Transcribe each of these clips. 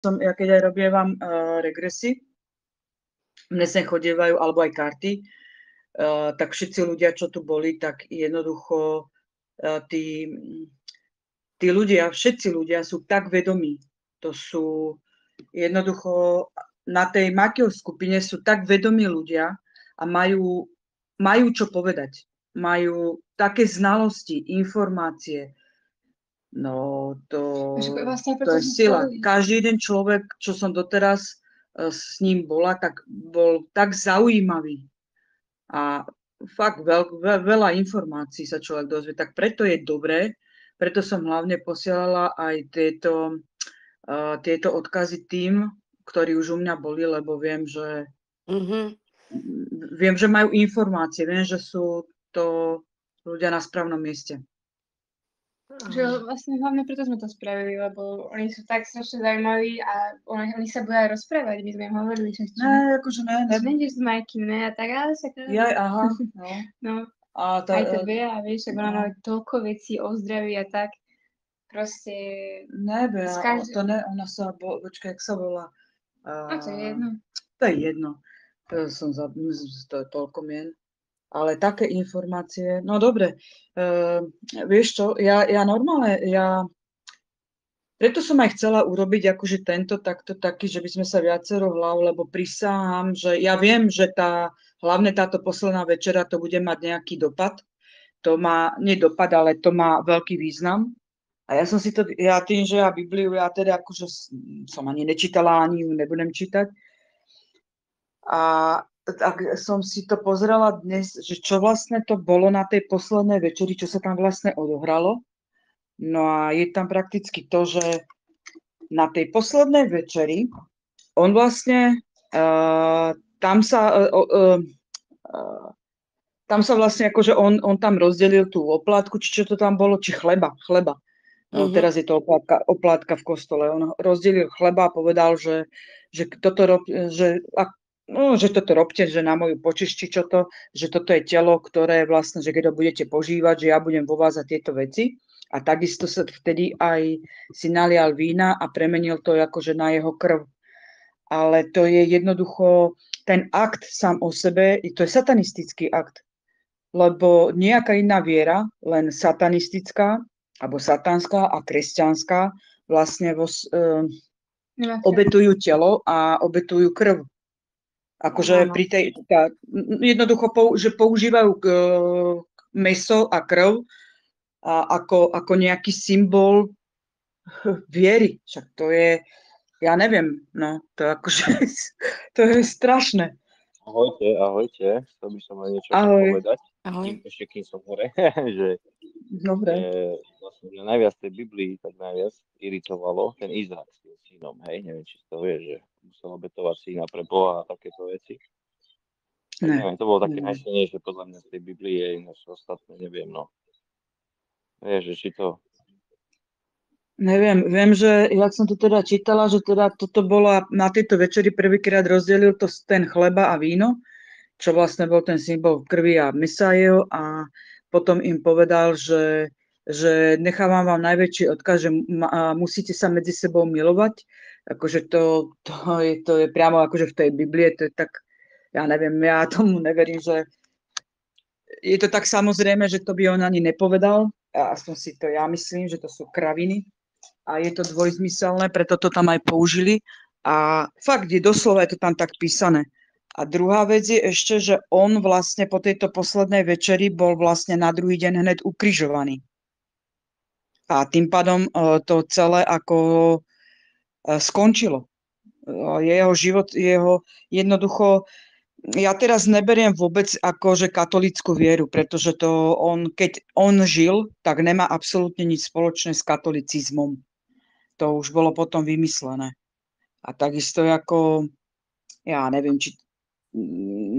ja keď aj robievam regresy, mne sem chodievajú, alebo aj karty, tak všetci ľudia, čo tu boli, tak jednoducho tí ľudia, všetci ľudia sú tak vedomí. To sú jednoducho na tej Makiov skupine sú tak vedomí ľudia a majú čo povedať. Majú také znalosti, informácie. No, Vlastne to je sila. Každý jeden človek, čo som doteraz s ním bola, tak bol tak zaujímavý. A fakt veľa informácií sa človek dozvie. Tak preto je dobré, preto som hlavne posielala aj tieto odkazy tým, ktorí už u mňa boli, lebo viem, že majú informácie, viem, že sú to ľudia na správnom mieste. Že vlastne hlavne preto sme to spravili, lebo oni sú tak strašne zaujímaví a oni sa budú aj rozprávať. My sme im hovorili, že akože ne. Nejdeš s Majkým, ne? A tak, ale sa to... Aha, no. No, a aj to Bea, vieš, ak ona mala toľko vecí o zdraví a tak. Proste... Ne, Bea, to ne, ona sa, počkaj, jak sa volá? To je jedno. To je jedno. To je toľko mien. Ale také informácie, no dobre, vieš čo, ja normálne, preto som aj chcela urobiť akože taký, že by sme sa viacero hlav, lebo prisahám, že ja viem, že hlavne táto posledná večera to bude mať nejaký dopad. To má, nie dopad, ale to má veľký význam. A ja som si to, tým, že Bibliu, teda akože som ani nečítala, ani ju nebudem čítať. A tak som si to pozrela dnes, že čo vlastne to bolo na tej poslednej večeri, čo sa tam vlastne odohralo. No a je tam prakticky to, že na tej poslednej večeri on vlastne tam sa vlastne akože on tam rozdelil tú oplátku, či čo to tam bolo, či chleba. No, teraz je to oplátka v kostole. On rozdelil chleba a povedal, že toto robte, že na moju počesť, že toto je telo, ktoré vlastne, že keď ho budete požívať, že ja budem vo vás za tieto veci. A takisto sa vtedy aj si nalial vína a premenil to akože na jeho krv. Ale to je jednoducho, ten akt sám o sebe, to je satanistický akt. Lebo nejaká iná viera, len satanistická, alebo satanská a kresťanská, vlastne obetujú telo a obetujú krv. Akože pri tej, jednoducho, že používajú mäso a krv ako nejaký symbol viery. Však to je, ja neviem, no, to akože, to je strašné. Ahojte, chcel by som aj niečo povedať. Ešte kým som hore, že vlastne najviac tej Biblii tak najviac iritovalo ten Izák s tým synom, hej, neviem, či to vieš, že musel obetovať syna pre Boha a takéto veci. Tak neviem, to bolo také najsilnejšie podľa mňa z tej Biblie, ináč ostatné neviem, no. Vieš, že či to... Neviem, viem, že jak som to teda čítala, že teda toto bolo na tejto večeri prvýkrát rozdelil to ten chleba a víno, čo vlastne bol ten symbol krvi a mesa jeho, a potom im povedal, že nechávam vám najväčší odkaz, že musíte sa medzi sebou milovať. Akože to je priamo akože v tej Biblie, to je tak, ja neviem, ja tomu neverím, že je to tak samozrejme, že to by on ani nepovedal. A aspoň si to ja myslím, že to sú kraviny. A je to dvojzmyselné, preto to tam aj použili. A fakt je doslova je to tam tak písané. A druhá vec je ešte, že on vlastne po tejto poslednej večeri bol vlastne na druhý deň hneď ukrižovaný. A tým pádom to celé ako skončilo. Jeho život, jednoducho, ja teraz neberiem vôbec akože katolícku vieru, pretože keď on žil, tak nemá absolútne nič spoločné s katolicizmom. To už bolo potom vymyslené. A takisto ako, ja neviem, či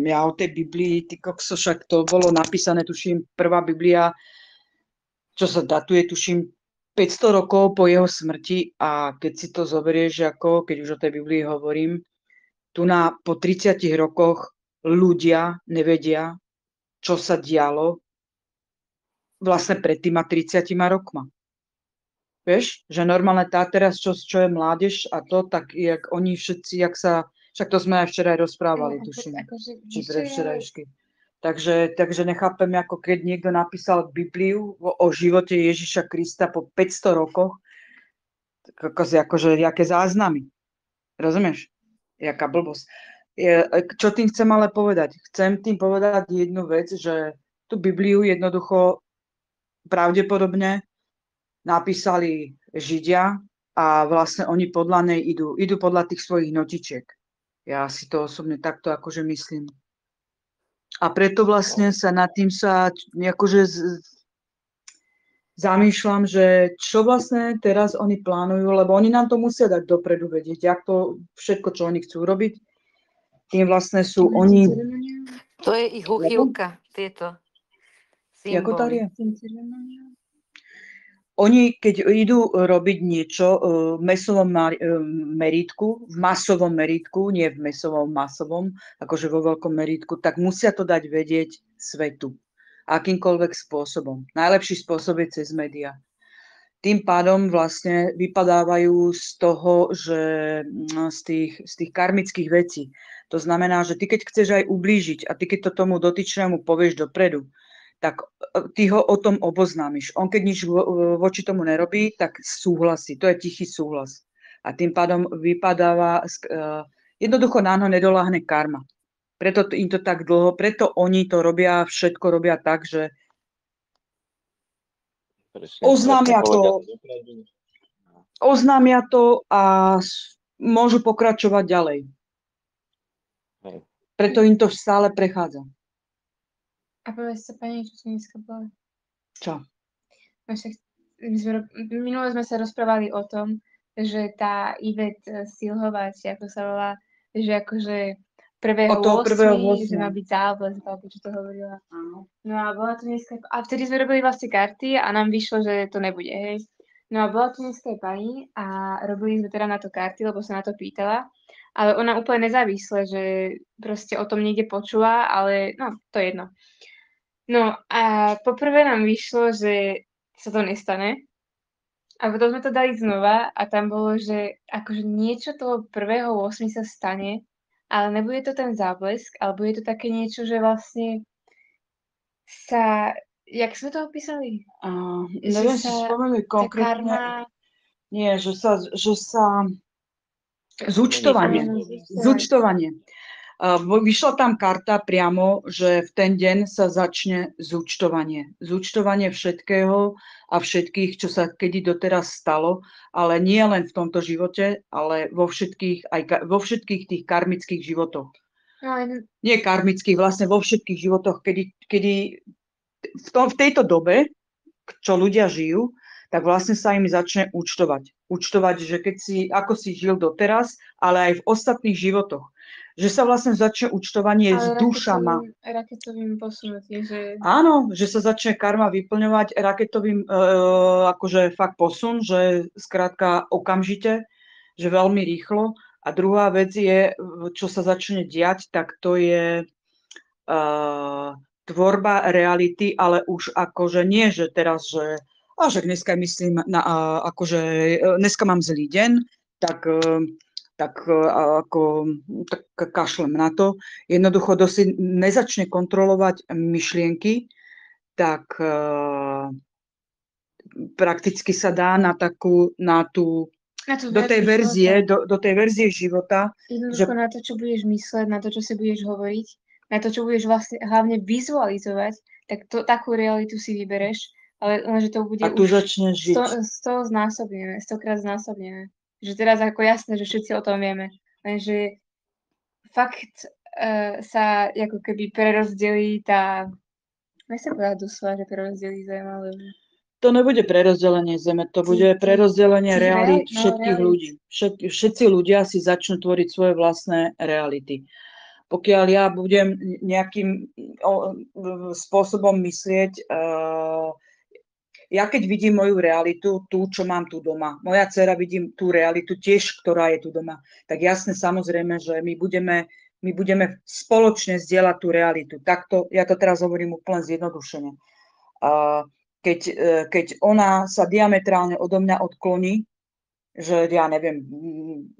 ja o tej Biblii, však to bolo napísané, tuším, prvá Biblia, čo sa datuje, tuším, 500 rokov po jeho smrti, a keď si to zoberieš, keď už o tej Biblii hovorím, po 30 rokoch ľudia nevedia, čo sa dialo vlastne pred týma 30 rokma. Vieš, že normálne tá teraz, čo je mládež a to, tak jak oni všetci, však to sme aj včera aj rozprávali, tuším, či predvčerajšky. Takže nechápem, ako keď niekto napísal Bibliu o živote Ježiša Krista po 500 rokoch, akože jaké záznamy. Rozumieš? Jaká blbosť. Čo tým chcem ale povedať? Chcem tým povedať jednu vec, že tú Bibliu jednoducho pravdepodobne napísali Židia a vlastne oni podľa nej idú podľa tých svojich notičiek. Ja si to osobne takto akože myslím. A preto vlastne sa nad tým akože zamýšľam, že čo vlastne teraz oni plánujú, lebo oni nám to musia dať dopredu vedieť, jak to všetko, čo oni chcú robiť, tým vlastne sú oni... To je ich uchýlka, tieto symboly. Oni, keď idú robiť niečo v mesovom merítku, v masovom merítku, nie v mesovom masovom, akože vo veľkom merítku, tak musia to dať vedieť svetu. Akýmkoľvek spôsobom. Najlepší spôsob je cez médiá. Tým pádom vlastne vypadávajú z toho, že z tých karmických vecí. To znamená, že ty keď chceš aj ublížiť a ty keď to tomu dotyčnému povieš dopredu, tak ty ho o tom oboznámiš. On keď nič voči tomu nerobí, tak súhlasí. To je tichý súhlas. A tým pádom vypadáva, jednoducho náho nedoláhne karma. Preto im to tak dlho, preto oni to robia, všetko robia tak, že oznámia to a môžu pokračovať ďalej. Preto im to stále prechádza. A povedz sa, pani, čo som dneska bola? Čo? Minule sme sa rozprávali o tom, že tá Yvette Silhová, či ako sa volá, že akože 1.8. že má byť záblesk, alebo čo to hovorila. Áno. No a bola tu dneska... A vtedy sme robili vlastne karty a nám vyšlo, že to nebude, hej. No a bola tu dneska pani a robili sme teda na to karty, lebo sa na to pýtala. Ale ona úplne nezávisle, že proste o tom niekde počula, ale no, to je jedno. No a poprvé nám vyšlo, že sa to nestane. A potom sme to dali znova a tam bolo, že akože niečo toho 1.8. sa stane, ale nebude to ten záblesk, ale bude to také niečo, že vlastne sa... Jak sme to opísali? Neviem si spomenúť konkrétne. Karma... Nie, že sa zúčtovanie. Vyšla tam karta priamo, že v ten deň sa začne zúčtovanie. Zúčtovanie všetkého a všetkých, čo sa kedy doteraz stalo, ale nie len v tomto živote, ale vo všetkých tých karmických životoch. Nie karmických, vlastne vo všetkých životoch, kedy v tejto dobe, čo ľudia žijú, tak vlastne sa im začne účtovať. Účtovať, že ako si žil doteraz, ale aj v ostatných životoch. Že sa vlastne začne účtovanie s dušama. Raketovým posunutím, že... Áno, že sa začne karma vyplňovať raketovým akože fakt posun, že skrátka okamžite, že veľmi rýchlo. A druhá vec je, čo sa začne diať, tak to je tvorba reality, ale už akože nie, že teraz, že dneska myslím, akože dneska mám zlý deň, tak kašlem na to. Jednoducho, kto si nezačne kontrolovať myšlienky, tak prakticky sa dá do tej verzie života. Jednoducho na to, čo budeš mysleť, na to, čo si budeš hovoriť, na to, čo budeš vlastne hlavne vizualizovať, tak takú realitu si vybereš, ale že to bude už 100 znásobnené, 100-krát znásobnené. Že teraz ako jasné, že všetci o tom vieme, lenže fakt sa ako keby prerozdelí nechcem povedať doslova, že prerozdelí zem, ale... To nebude prerozdelenie zeme, to bude prerozdelenie realít všetkých ľudí. Všetci ľudia si začnú tvoriť svoje vlastné reality. Pokiaľ ja budem nejakým spôsobom myslieť, ja keď vidím moju realitu, tú, čo mám tu doma, moja dcera vidím tú realitu tiež, ktorá je tu doma, tak jasne samozrejme, že my budeme spoločne zdieľať tú realitu. Takto, ja to teraz hovorím úplne zjednodušene. keď ona sa diametrálne odo mňa odkloní, že ja neviem,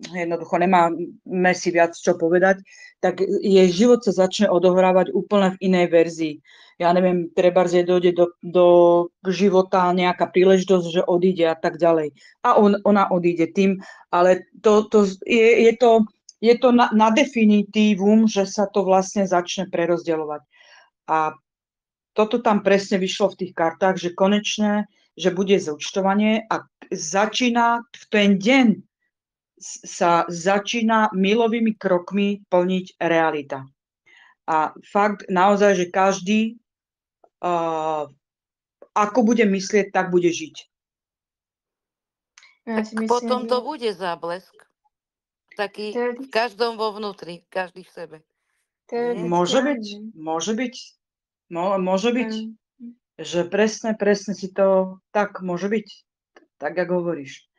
jednoducho nemáme si viac čo povedať, tak jej život sa začne odohrávať úplne v inej verzii. Ja neviem, trebárs jej dojde do života nejaká príležitosť, že odíde a tak ďalej. A ona odíde tým, ale je to na definitívum, že sa to vlastne začne prerozdeľovať. A toto tam presne vyšlo v tých kartách, že konečne, že bude zúčtovanie a začína v ten deň sa začína milovými krokmi plniť realita. A fakt naozaj, že každý ako bude myslieť, tak bude žiť. Ja tak myslím, potom to bude záblesk. Taký v každom vo vnútri, každý v sebe. Môže byť, že presne si to tak môže byť, tak ako hovoríš.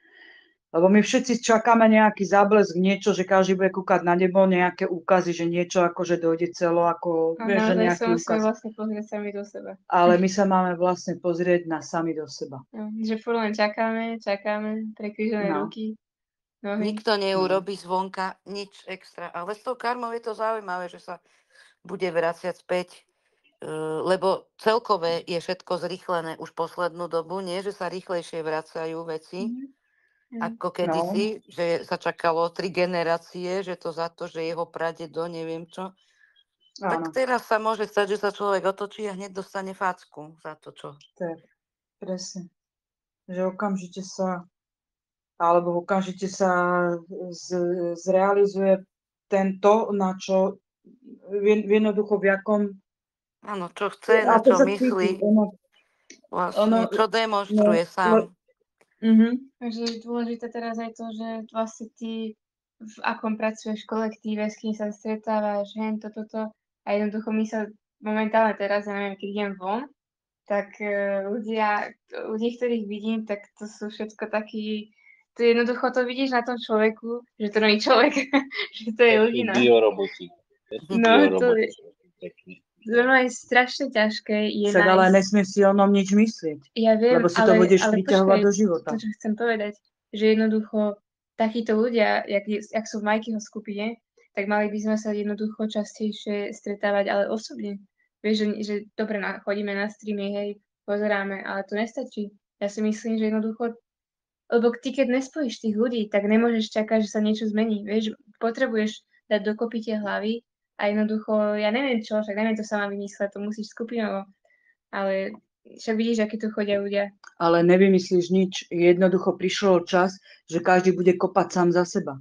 Lebo my všetci čakáme nejaký záblesk, niečo, že každý bude kúkať na nebo, nejaké úkazy, že niečo akože dojde celo, ako vieš, že nejaký úkaz. Vlastne pozrieť sami do seba. Ale my sa máme vlastne pozrieť na sami do seba. Že furt len čakáme, prekrížené ruky. Nikto neurobí zvonka nič extra. Ale s tou karmou je to zaujímavé, že sa bude vraciať späť, lebo celkové je všetko zrýchlené už poslednú dobu, nie, že sa rýchlejšie vracajú veci. Ako kedysi, že sa čakalo 3 generácie, že to za to, že jeho pradedo, neviem čo. Áno. Tak teraz sa môže stať, že sa človek otočí a hneď dostane facku za to, čo. Tak, presne. Že okamžite sa zrealizuje tento, na čo jednoducho v jakom... Áno, čo chce, na čo myslí. Vlastne, čo demonstruje sám. Takže je dôležité teraz aj to, že vlastne ty v akom pracuješ v kolektíve, s kým sa stretávaš, toto. A jednoducho my sa momentálne teraz, ja neviem, keď idem von, tak ľudí, ktorých vidím, tak to sú všetko takí, to jednoducho to vidíš na tom človeku, že to nie je človek, že to je ľudina. Bioroboti. To je strašne ťažké. Však ale nesmie si o ňom nič myslieť. Ja viem, lebo si to budeš priťahovať do života. To, čo chcem povedať, že jednoducho takíto ľudia, jak sú v Majkyho skupine, tak mali by sme sa jednoducho častejšie stretávať, ale osobne. Vieš, že dobre, chodíme na streamy, hej, pozeráme, ale to nestačí. Ja si myslím, že jednoducho, lebo ty, keď nespojíš tých ľudí, tak nemôžeš čakať, že sa niečo zmení. Vieš, potrebuješ dať dokopy tie hlavy a jednoducho, ja neviem čo, však neviem to sama vymysleť, to musíš skupinovo, ale však vidíš, akí tu chodia ľudia. Ale nevymyslíš nič, jednoducho prišiel čas, že každý bude kopať sám za seba.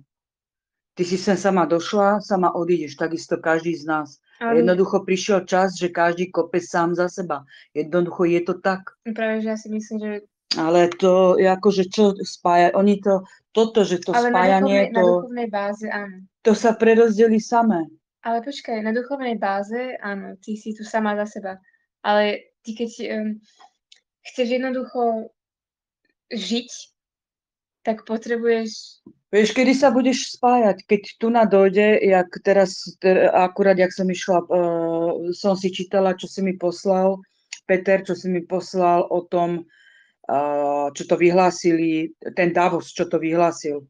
Ty si sem sama došla, sama odídeš, takisto každý z nás. A jednoducho prišiel čas, že každý kope sám za seba. Jednoducho je to tak. Práve, že ja si myslím, že... Ale to je akože čo spája, oni že to ale spájanie, na duchovnej báze, áno. To sa prerozdelí samé. Ale počkaj, na duchovnej báze, áno, ty si tu sama za seba. Ale ty keď chceš jednoducho žiť, tak potrebuješ... Vieš, kedy sa budeš spájať? Keď tu dojde, jak teraz, akurát, jak som išla, som si čítala, čo si mi poslal, Peter, čo si mi poslal o tom, čo to vyhlásili, ten Davos, čo to vyhlásil.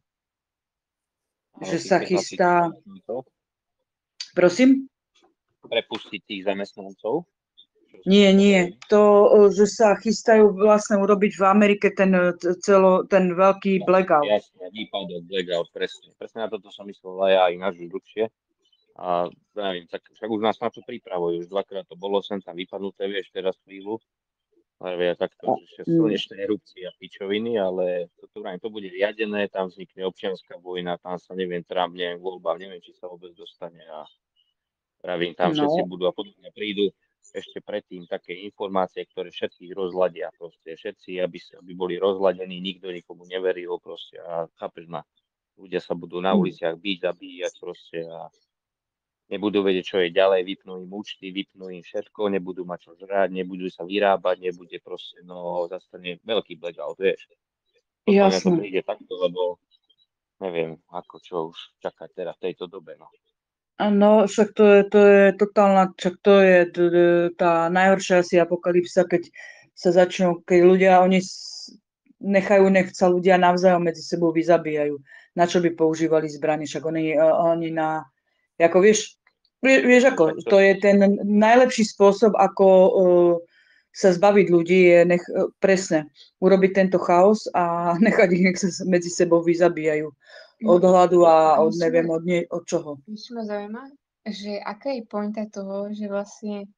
Že sa chystá... Prosím? Prepustiť tých zamestnancov? Nie. To, že sa chystajú vlastne urobiť v Amerike ten veľký blackout. Jasne, výpadok, blackout, presne. Presne na toto som myslel aj ja, ináč už dlhšie. A neviem, však už nás na to pripravujú. Už 2-krát to bolo sem tam vypadnuté, vieš, teraz chvíľu. Ale takto, že slnečné erupcie a pičoviny, ale to bude riadené, tam vznikne občianská vojna, tam sa neviem, Trump, neviem, voľba, neviem, či sa vôbec dostane a pravím, tam všetci budú a podobne prídu ešte predtým také informácie, ktoré všetkých rozladia proste, všetci, aby boli rozladení, nikto nikomu neveril proste a chápeš ma, ľudia sa budú na uliciach zabíjať proste a nebudú vedieť, čo je ďalej, vypnú im účty, vypnú im všetko, nebudú mať čo žrať, nebudú sa vyrábať, nebude proste, zastane veľký blackout, vieš. Jasné. To príde takto, lebo neviem, ako čo už čakať teraz v tejto dobe, No, však to je totálna, však to je tá najhoršia asi apokalypsa, keď sa začnú, keď ľudia, nechajú, nech sa ľudia navzájom medzi sebou vyzabíjajú. Na čo by používali zbranie? Však oni ako vieš ako, to je ten najlepší spôsob, ako sa zbaviť ľudí, je presne urobiť tento chaos a nechať ich, nech sa medzi sebou vyzabíjajú. Od hladu a od čoho. Ešte ma zaujíma, že aká je pointa toho, že vlastne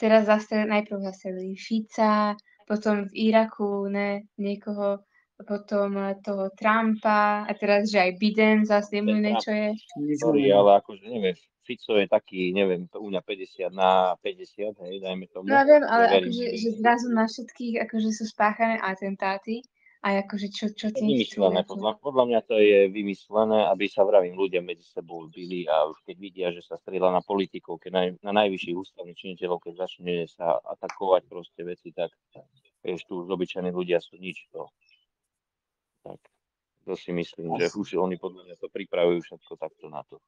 teraz najprv zastrelili Fica, potom v Iraku niekoho, potom toho Trumpa a teraz, že aj Biden zase jemu niečo je. Sorry, ale akože neviem, Fico je taký, neviem, u mňa 50/50, hej, dajme tomu. No ja viem, ale akože, že zrazu na všetkých akože sú spáchané atentáty a akože čo tým vymyslené, podľa mňa to je vymyslené, aby sa vravím ľudia medzi sebou bili a už keď vidia, že sa strieľa na politikov, keď na najvyšších ústavných činiteľov, keď začne sa atakovať proste veci, tak vieš, tu už obyčajní ľudia sú nič to. Tak to si myslím, že už oni podľa mňa to pripravujú všetko takto na to.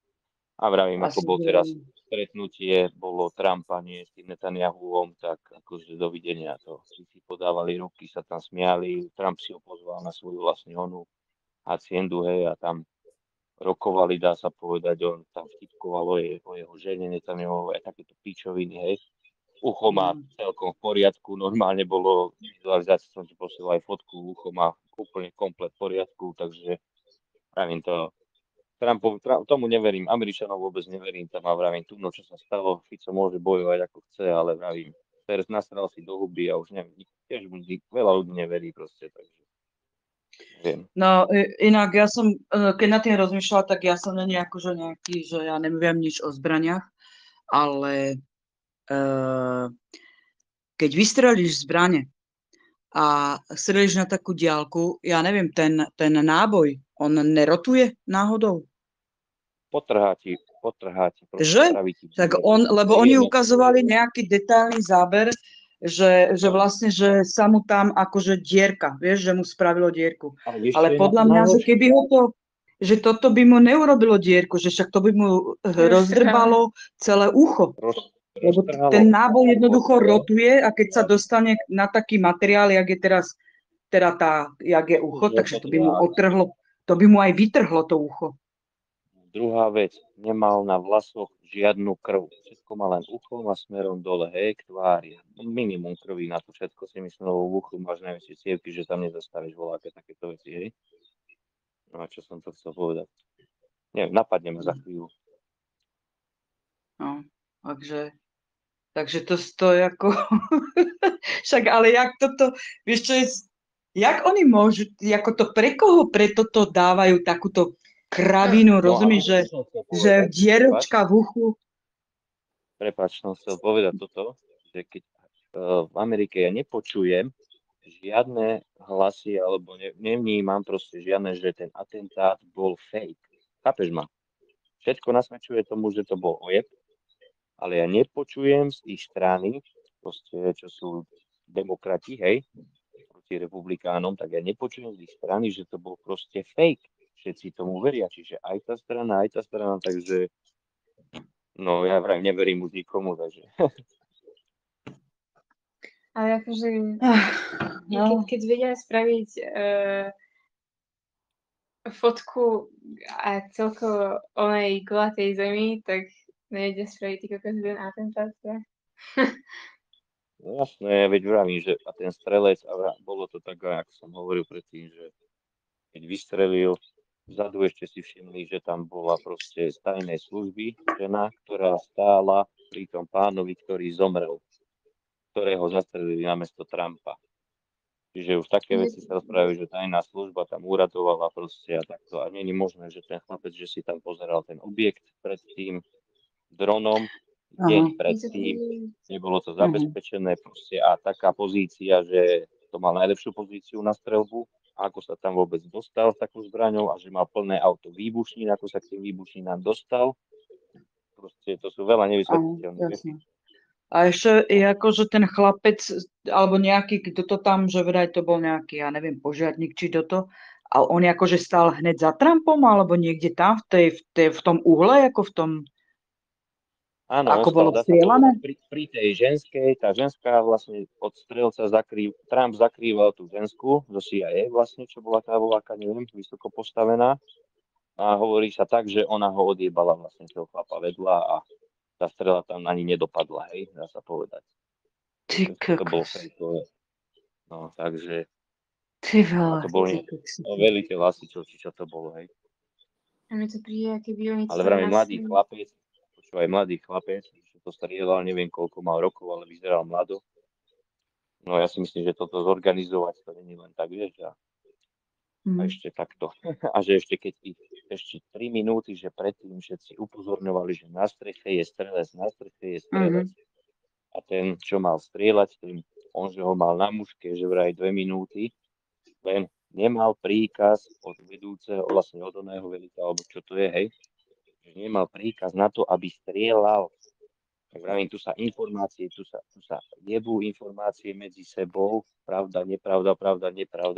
A vravím, ako bol teraz stretnutie, bolo Trumpa, nie s tým Netanyahuom, tak akože dovidenia to. Si podávali ruky, sa tam smiali, Trump si ho pozval na svoju vlastne haciendu, hej, a tam rokovali, dá sa povedať, on tam vtipkoval o jeho žene Netanyahu, aj takéto pičoviny, hej. Ucho má celkom v poriadku, normálne bolo, vizualizácia som ti posielal aj fotku, ucho má úplne komplet v poriadku, takže vravím to, tomu neverím, Američanom vôbec neverím, tam a vravím, tu, čo sa stalo, Fico môže bojovať ako chce, ale vravím, teraz nasral si do huby a už neviem, tiež veľa ľudí neverí proste, takže neviem. No, inak ja som, keď na tým rozmýšľala, tak ja som není akože nejaký, že ja neviem nič o zbraniach, ale keď vystrelíš zbrane a strelíš na takú diaľku, ja neviem, ten náboj, on nerotuje náhodou? Potrhá ti. Že? Tak lebo oni ukazovali nejaký detailný záber, že vlastne, že sa mu tam akože dierka, vieš, že mu spravilo dierku. Ale podľa mňa, že keby že toto by mu neurobilo dierku, že však to by mu rozdrbalo celé ucho. Lebo ten náboj jednoducho rotuje a keď sa dostane na taký materiál, jak je teraz jak je ucho, takže to by mu otrhlo, to by mu aj vytrhlo to ucho. Druhá vec, nemal na vlasoch žiadnu krv. Všetko má len ucho a smerom dole, hej, k tvári. Minimum krvi na to všetko si myslím, lebo v uchu máš najväčšie cievky, že tam nezastavíš voľaké takéto veci, hej. No a čo som to chcel povedať? Neviem, napadne ma za chvíľu. No, takže to je ako... Však, ale jak toto, vieš čo je... Jak oni môžu, ako to pre koho preto to dávajú takúto kravinu, rozumieš, že dieročka v uchu. Prepáč, som chcel povedať toto, že keď v Amerike ja nepočujem žiadne hlasy, alebo nevnímam proste žiadne, že ten atentát bol fake. Chápeš ma? Všetko nasvedčuje tomu, že to bol ojeb, ale ja nepočujem z ich strany, proste, čo sú demokrati, hej, proti republikánom, tak ja nepočujem z ich strany, že to bol proste fake. Všetci tomu veria, čiže aj tá strana, takže no ja vraj neverím už nikomu, takže... Ale akože, keď vedia spraviť fotku a celkovo onej gulatej zemi, tak nevedia spraviť týko každý den atentát. No jasné, veď vravím, že a ten strelec, a bolo to tak, ako som hovoril predtým, že keď vystrelil, vzadu ešte si všimli, že tam bola proste z tajnej služby žena, ktorá stála pri tom pánovi, ktorý zomrel, ktorého zastrelili namiesto Trumpa. Čiže už také veci sa rozprávajú, že tajná služba tam uradovala proste a takto. A nie je možné, že ten chlapec, že si tam pozeral ten objekt pred tým dronom, deň predtým, nebolo to zabezpečené proste a taká pozícia, že to mal najlepšiu pozíciu na streľbu, ako sa tam vôbec dostal s takou zbraňou a že mal plné auto výbušnín, ako sa k tým výbušninám dostal. Proste to sú veľa nevysvetliteľných vecí. A ešte je ako, že ten chlapec, alebo nejaký, kto to tam, že vraj to bol nejaký, ja neviem, požiarník, či toto, a on akože stál hneď za Trumpom, alebo niekde tam, v tom uhle, ako v tom... Áno, Ako bolo dá sa strieľané? povedať, pri tej ženskej, tá ženská vlastne od strelca Trump zakrýval tú ženskú zo CIA vlastne, čo bola tá voláka, neviem, vysoko postavená. A hovorí sa tak, že ona ho odjebala vlastne toho chlapa vedľa a tá strela tam ani nedopadla, hej, dá sa povedať. Ty To bolo kokos. fejkové. No, takže... Ty A vole, to bol ty kokos. veliteľ hasičov, či čo to bolo, hej. A mi to príde, keby oni Ale sa vraj mladý nás... chlapec, počúvaj, mladý chlapec, čo to strieľal, neviem koľko mal rokov, ale vyzeral mlado. No ja si myslím, že toto zorganizovať to nie je len tak, vieš, a ešte takto. A že ešte keď ich ešte 3 minúty, že predtým všetci upozorňovali, že na streche je strelec, na streche je strelec. A ten, čo mal strieľať, on, že ho mal na muške, že vraj 2 minúty, len nemal príkaz od vedúceho, vlastne od oného veliteľa, alebo čo to je, hej, že nemal príkaz na to, aby strieľal. Tak vravím, tu sa jebú informácie medzi sebou, pravda, nepravda,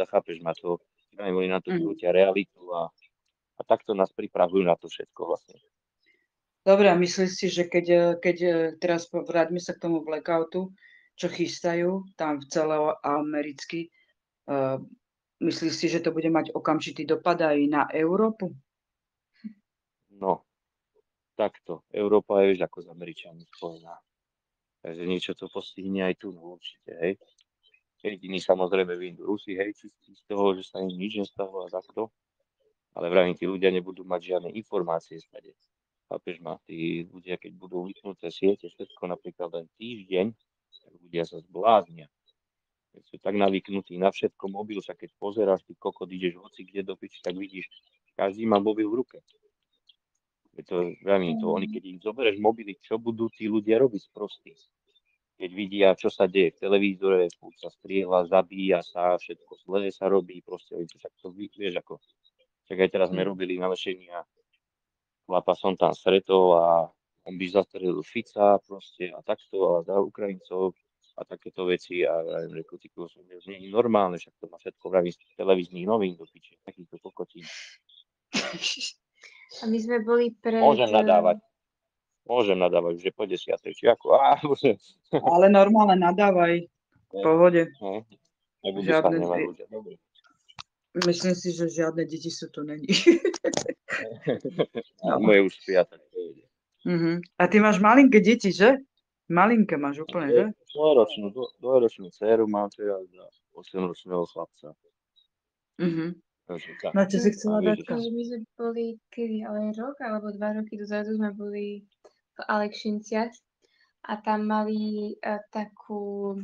chápeš ma to, vravím, oni na to krútia realitu a takto nás pripravujú na to všetko vlastne. Dobre, a myslíš si, že keď teraz vráťme sa k tomu blackoutu, čo chystajú tam celoamericky, myslíš si, že to bude mať okamžitý dopad aj na Európu? No, takto. Európa je, vieš, ako s Američanmi spojená. Takže niečo to postihne aj tu, no určite, hej. Jediný samozrejme vyjdú Rusi, hej, čistí z toho, že sa im nič nestalo a takto. Ale vravím, tí ľudia nebudú mať žiadne informácie stade. Chápeš ma, tí ľudia, keď budú vypnuté siete, všetko napríklad len týždeň, tak ľudia sa zbláznia. Keď sú tak navyknutí na všetko mobil, však keď pozeráš, ty kokot, ideš hoci kde do piči, tak vidíš, každý má mobil v ruke. Vravím to, oni keď im zoberieš mobily, čo budú tí ľudia robiť prostí? Keď vidia, čo sa deje v televízore, sa strieľa, zabíja sa, všetko zlé sa robí, proste, však to vieš ako. Však aj teraz sme robili navešenia, chlapa som tam stretol a on by zastrelil Fica proste a takto a za Ukrajincov a takéto veci a vravím, to nie je normálne, však to má všetko vravím z televíznych novín do piče, takýchto kokotín. A my sme boli Môžem nadávať, že po 10. či ako. Ale normálne nadávaj. V pohode. Nebudú sa hnevať ľudia. Dobre. Myslím si, že žiadne deti sú tu není. No. Moje už spia, tak to ide. A ty máš malinké deti, že? Malinké máš úplne, že? Dvojročnú dceru mám teraz a 8-ročného chlapca. No, čo si chcela dať? My sme boli, kedy, ale rok alebo 2 roky dozadu sme boli v Alekšinciach a tam mali takú,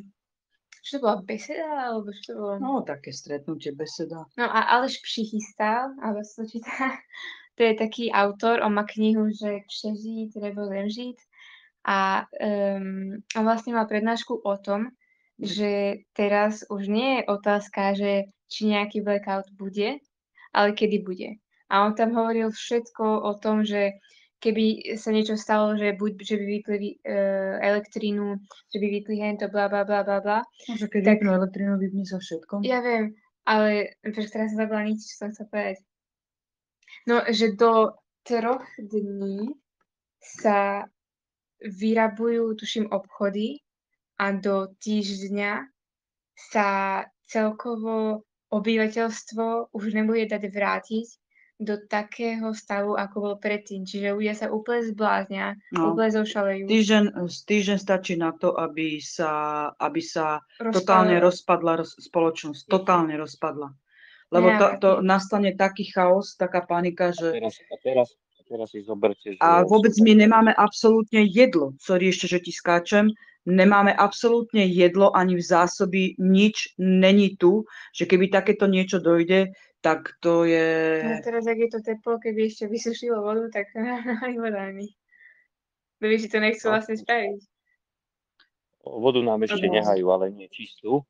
čo to bola beseda, alebo čo to bolo? No, také stretnutie, beseda. No a Aleš Přichystal, alebo sa to číta, to je taký autor, on má knihu, že Přežít nebo zemřít a on vlastne mal prednášku o tom, že teraz už nie je otázka, že či nejaký blackout bude, ale kedy bude. A on tam hovoril všetko o tom, že keby sa niečo stalo, že že by vypli elektrínu, že by vypli hento, bla, bla, bla, bla, bla. Že keď vypnú elektrínu, vypne sa všetko. Ja viem, ale teraz som zabila nič, čo som chcela povedať. No, že do 3 dní sa vyrabujú, tuším, obchody a do týždňa sa celkovo obyvateľstvo už nebude dať vrátiť do takého stavu, ako bol predtým. Čiže ľudia sa úplne zbláznia, úplne zošalejú. Týždeň stačí na to, aby sa totálne rozpadla spoločnosť. Totálne rozpadla. Lebo to nastane taký chaos, taká panika, že... A teraz si zoberte, že... A vôbec my nemáme absolútne jedlo. Sorry, ešte, že ti skáčem. Nemáme absolútne jedlo ani v zásoby, nič není tu, že keby takéto niečo dojde, tak to je... No teraz, ak je to teplo, keby ešte vysušilo vodu, tak aj vodámi. Lebo si to nechcú vlastne spraviť. Vodu nám ešte nehajú, ale nie čistú,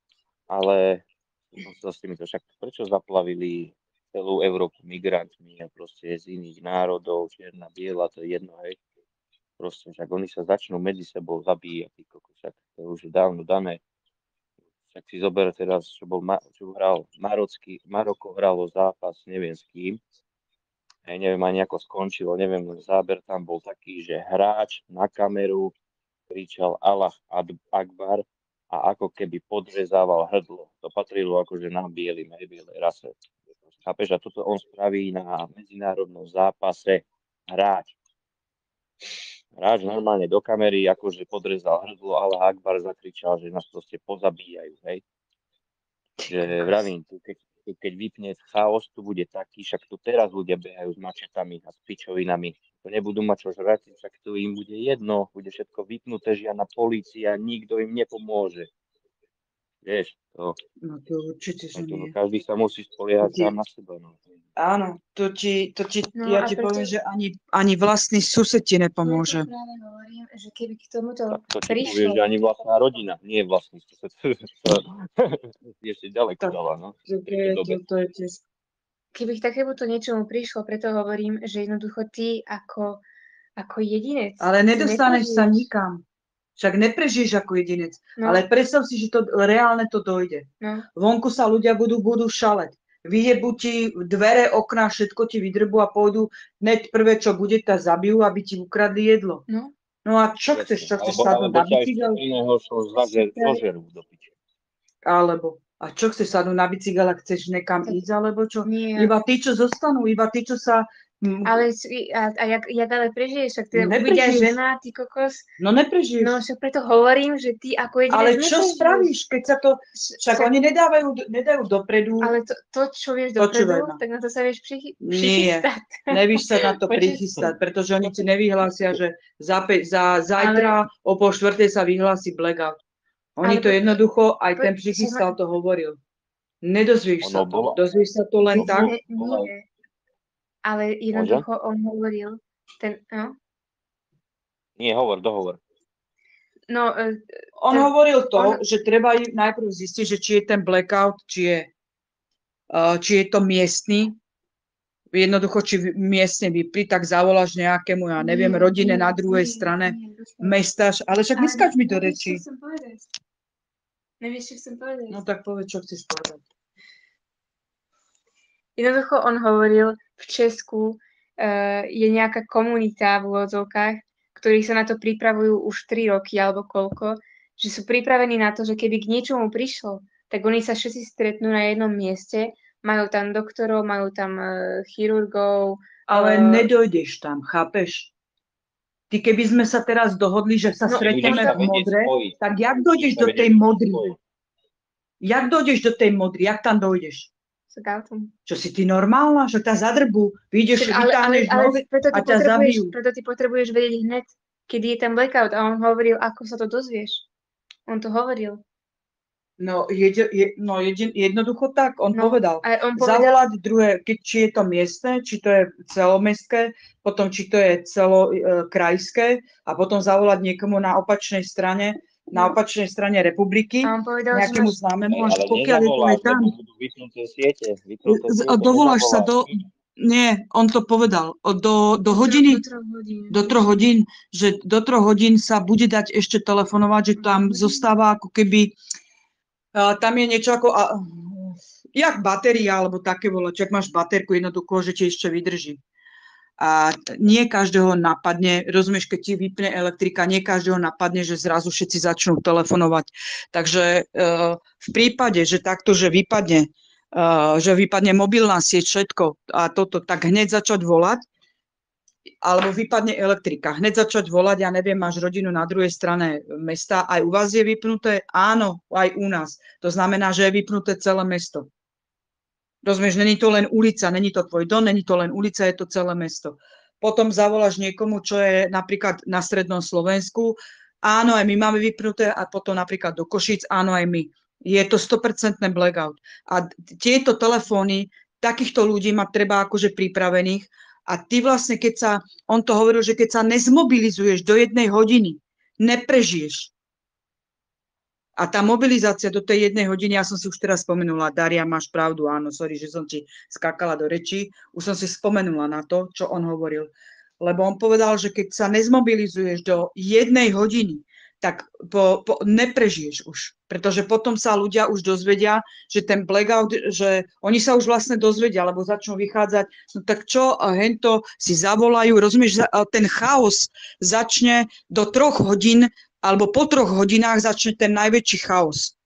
ale však prečo zaplavili celú Európu migrantmi a proste z iných národov, čierna, biela, to je jedno, hej. Proste, však oni sa začnú medzi sebou zabíjať, však to už je dávno dané. Však si zober teraz, čo hral Maroko hralo zápas, neviem s kým, neviem ani ako skončilo, neviem, záber tam bol taký, že hráč na kameru kričal Allah Akbar a ako keby podrezával hrdlo. To patrilo akože na bielej rase. Chápeš, a toto on spraví na medzinárodnom zápase hráč. Hráč normálne do kamery, akože podrezal hrdlo, Allah Akbar zakričal, že nás proste pozabíjajú, hej. Že vravím, keď vypne chaos, tu bude taký, však tu teraz ľudia behajú s mačetami a s pičovinami. To nebudú mať čo žrať, však tu im bude jedno, bude všetko vypnuté, žiadna polícia, nikto im nepomôže. Vieš, to... No to určite, že nie. Každý sa musí spoliehať sám na seba. No. Áno, ja ti poviem, že ani vlastný sused ti nepomôže. Ja práve hovorím, že keby k tomuto to ti povieš, že ani vlastná rodina, nie je vlastný sused. Ešte ďaleko dala, no. To je tiež. Keby k takémuto niečomu prišlo, preto hovorím, že jednoducho ty ako jedinec... Ale nedostaneš sa nikam. Však neprežiješ ako jedinec. No. Ale predstav si, že to reálne to dojde. No. Vonku sa ľudia budú šaleť. Vyjebú ti dvere, okná, všetko ti vydrbu a pôjdu hneď prvé, čo bude, tá zabijú, aby ti ukradli jedlo. No a čo chceš? Čo chceš sadnúť na bicykel? Alebo, a čo chceš sadnúť na bicykel, ak chceš nekam ísť, alebo čo? Nie. Iba tí, čo zostanú, iba tí, čo sa... Ale jak ale prežiješ? Však ty uvidia žena, ty kokos. No neprežiješ. No však preto hovorím, že ty ako jedinec ale čo neprežiješ. Spravíš, keď sa to... Však oni nedajú dopredu. Ale to čo vieš dopredu, tak na to sa vieš prichystať. Nie, nevíš sa na to prichystať, pretože oni ti nevyhlásia, že zajtra o 3:30 sa vyhlási blackout. Oni to jednoducho, aj ten prichystal to hovoril. Nedozvieš sa to. Dozvieš sa to len tak. Nie. Ale jednoducho on hovoril, Nie, dohovor. No, on hovoril to, že treba najprv zistiť, že či je ten blackout, či je to miestny. Jednoducho, či miestne vypli, tak zavoláš nejakému, ja neviem, rodine na druhej strane mesta. Ale však neskáč mi do reči. Nevieš, čo chcem povedať. No tak povedz, čo chceš povedať. Jednoducho on hovoril, v Česku je nejaká komunita v úvodzovkách, ktorí sa na to pripravujú už 3 roky alebo koľko, že sú pripravení na to, že keby k niečomu prišlo, tak oni sa všetci stretnú na jednom mieste, majú tam doktorov, majú tam chirurgov. Ale nedojdeš tam, chápeš? Ty keby sme sa teraz dohodli, že sa stretneme v Modre, tak jak dojdeš do tej Modry? Jak dojdeš do tej Modry? Jak tam dojdeš? Čo si ty normálna? Že ťa zadrbu, vyjdeš, vytáhneš nohy a ťa zabijú. Preto ty potrebuješ vedieť hneď, kedy je ten blackout. A on hovoril, ako sa to dozvieš. On to hovoril. No, jednoducho tak, on povedal. Zavolať druhé, či je to miestne, či to je celomestské, potom či to je krajské a potom zavolať niekomu na opačnej strane republiky, nejakému známemu, až pokiaľ je to tam. Dovoláš sa Nie, on to povedal. Do hodiny, do 3 hodín, že do 3 hodín sa bude dať ešte telefonovať, že tam zostáva ako keby, tam je niečo ako, jak batéria, alebo také čo ak máš baterku jednoducho, že ti ešte vydrží. A nie každého napadne, rozumieš, keď ti vypne elektrika, nie každého napadne, že zrazu všetci začnú telefonovať. Takže v prípade, že takto, že vypadne mobilná sieť, všetko a toto, tak hneď začať volať, alebo vypadne elektrika, hneď začať volať, ja neviem, máš rodinu na druhej strane mesta, aj u vás je vypnuté? Áno, aj u nás. To znamená, že je vypnuté celé mesto. Rozumieš, není to len ulica, není to tvoj dom, není to len ulica, je to celé mesto. Potom zavoláš niekomu, čo je napríklad na strednom Slovensku, áno, aj my máme vypnuté, a potom napríklad do Košíc, áno, aj my. Je to 100% blackout. A tieto telefóny, takýchto ľudí má treba akože pripravených, a ty vlastne, on to hovoril, že keď sa nezmobilizuješ do 1 hodiny, neprežiješ. A tá mobilizácia do tej 1 hodiny, ja som si už teraz spomenula, Daria, máš pravdu, áno, sorry, že som ti skákala do rečí, už som si spomenula na to, čo on hovoril. Lebo on povedal, že keď sa nezmobilizuješ do 1 hodiny, tak neprežiješ už. Pretože potom sa ľudia už dozvedia, že ten blackout, že oni sa už vlastne dozvedia, alebo začnú vychádzať, no tak čo, a hento si zavolajú, rozumieš, ten chaos začne do 3 hodín, alebo po 3 hodinách začne ten najväčší chaos.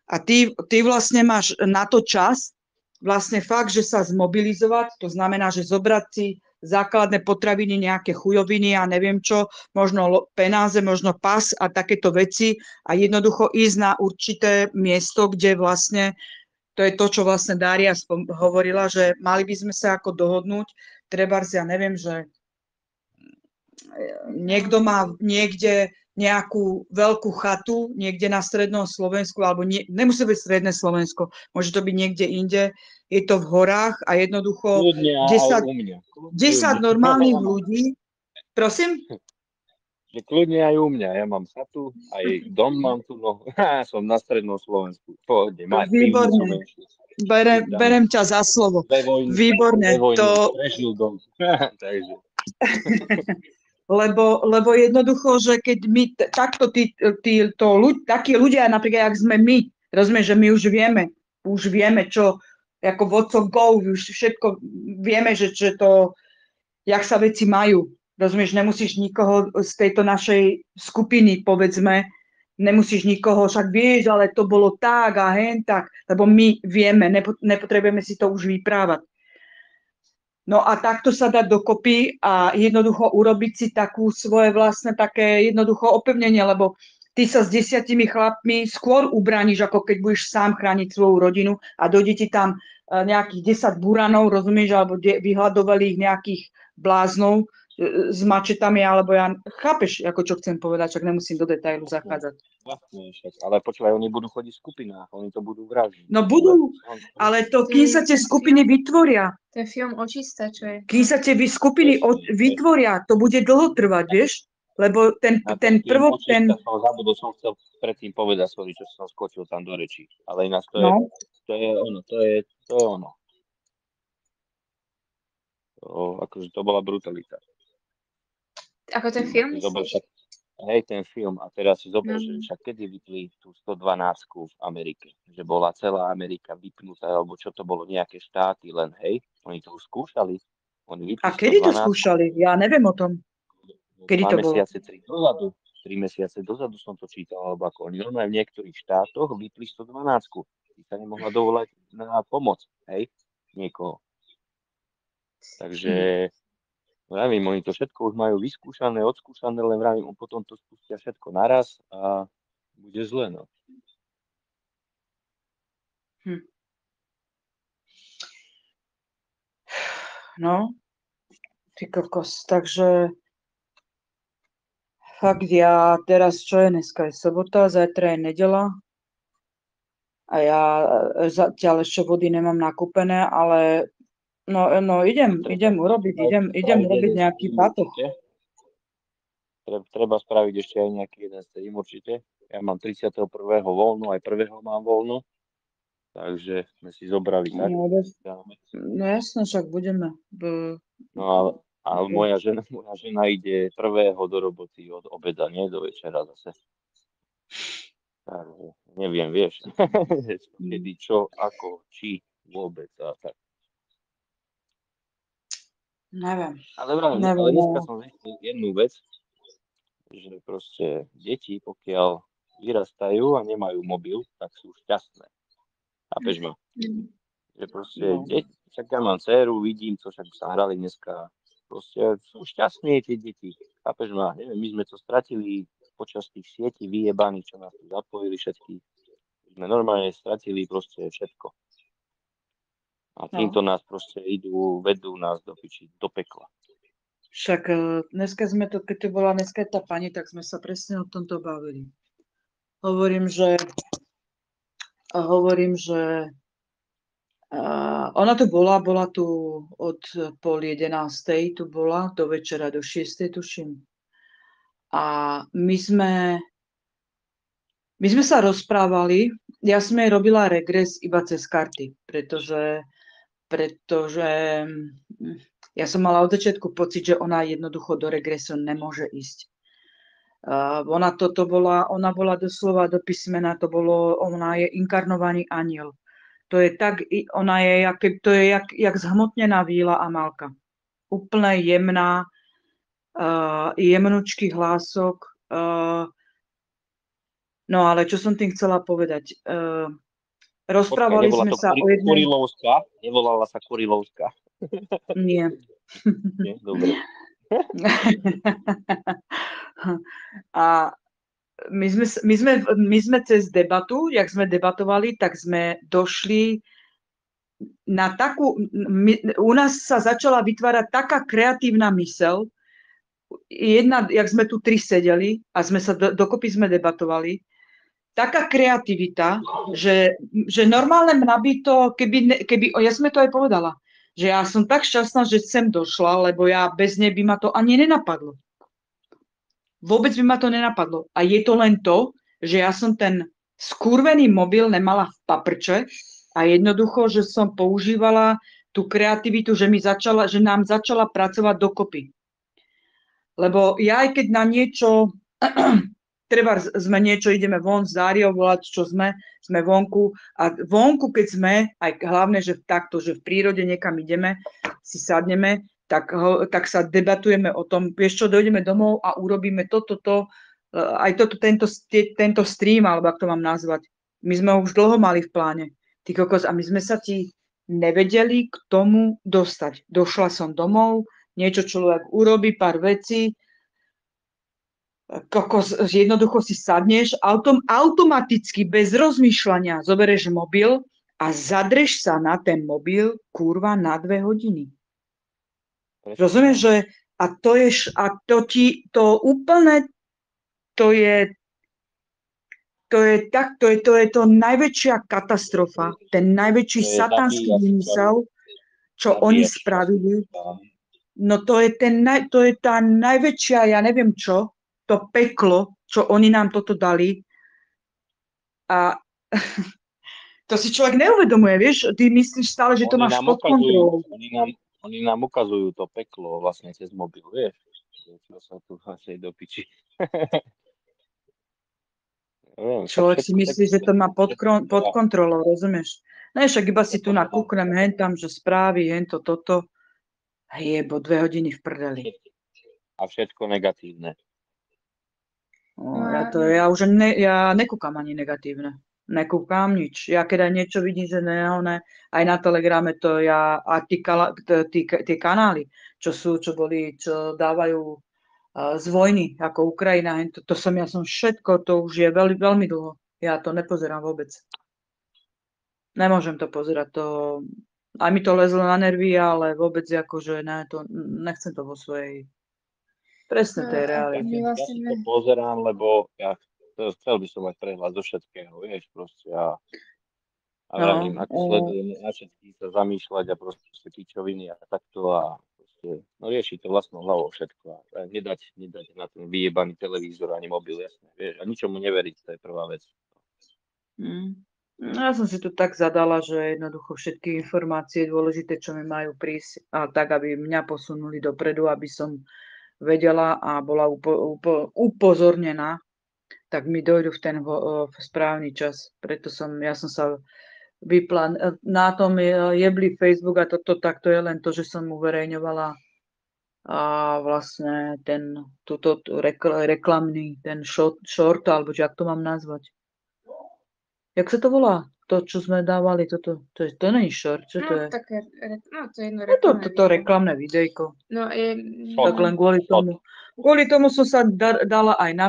A ty vlastne máš na to čas, vlastne fakt, že sa zmobilizovať, to znamená, že zobrať si základné potraviny, nejaké chujoviny a neviem čo, možno penáze, možno pas a takéto veci a jednoducho ísť na určité miesto, kde vlastne, to je to, čo vlastne Dária hovorila, že mali by sme sa ako dohodnúť, trebárs, ja neviem, že niekto má niekde nejakú veľkú chatu niekde na strednom Slovensku, alebo nemusí byť stredné Slovensko, môže to byť niekde inde, je to v horách a jednoducho 10 normálnych ľudí, prosím? Že kľudne aj u mňa, ja mám chatu, aj dom mám tu, no som na strednom Slovensku, pohodne, výborné, berem ťa za slovo, výborné, to... Takže... Lebo jednoducho, že keď my takto takí ľudia, napríklad, jak sme my, rozumieš, že my už vieme, čo, ako vodcov go, už všetko vieme, že to, jak sa veci majú. Rozumieš, nemusíš nikoho z tejto našej skupiny, povedzme, nemusíš nikoho, však vieš, ale to bolo tak a hen tak, lebo my vieme, nepotrebujeme si to už vyprávať. No a takto sa dať dokopy a jednoducho urobiť si takú svoje vlastné také jednoducho opevnenie, lebo ty sa s 10 chlapmi skôr ubrániš, ako keď budeš sám chrániť svoju rodinu a dojde ti tam nejakých 10 buranov, rozumieš, alebo vyhľadovali ich nejakých bláznov s mačetami, alebo chápeš, ako čo chcem povedať, čak nemusím do detailu zachádzať. Vlastne, ale počúvaj, oni budú chodiť v skupinách, oni to budú vražiť. No budú, ale to, kým sa tie skupiny vytvoria. To je film Očista, čo je. Kým sa tie skupiny vytvoria, to bude dlho trvať, vieš? Lebo ten prvok, Som chcel predtým povedať, sorry, čo som skočil tam do rečí, ale ináč to je ono. Akože to bola brutalita. Ako ten film? Hej, ten film. A teraz si zober, že však kedy vypli tú 112 v Amerike. Že bola celá Amerika vypnutá, alebo čo to bolo, nejaké štáty len, hej. Oni to už skúšali. A kedy to skúšali? Ja neviem o tom. Kedy to bolo? 3 mesiace dozadu som to čítal, alebo ako oni normálne v niektorých štátoch vypli 112. Ty sa nemohla dovolať na pomoc, hej, niekoho. Takže vravím, oni to všetko už majú vyskúšané, odskúšané, len vravím, potom to spustia všetko naraz a bude zle, no. No, ty kokos, takže fakt ja teraz, čo je dneska, je sobota, zajtra je nedeľa a ja zatiaľ ešte vody nemám nakúpené, ale no idem urobiť nejaký batoh. Treba spraviť ešte aj nejaký jeden stream určite. Ja mám 31. voľno, aj 1. mám voľno. Takže sme si zobrali tak. No jasne, však budeme. No ale moja žena ide 1. do roboty od obeda, nie do večera zase. Takže neviem, vieš. Kedy, čo, ako, či, vôbec a tak. Neviem. Ale dneska som zistil jednu vec, že proste deti, pokiaľ vyrastajú a nemajú mobil, tak sú šťastné. Chápeš ma? Že proste deti, však ja mám dceru, vidím, čo však sa hrali dneska, proste sú šťastné tie deti. Chápeš ma? Neviem, my sme to stratili počas tých sietí vyjebaných, čo nás tu zapojili všetkých. Sme normálne stratili proste všetko. A týmto nás proste vedú nás do piči, do pekla. Však dneska sme to, keď tu bola dneska tá pani, tak sme sa presne o tomto bavili. Hovorím, že ona tu bola tu od 10:30, tu bola do večera, do 6:00, tuším. A my sme sa rozprávali, ja som jej robila regres iba cez karty, pretože ja som mala od začiatku pocit, že ona jednoducho do regresu nemôže ísť. Ona bola doslova do písmena, ona je inkarnovaný aniel. To je tak, ona je, to je jak zhmotnená víla Amálka. Úplne jemná, jemnučký hlások. No ale čo som tým chcela povedať? Rozprávali sme sa o jednej... Kurilovská? Nevolala sa Kurilovská? Nie. Nie? Dobre. A my sme cez debatu, jak sme debatovali, tak sme došli na takú... U nás sa začala vytvárať taká kreatívna myseľ. Jak sme tu 3 sedeli a dokopy sme debatovali, taká kreativita, že normálne mňa by to, ja som to aj povedala, že ja som tak šťastná, že sem došla, lebo ja bez nej by ma to ani nenapadlo. Vôbec by ma to nenapadlo. A je to len to, že ja som ten skurvený mobil nemala v paprče a jednoducho, že som používala tú kreativitu, že nám začala pracovať dokopy. Lebo ja aj keď na niečo, treba sme niečo, ideme von z Dáriou volať, čo sme vonku a vonku, keď sme, aj hlavne, že takto, že v prírode niekam ideme, si sadneme, tak sa debatujeme o tom, vieš čo, dojdeme domov a urobíme aj tento stream, alebo ako to mám nazvať. My sme ho už dlho mali v pláne, ty kokos, a my sme sa ti nevedeli k tomu dostať. Došla som domov, niečo človek urobí, pár vecí, kokos, jednoducho si sadneš, automaticky, bez rozmýšľania, zoberieš mobil a zadreš sa na ten mobil, kurva, na 2 hodiny. Rozumieš, že to je to najväčšia katastrofa, ten najväčší satanský vymysel, čo oni spravili. No to je tá najväčšia, ja neviem čo, to peklo, čo oni nám toto dali. A to si človek neuvedomuje, vieš, ty myslíš stále, že to máš pod kontrolou. Oni nám ukazujú to peklo vlastne cez mobil, vieš. Čo sa tu vlastne do piči. Človek si myslí, že to má pod kontrolou, rozumieš? No však iba si tu nakúknem, hentam, že správy, hento, toto. Jebo, 2 hodiny v prdeli. A všetko negatívne. Ja nekúkam ani negatívne. Nekúkam nič. Ja keď aj niečo vidím, že aj na Telegrame to tie kanály, čo dávajú z vojny, ako Ukrajina, ja som všetko, to už je veľmi, veľmi dlho. Ja to nepozerám vôbec. Nemôžem to pozerať, aj mi to lezlo na nervy, ale vôbec akože nechcem to vo svojej presne tej realite. Ja si to pozerám, lebo chcel by som mať prehľad zo všetkého, vieš, proste a vravím, ako sledujem na všetkých sa zamýšľať a proste pičoviny a takto a proste, rieši to vlastnou hlavou všetko a nedať na ten vyjebaný televízor ani mobil, jasné, vieš, a ničomu neveriť, to je prvá vec. Ja som si to tak zadala, že jednoducho všetky informácie dôležité, čo mi majú prísť, a tak, aby mňa posunuli dopredu, aby som vedela a bola upozornená, tak mi dojdu v ten správny čas. Preto ja som sa vypla. Na tom jebli Facebook a takto je len to, že som uverejňovala a vlastne túto reklamný, ten short, alebo jak to mám nazvať. Jak sa to volá? To, čo sme dávali, to nie je short, čo to je? Také, to je jedno reklamné toto reklamné videjko. Tak len kvôli tomu. Kvôli tomu som sa dala aj na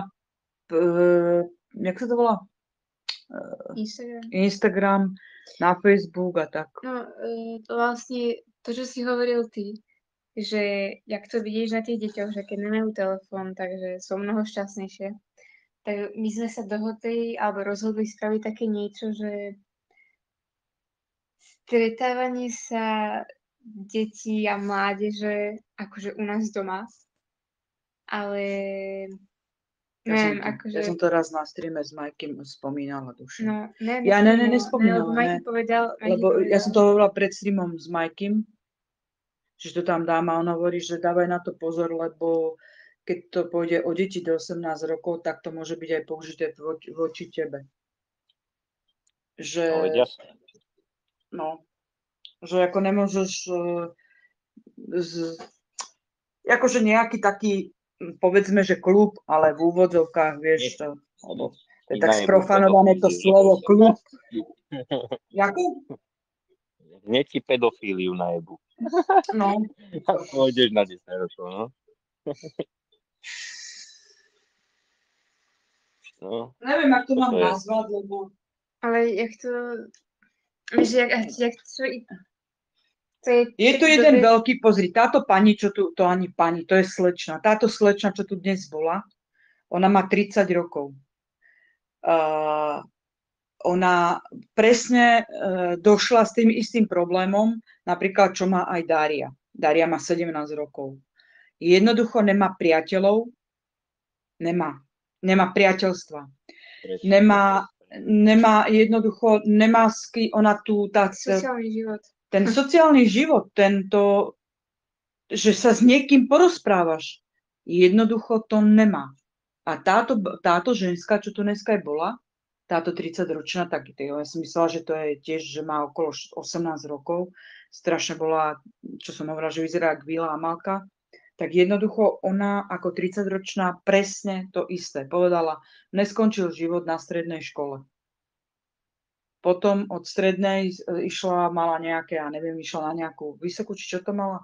jak sa to volá? Instagram, na Facebook a tak. To vlastne, to, čo si hovoril ty, že jak to vidíš na tých deťoch, že keď nemajú telefón, takže sú mnoho šťastnejšie. Tak my sme sa dohodli alebo rozhodli spraviť také niečo, že stretávanie sa detí a mládeže akože u nás doma, ale neviem, akože... Ja som to raz na streame s Majkym spomínala, duše. Nespomínala. Lebo ja som to hovorila pred streamom s Majkym, že to tam dám a on hovorí, že dávaj na to pozor, lebo keď to pôjde o deti do 18 rokov, tak to môže byť aj použité voči tebe. Že, no, že ako nemôžeš akože nejaký taký, povedzme, že klub, ale v úvodzovkách, vieš, to je tak sprofanované to slovo klub. Jakú? Hneď ti pedofíliu najebu. No. A pôjdeš na 10 rokov, no. No. Neviem, jak to mám nazvať, lebo... Ale jak to... Víš, jak to je tu jeden veľký, pozri, táto pani, čo tu, to ani pani, to je slečna. Táto slečna, čo tu dnes bola, ona má 30 rokov. Ona presne došla s tým istým problémom, napríklad, čo má aj Daria. Daria má 17 rokov. Jednoducho nemá priateľov, nemá priateľstva. Nemá jednoducho, ona tu... Sociálny život. Ten sociálny život, že sa s niekým porozprávaš, jednoducho to nemá. A táto ženská, čo tu dneska aj bola, táto 30-ročná, tak ja som myslela, že to je tiež, že má okolo 18 rokov, strašne bola, čo som hovorila, že vyzerá ako Vila Amalka, tak jednoducho ona ako 30-ročná presne to isté povedala, neskončil život na strednej škole. Potom od strednej mala nejaké, ja neviem, išla na nejakú vysokú, či čo to mala?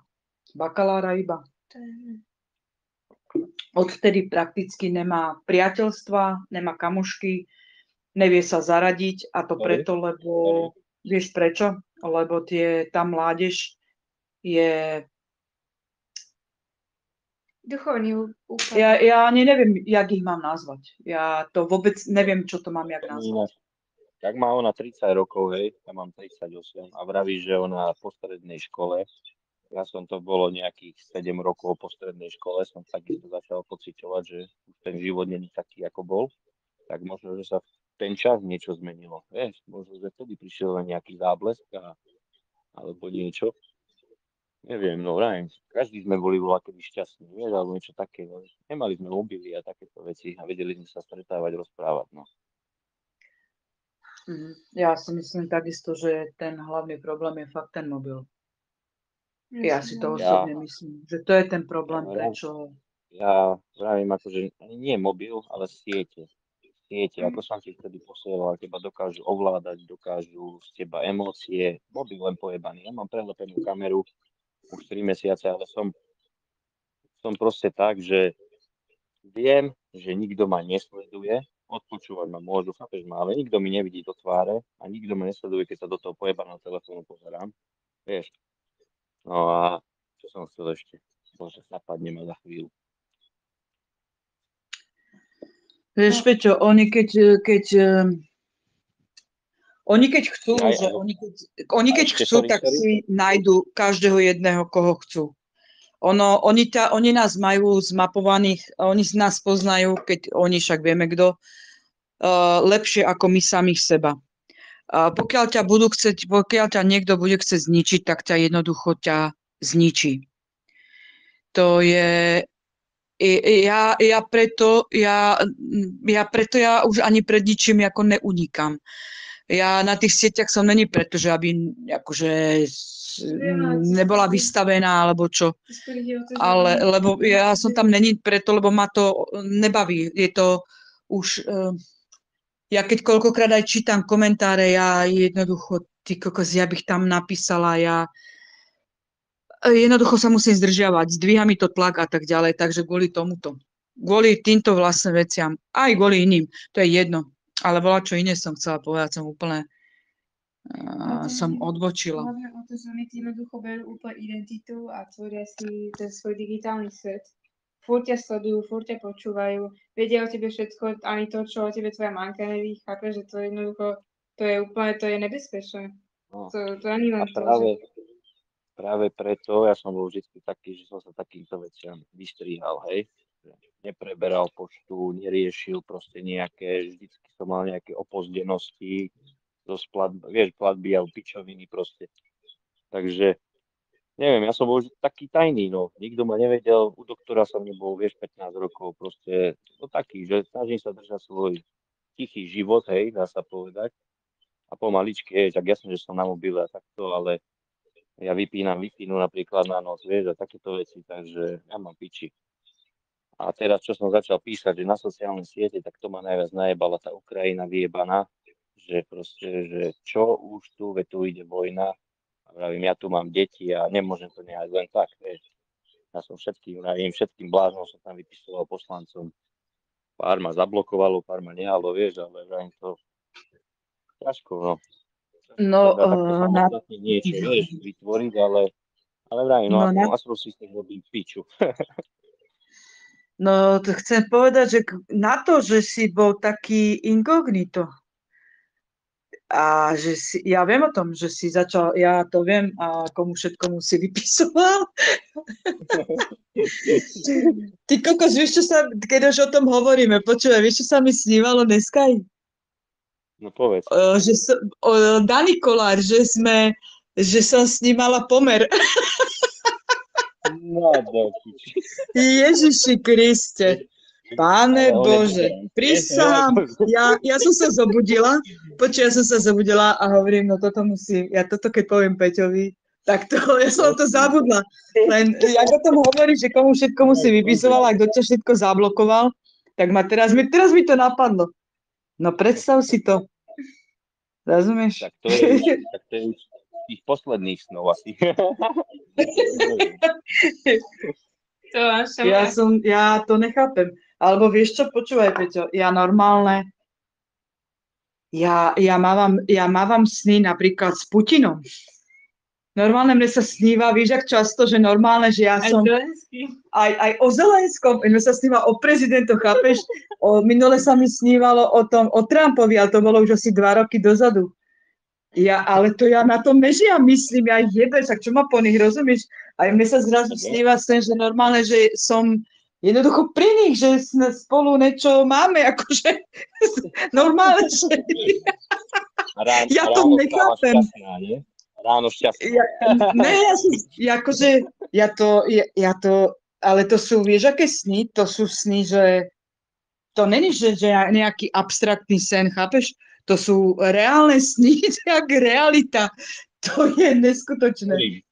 Bakalára iba. Odvtedy prakticky nemá priateľstva, nemá kamošky, nevie sa zaradiť a to preto, lebo vieš prečo? Lebo tá mládež je... Duchovný úpadok. Ja ani neviem, jak ich mám nazvať. Ja to vôbec neviem, čo to mám jak nazvať. Tak má ona 30 rokov, hej, ja mám 38 a vraví, že ona po strednej škole, ja som to bolo nejakých 7 rokov po strednej škole, som takisto začal pociťovať, že už ten život nie je taký, ako bol, tak možno, že sa v ten čas niečo zmenilo, vieš, možno, že vtedy prišiel len nejaký záblesk alebo niečo, neviem, no vrajím, každý sme boli voľakedy šťastní, vieš, alebo niečo také, nemali sme mobily a takéto veci a vedeli sme sa stretávať, rozprávať, no. Ja si myslím takisto, že ten hlavný problém je fakt ten mobil. Ja si to osobne myslím, že to je ten problém, prečo... Ja vravím akože nie mobil, ale siete. Ako som ti vtedy posielal, teba dokážu ovládať, dokážu z teba emócie, mobil len pojebaný. Ja mám prehlepenú kameru už 3 mesiace, ale som proste tak, že viem, že nikto ma nesleduje, odpočúvať ma môžu, chápeš ma, ale nikto mi nevidí do tváre a nikto ma nesleduje, keď sa do toho pojebaného telefónu pozerám. Vieš. No a čo som chcel ešte? Bože, napadne ma za chvíľu. Vieš, Peťo, oni keď chcú, oni keď chcú, tak si nájdu každého jedného, koho chcú. Oni nás majú zmapovaných, oni nás poznajú, keď oni však vieme kto, lepšie ako my samých seba. Pokiaľ ťa niekto bude chcieť zničiť, tak ťa jednoducho zničí. To je... Ja preto už ani pred ničím ako neunikám. Ja na tých sieťach som není preto, že aby akože nebola vystavená alebo čo. Ale lebo ja som tam není preto, lebo ma to nebaví. Je to už... Ja keď koľkokrát aj čítam komentáre, ja jednoducho, ty kokos, ja bych tam napísala, jednoducho sa musím zdržiavať, zdvíha mi to tlak a tak ďalej, takže kvôli tomuto. Kvôli týmto vlastne veciam, aj kvôli iným, to je jedno. Ale čo iné som chcela povedať, som úplne som odbočila. Hlavne o to, že oni jednoducho berú úplne identitu a tvoria si ten svoj digitálny svet. Furt ťa sledujú, furt ťa počúvajú, vedia o tebe všetko, ani to, čo o tebe tvoja mamka neví, chápe, že to jednoducho, to je nebezpečné. No. To ani len práve preto ja som bol vždy taký, že som sa takýmto veciam vystrihal, hej. Nepreberal poštu, neriešil proste vždycky som mal nejaké opozdenosti, platby a pičoviny proste. Takže neviem, ja som bol taký tajný, no. Nikto ma nevedel, u doktora som nebol, vieš, 15 rokov, proste, no taký, že snažím sa držať svoj tichý život, hej, dá sa povedať. A pomaličky, hej, tak jasne, že som na mobile a takto, ale ja vypínam Wi-Fi napríklad na noc, vieš, a takéto veci, takže ja mám piči. A teraz, čo som začal písať, že na sociálne siete, tak to ma najviac najebala tá Ukrajina vyjebaná, že proste, že čo už tu, veď tu ide vojna, a vravím, ja tu mám deti a nemôžem to nehať len tak, vieš. Ja som všetkým bláznom som tam vypisoval poslancom. Pár ma zablokovalo, pár ma nehalo, vieš, ale vravím to ťažko, no. No, takto samostatne niečo, vieš, vytvoriť, ale vravím, no aspoň si s tým robím piču. No, to chcem povedať, že na to, že si bol taký inkognito a že si, ja viem o tom, že si začal, ja to viem a komu všetkomu si vypisoval. Ty kokos, vieš, čo sa, keď už o tom hovoríme, počúvaj, vieš, čo sa mi snívalo dneska? No povedz. Dani Kolár, že som snímala Pomer. No, Ježiši Kriste, Páne Bože, prisahám, ja som sa zobudila, ja som sa zobudila a hovorím, no toto musím, ja toto keď poviem Peťovi, tak to, ja som to zabudla. Len, jak o tom hovorí, že komu všetkomu si vypisoval a kto ťa všetko zablokoval, tak teraz mi to napadlo. No predstav si to. Rozumieš? Tak to je už tých posledných snov asi. Ja to nechápem. Alebo vieš čo, počúvaj, Peťo, ja normálne, ja mávam sny napríklad s Putinom. Normálne mne sa sníva, víš, jak často, že normálne, že ja som... Aj o Zelenskom, mne sa sníva o prezidentoch, chápeš? Minule sa mi snívalo o Trumpovi, ale to bolo už asi 2 roky dozadu. Ale to ja na tom nežijem, myslím, ja jebe, však čo ma po nich, rozumieš? A mne sa zrazu sníva sen, že normálne, že som jednoducho pri nich, že sme spolu niečo máme, akože normálne, že... Ja to nechápem. Ráno šťastná. Ale to sú, vieš, aké sny? To sú sny, že to není, že nejaký abstraktný sen, chápeš? To sú reálne sny, jak realita. To je neskutočné.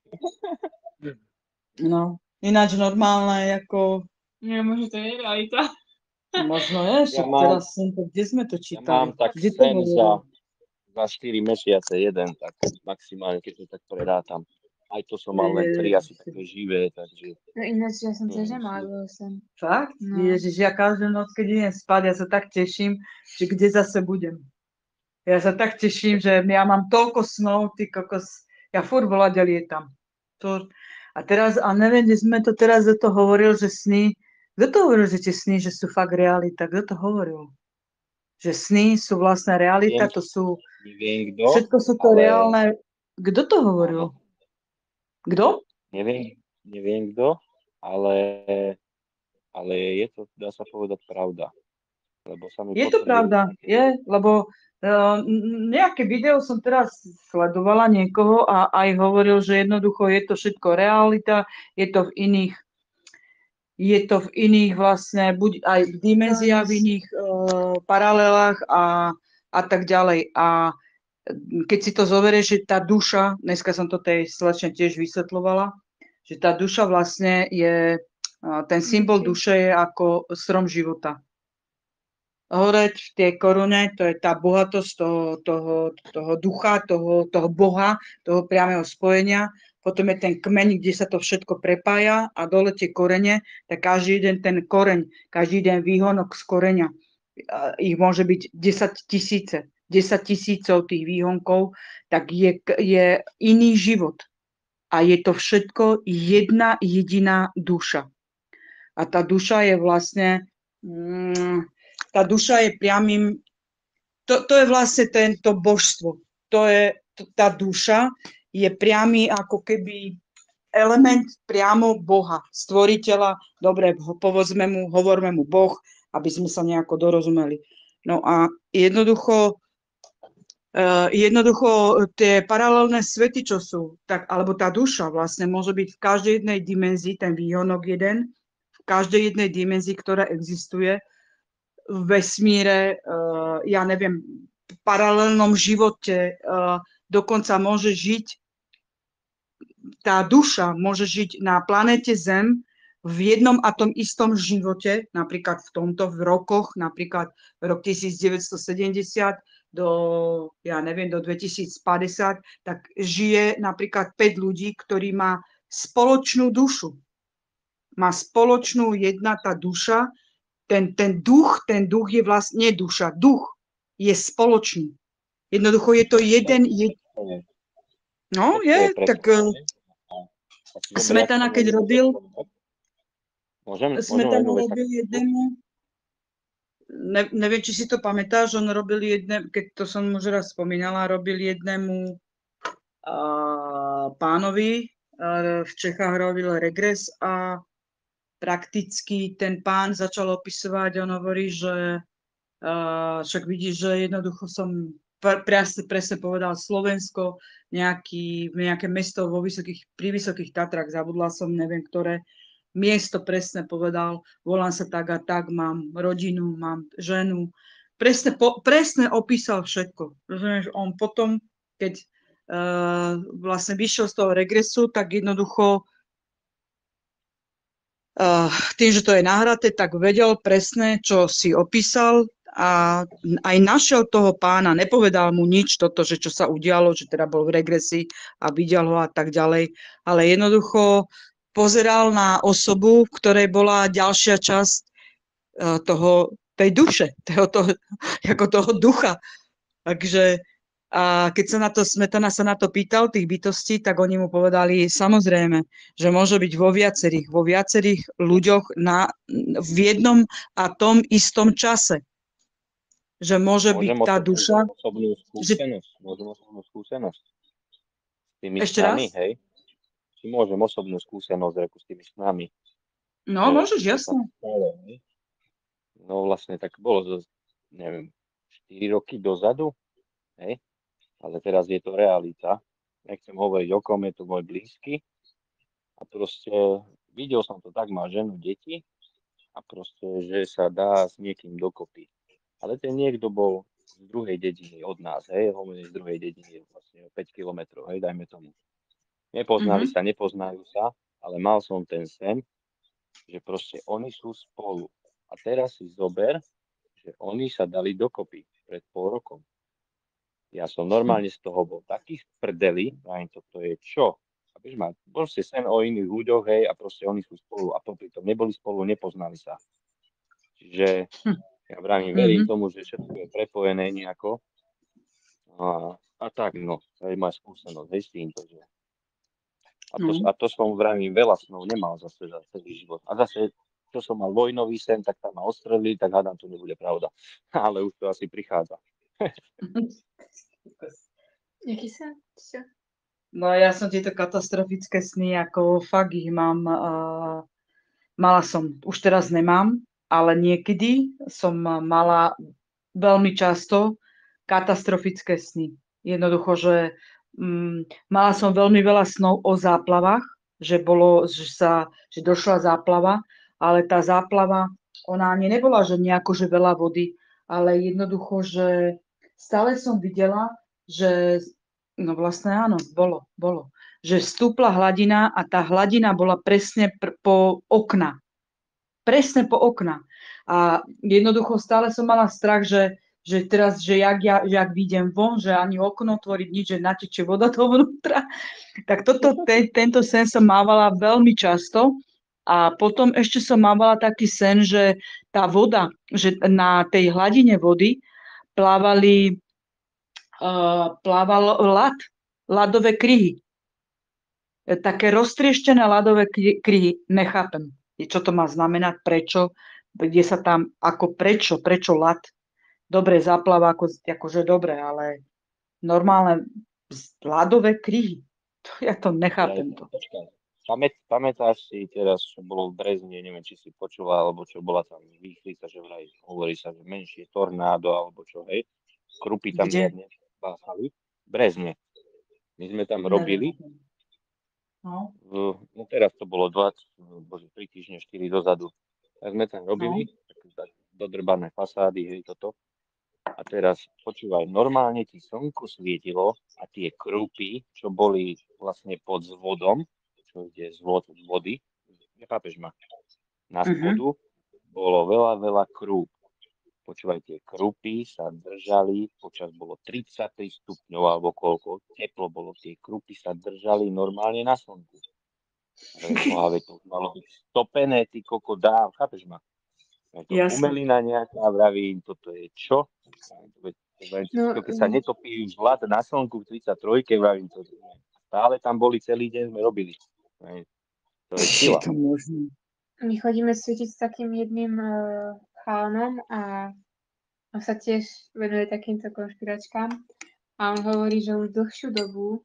No, ináč normálne, ako... Nie, možno to je realita. Možno je, však teraz kde sme to čítali? Ja mám tak sen za 4 mesiace jeden, tak maximálne, keď to tak predátam. Aj to som mal len 3 asi také živé, takže... No ináč, ja som tiež nemala sen. Fakt? No. Ježiš, ja každú noc, keď idem spať, ja sa tak teším, že kde zase budem. Ja sa tak teším, že ja mám toľko snov, ty kokos, ja furt volať a lietam. A teraz, a neviem, kde sme to teraz do toho hovoril, že sny, kto to hovoril, že tie sny, že sú fakt realita, kto to hovoril? Že sny sú vlastná realita, to sú, všetko sú to reálne. Kto to hovoril? Kto? Neviem kto, ale je to, dá sa povedať, pravda. Lebo sa mi je to pravda, lebo nejaké video som teraz sledovala niekoho a aj hovoril, že jednoducho je to všetko realita, je to v iných vlastne, buď aj v dimenziách, v iných paralelách a tak ďalej. A keď si to zoberieš, že tá duša, dneska som to tej slečne tiež vysvetľovala, že tá duša vlastne je, ten symbol duše je ako strom života. Hore v tej korune, to je tá bohatosť toho ducha, toho Boha, toho priameho spojenia. Potom je ten kmeň, kde sa to všetko prepája a dole tie korene, tak každý jeden ten koreň, každý jeden výhonok z koreňa, ich môže byť 10 tisícov tých výhonkov, tak je iný život. A je to všetko jedna jediná duša. A tá duša je vlastne... Tá duša je priamým, to je vlastne to božstvo. Tá duša je priamy ako keby element priamo Boha, stvoriteľa. Dobre, hovorme mu Boh, aby sme sa nejako dorozumeli. No a jednoducho Jednoducho tie paralelné svety, čo sú, tak, alebo tá duša vlastne môže byť v každej jednej dimenzii, ten výhonok jeden, v každej jednej dimenzii, ktorá existuje v vesmíre, ja neviem, v paralelnom živote, dokonca môže žiť, tá duša môže žiť na planéte Zem v jednom a tom istom živote, napríklad v tomto, v rokoch, napríklad rok 1970 ja neviem, do 2050, tak žije napríklad 5 ľudí, ktorí má spoločnú dušu. Má spoločnú jedna tá duša, ten duch je vlastne, nie duša, duch je spoločný. Jednoducho je to jeden. No, je, tak Smetana, keď robil, Smetana robil jednému, neviem, či si to pamätáš, on robil keď to som už raz spomínala, robil jednému pánovi, v Čechách robil regres a prakticky ten pán začal opisovať, on hovorí, že však vidíš, že jednoducho som presne povedal Slovensko, nejaké mesto pri Vysokých Tatrách, zabudla som, neviem, ktoré miesto presne povedal, volám sa tak a tak, mám rodinu, mám ženu. Presne opísal všetko. Rozumieš, on potom, keď vlastne vyšiel z toho regresu, tak jednoducho tým, že to je nahraté, tak vedel presne, čo si opísal a aj našiel toho pána, nepovedal mu nič toto, že čo sa udialo, že teda bol v regresi a videl ho a tak ďalej, ale jednoducho pozeral na osobu, v ktorej bola ďalšia časť tej duše, toho ducha. Takže a keď Smetana sa na to pýtal, tých bytostí, tak oni mu povedali, samozrejme, že môže byť vo viacerých ľuďoch v jednom a tom istom čase. Že môže byť tá duša. Môžem osobnú skúsenosť. S tými Ešte snami, raz? hej? Či môžem osobnú skúsenosť s tými snami? No, môžeš, jasne. No vlastne tak bolo, neviem, 4 roky dozadu, hej? Ale teraz je to realita. Nechcem hovoriť o kom, je to môj blízky. A proste videl som to tak, má ženu, deti a proste, že sa dá s niekým dokopy. Ale ten niekto bol z druhej dediny od nás, hej, hovorím z druhej dediny, vlastne 5 kilometrov, hej, dajme tomu. Nepoznali sa, nepoznajú sa, ale mal som ten sen, že proste oni sú spolu. A teraz si zober, že oni sa dali dokopy pred pol rokom. Ja som normálne z toho bol taký v prdeli, toto je čo? A vieš ma, proste sen o iných ľuďoch, hej, a proste oni sú spolu a popri tom neboli spolu, nepoznali sa. Čiže ja verím tomu, že všetko je prepojené nejako. A tak, no, to je moja skúsenosť, hej, s týmto, že... A to som veľa snov nemal zase za celý život. A zase, čo som mal vojnový sen, tak tam ma ostrelili, tak hádam, to nebude pravda. Ale už to asi prichádza. Jaký sen? No ja som tieto katastrofické sny, ako fakt ich mám, mala som, už teraz nemám, ale niekedy som mala veľmi často katastrofické sny. Jednoducho, že mala som veľmi veľa snov o záplavách, že došla záplava, ale tá záplava, ona ani nebola, že nejako, že veľa vody, ale jednoducho, že stále som videla, že, no vlastne áno, bolo, že stúpla hladina a tá hladina bola presne po okna. Presne po okna. A jednoducho stále som mala strach, že teraz, že jak vidím von, že ani okno otvoriť nič, že natečie voda dovnútra. Tak tento sen som mávala veľmi často. A potom ešte som mávala taký sen, že tá voda, že na tej hladine vody plával ľadové kryhy. Také roztrieštené ľadové kryhy. Nechápem, čo to má znamenať, prečo, kde sa tam, ako prečo ľad. Dobre, záplava, akože dobre, ale normálne ľadové kryhy. Ja to nechápem. Pamätáš si teraz, čo bolo v Brezne, neviem, či si počula, alebo čo bola tam výchrica, že vraj hovorí sa, že menšie tornádo, alebo čo, hej? Krupy tam riadne. báchali, Brezne. My sme tam robili, No. no teraz to bolo 3 týždne, 4 dozadu. Tak sme tam robili, tak dodrbané fasády, hej, toto. A teraz, počúvaj, normálne ti slnko svietilo a tie krúpy, čo boli vlastne pod zvodom, čo ide z vody, nechápeš ma, na spodu bolo veľa krúp. Počúvaj, tie krúpy sa držali, počas bolo 33 stupňov alebo koľko, teplo bolo, tie krúpy sa držali normálne na slnku. Ale to malo byť stopené, ty koko dám, chápeš ma? Je to umelina nejaká, vravím, toto je čo? Keď sa netopí zlat na slnku v 33, vravím, to stále tam boli celý deň, sme robili. To je sila. My chodíme cvičiť s takým jedným chánom a on sa tiež venuje takýmto konšpiračkám a on hovorí, že už dlhšiu dobu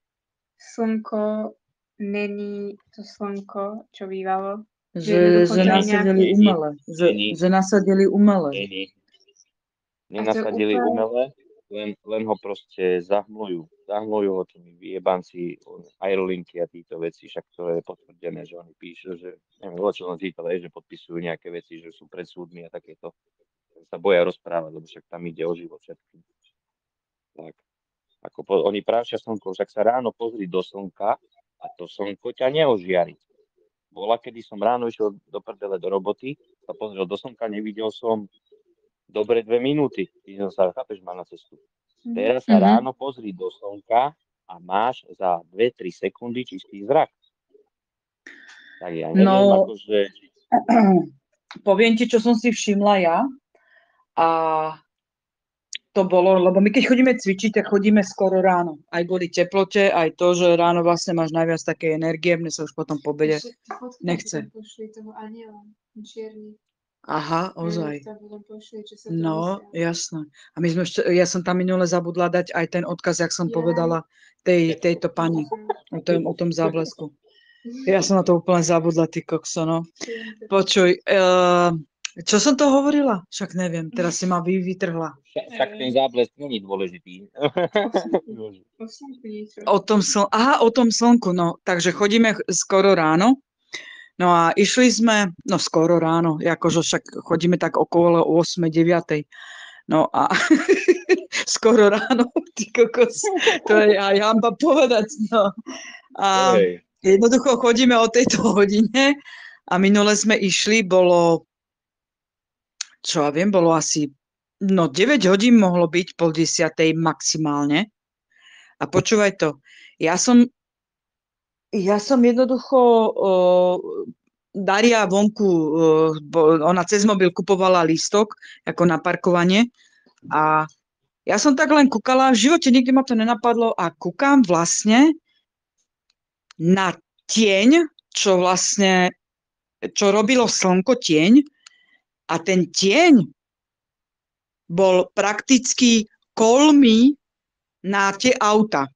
slnko není to slnko, čo bývalo. Že nasadili umelé. Že nasadili umelé. Nenasadili umelé, len ho proste zahmlujú. Zahmlujú ho tými vyjebanci, aerolinky a títo veci, však to je potvrdené, že oni píšu, že neviem, čo som čítal, že podpisujú nejaké veci, že sú pred súdmi a takéto. Sa boja rozprávať, lebo však tam ide o život všetkým. Tak. Oni prášia slnko, však sa ráno pozri do slnka a to slnko ťa neožiari. Bola, kedy som ráno išiel do prdele do roboty, sa pozrel do slnka, nevidel som dobre 2 minúty, keď som sa, chápeš, mal na cestu. Teraz sa ráno pozri do slnka a máš za 2-3 sekundy čistý zrak. Tak ja neviem, akože... Poviem ti, čo som si všimla ja. A to bolo, lebo my keď chodíme cvičiť, tak chodíme skoro ráno. Aj kvôli teplote, aj to, že ráno vlastne máš najviac také energie, mne sa už potom po obede nechce. Aha, ozaj. No, jasné. A my sme ja som tam minule zabudla dať aj ten odkaz, jak som povedala tejto pani o tom záblesku. Ja som na to úplne zabudla, ty kokso, no. Počuj, čo som to hovorila? Však neviem, teraz si ma vytrhla. Však ten záblesk nie je dôležitý. O tom slnku, no. Takže chodíme skoro ráno. No a išli sme, no skoro ráno, akože však chodíme tak okolo 8-9. No a skoro ráno, ty kokos, to je aj hamba povedať, no. A jednoducho chodíme o tejto hodine a minule sme išli, bolo asi 9 hodín mohlo byť, 9:30 maximálne. A počúvaj to, ja som jednoducho Daria vonku, ona cez mobil kupovala lístok ako na parkovanie a ja som tak len kúkala, v živote nikdy ma to nenapadlo a kúkam vlastne na tieň, čo robilo slnko tieň a ten tieň bol prakticky kolmý na tie auta.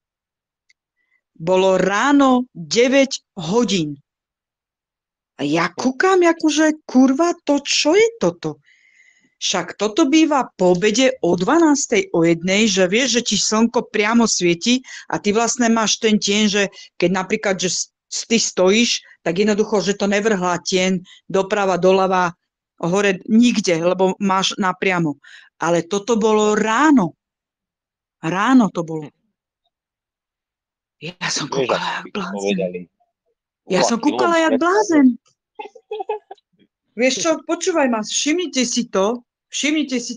Bolo ráno 9 hodín. A ja kúkam, akože kurva, to čo je toto? Však toto býva po obede o 12:00, o 1:00, že vieš, že ti slnko priamo svieti a ty vlastne máš ten tieň, že keď napríklad, že ty stojíš, tak jednoducho, že to nevrhla tieň doprava, doľava, hore, nikde, lebo máš napriamo. Ale toto bolo ráno. Ráno to bolo. Ja som kúkala jak blázen. Vieš čo, počúvaj ma, všimnite si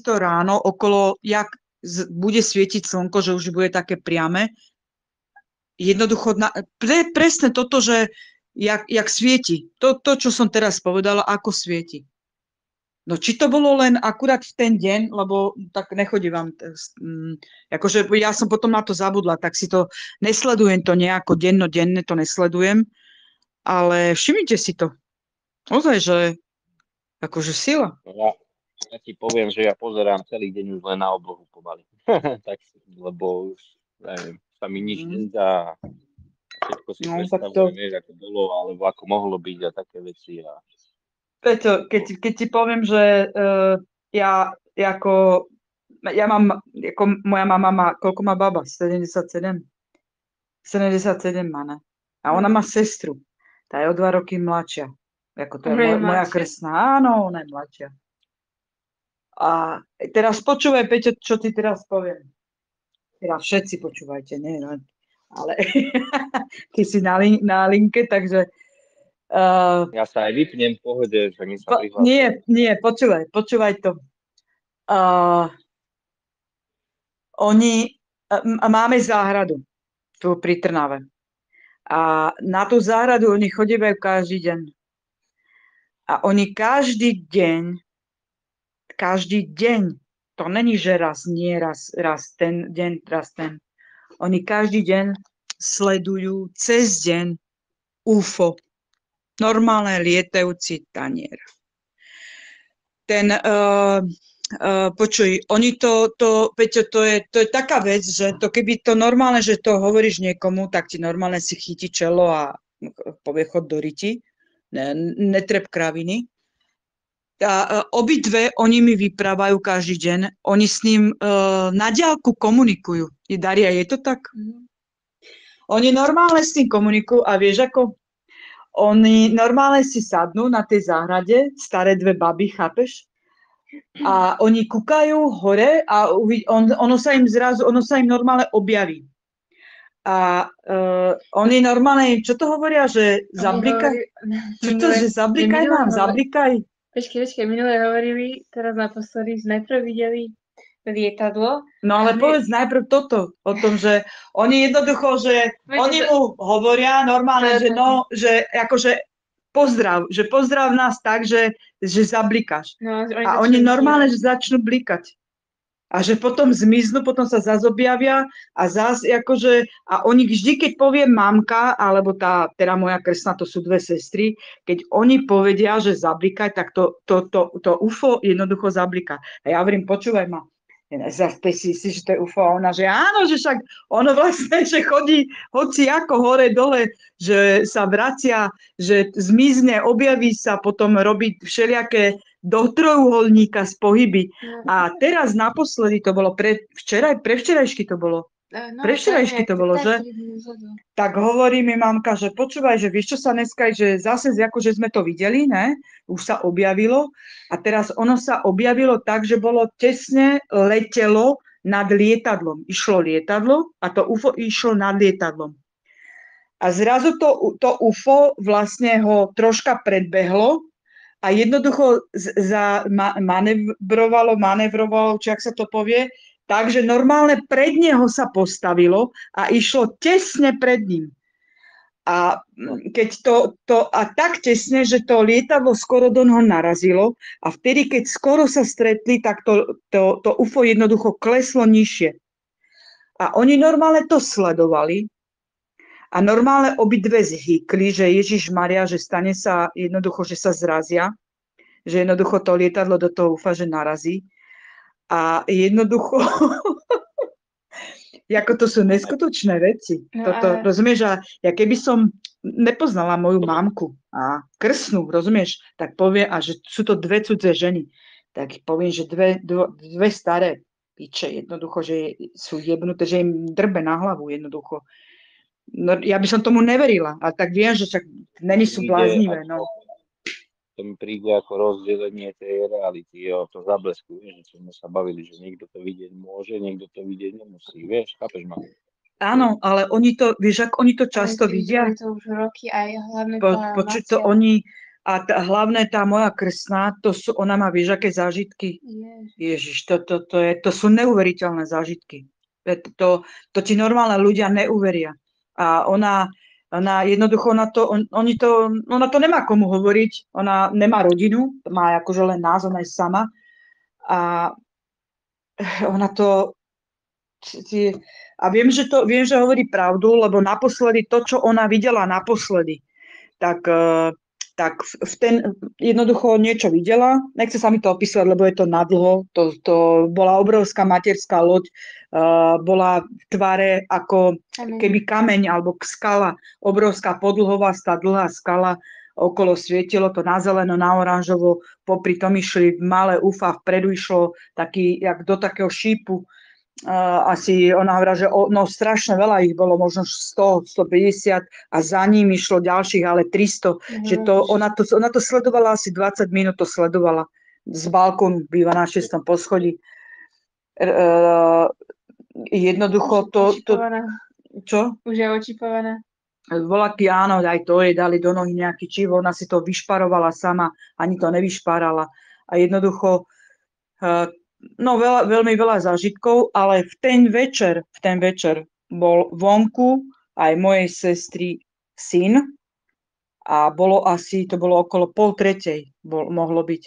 to ráno, okolo, jak bude svietiť slnko, že už bude také priame. Jednoducho, presne toto, že jak svieti. To, čo som teraz povedala, ako svieti. No či to bolo len akurát v ten deň, lebo tak nechodím, akože ja som potom na to zabudla, tak si to nesledujem to nejako denne to nesledujem, ale všimnite si to. Ozaj, že akože sila. Ja ti poviem, že ja pozerám celý deň už len na oblohu pomaly. Tak, lebo už, neviem, sa mi nič nezdá. Všetko si predstavujem, vieš, ako bolo, alebo ako mohlo byť a také veci. Preto, keď ti poviem, že ja ako ja mám, ako moja mama má, koľko má baba? 77? 77 má, ne? A ona má sestru. Tá je o 2 roky mladšia. Ako to je moja krstná. Áno, ona je mladšia. A teraz počúvaj, Peťo, čo ti teraz poviem. Teraz všetci počúvajte, nie? Ale ty si na linke, takže... Ja sa aj vypnem v pohode, že mi sa prihlásil. Nie, počúvaj to. Máme záhradu tu pri Trnave. A na tú záhradu oni chodívajú každý deň. A oni každý deň, to není, že raz ten deň, raz ten. Oni každý deň sledujú cez deň UFO. Normálne lietajúci tanier. Počuj, oni Peťo, to je taká vec, že to keby to normálne, že to hovoríš niekomu, tak ti normálne si chytí čelo a povie chod do riti, netreb kraviny. A obidve, oni mi vyprávajú každý deň, oni s ním na diaľku komunikujú. Daria, je to tak? Oni normálne s tým komunikujú a vieš ako? Oni normálne si sadnú na tej záhrade, staré dve baby, chápeš? A oni kúkajú hore a ono sa im normálne objaví. A oni normálne, čo to hovoria, že zablikaj? Čo to, že zablikaj nám, zablikaj? Počkej, minule hovorili, teraz naposledy najprv videli lietadlo. No ale povedz najprv toto, o tom, že oni jednoducho, že oni mu hovoria normálne, že no, že akože pozdrav nás tak, že zablikáš. No, a oni normálne, že začnú blikať. A že potom zmiznú, potom sa zase objavia a zase akože, a oni vždy, keď povie mamka, alebo teda moja krstná, to sú dve sestry, keď oni povedia, že zablikaj, tak to UFO jednoducho zabliká. A ja hovorím, počúvaj ma, zase si, že to je UFO, a ona, že áno, že však ono vlastne, že chodí hoci ako hore dole, že sa vracia, že zmizne, objaví sa, potom robí všelijaké do trojuholníka z pohyby. A teraz naposledy to bolo prevčerajšky to bolo. Prevčerajšky to bolo, že? Tak hovorí mi mamka, že počúvaj, že vieš, čo sa dneska, že zase akože sme to videli, ne? Už sa objavilo. A teraz ono sa objavilo tak, že bolo tesne, letelo nad lietadlom. Išlo lietadlo a to UFO išlo nad lietadlom. A zrazu to UFO vlastne ho troška predbehlo a jednoducho manevrovalo, či ak sa to povie, takže normálne pred neho sa postavilo a išlo tesne pred ním. A keď a tak tesne, že to lietadlo skoro do neho narazilo a vtedy, keď skoro sa stretli, tak to UFO jednoducho kleslo nižšie. A oni normálne to sledovali a normálne obidve zhýkli, že Ježišmaria, že stane sa jednoducho, že sa zrazia, že jednoducho to lietadlo do toho UFA, že narazí. A jednoducho, ako to sú neskutočné veci. Toto, rozumieš? A ja keby som nepoznala moju mamku a krstnú, rozumieš, tak poviem, a že sú to dve cudze ženy, tak poviem, že dve staré piče, jednoducho, že sú jebnuté, že im drbe na hlavu, jednoducho. No, ja by som tomu neverila, ale tak viem, že však není sú bláznivé, no. To mi príde ako rozdelenie tej reality, to zablesku, vieš, že sme sa bavili, že niekto to vidieť môže, niekto to vidieť nemusí, vieš, chápeš ma? Áno, ale oni to, vieš, ako oni to často vidia. To už roky aj hlavne to oni, a hlavne tá moja krstná, ona má, vieš, aké zážitky. Ježiš, to sú neuveriteľné zážitky. To ti normálne ľudia neuveria. A ona jednoducho, ona to nemá komu hovoriť, ona nemá rodinu, má akože len nás, ona je sama a ona to a viem, že hovorí pravdu, lebo naposledy to, čo ona videla naposledy, tak jednoducho niečo videla, nechce sa mi to opísať, lebo je to nadlho, to bola obrovská materská loď, bola v tvare ako keby kameň alebo skala, obrovská podlhová dlhá skala, okolo svietilo to na zeleno, na oranžovo, popri tom išli malé ufa, vpredu išlo taký, jak do takého šípu, asi ona hovorila, že no strašne veľa ich bolo, možno 100, 150 a za ním išlo ďalších, ale 300, že to, ona to sledovala asi 20 minút, to sledovala z balkónu, býva na 6. poschodí. Jednoducho to... Čo? Už je očipovaná. Voľaký áno, aj to jej dali do nohy nejaký čip, ona si to vyšparovala sama, ani to nevyšparala. A jednoducho, no veľmi veľa zážitkov, ale v ten večer bol vonku aj mojej sestry syn a to bolo okolo 2:30, mohlo byť.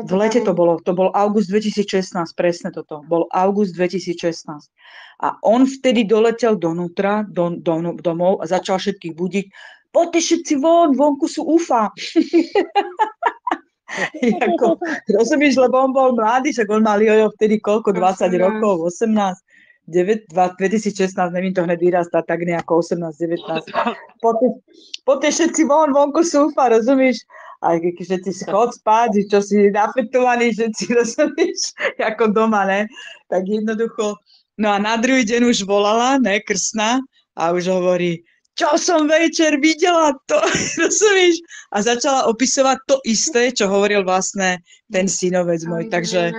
V lete to bol august 2016, presne toto. Bol august 2016. A on vtedy doletel donútra, domov a začal všetkých budiť. Poďte všetci vonku sú UFA. Rozumieš, lebo on bol mladý, však on mal vtedy koľko, 20 rokov, 18, 2016, neviem to hneď vyrastá, tak nejako 18, 19. Poďte všetci vonku sú UFA, rozumieš? Aj keď všetci schod spať, čo si nafetovaní, všetci, rozumieš, ako doma, ne? Tak jednoducho, no a na druhý deň už volala, ne, krstná, a už hovorí, čo som večer videla, to, rozumieš? A začala opisovať to isté, čo hovoril vlastne ten synovec môj, takže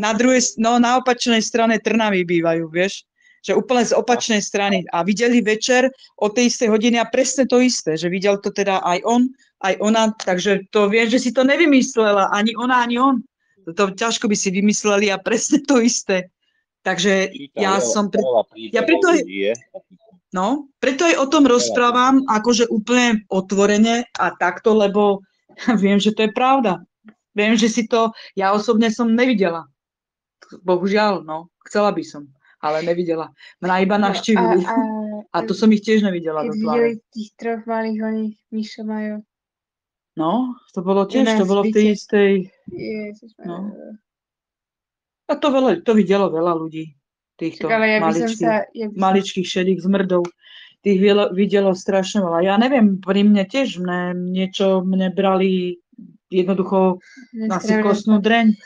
na opačnej strane Trnavy bývajú, vieš? Že úplne z opačnej strany. A videli večer o tej istej hodine a presne to isté, že videl to teda aj on, aj ona, takže to viem, že si to nevymyslela, ani ona, ani on. To ťažko by si vymysleli a presne to isté. Takže preto aj o tom rozprávam, akože úplne otvorene a takto, lebo viem, že to je pravda. Viem, že ja osobne som nevidela. Bohužiaľ, no, chcela by som, ale nevidela. Mňa iba navštívili. A to som ich tiež nevidela do tváre. Keď videli tých troch malých oných Mišo Majo. No, to bolo tiež, to bolo v tej istej... No. A to videlo veľa ľudí, týchto maličkých šedých zmrdov. Tých videlo strašne veľa. Ja neviem, pri mne tiež mne brali jednoducho asi kostnú dreň.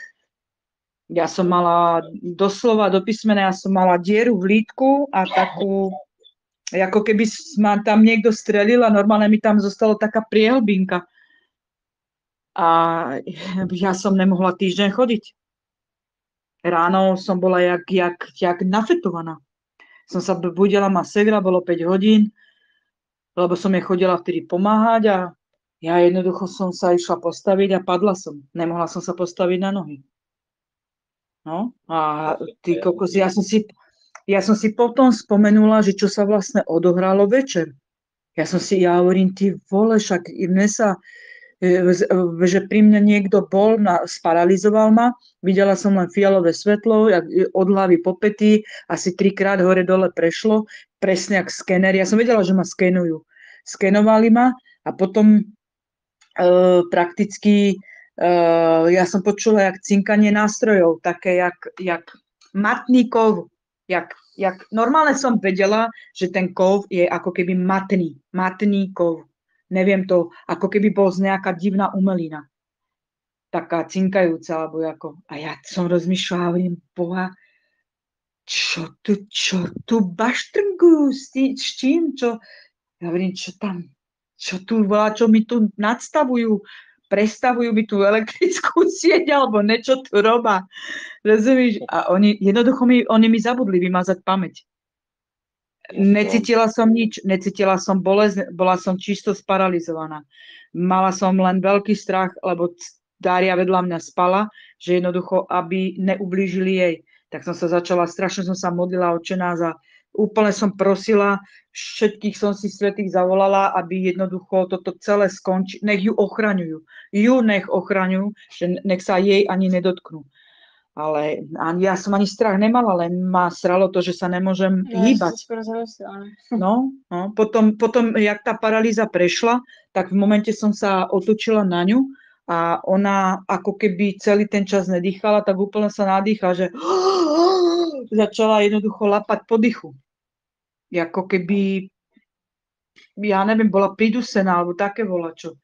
Ja som mala doslova do písmena, ja som mala dieru v lítku a takú, ako keby ma tam niekto strelil a normálne mi tam zostala taká priehlbinka. A ja som nemohla týždeň chodiť. Ráno som bola jak nafetovaná. Som sa budila, ma segra, bolo 5 hodín, lebo som jej chodila vtedy pomáhať a ja jednoducho som sa išla postaviť a padla som. Nemohla som sa postaviť na nohy. No a ty kokos, ja som si potom spomenula, že čo sa vlastne odohralo večer. Ja hovorím, ty vole, však mne sa... že pri mne niekto bol, sparalizoval ma, videla som len fialové svetlo, od hlavy po pety, asi 3-krát hore dole prešlo, presne jak skener. Ja som vedela, že ma skenujú. Skenovali ma a potom prakticky ja som počula jak cinkanie nástrojov, také jak matný kov. Normálne som vedela, že ten kov je ako keby matný kov. Neviem to, ako keby bol z nejaká divná umelina. Taká cinkajúca, alebo ako. A ja som rozmýšľala, hovorím, Boha, čo tu baštrngujú, s čím, čo? Ja hovorím, čo tu volá, čo mi tu nadstavujú, prestavujú mi tú elektrickú sieť, alebo niečo tu robá. Rozumíš? A jednoducho oni mi zabudli vymazať pamäť. Necítila som nič, necítila som bolesť, bola som čisto sparalizovaná. Mala som len veľký strach, lebo Dária vedľa mňa spala, že jednoducho, aby neublížili jej. Tak som sa strašne som sa modlila Otčenáš a úplne som prosila, všetkých som si svätých zavolala, aby jednoducho toto celé skončí, nech ju ochraňujú. Nech ochraňujú, že nech sa jej ani nedotknú. Ale ja som ani strach nemala, len ma sralo to, že sa nemôžem hýbať. No, potom, jak tá paralýza prešla, tak v momente som sa otočila na ňu a ona ako keby celý ten čas nedýchala, tak úplne sa nadýcha, že začala jednoducho lapať po dychu. Ako keby, ja neviem, bola pridusená, alebo také volačo.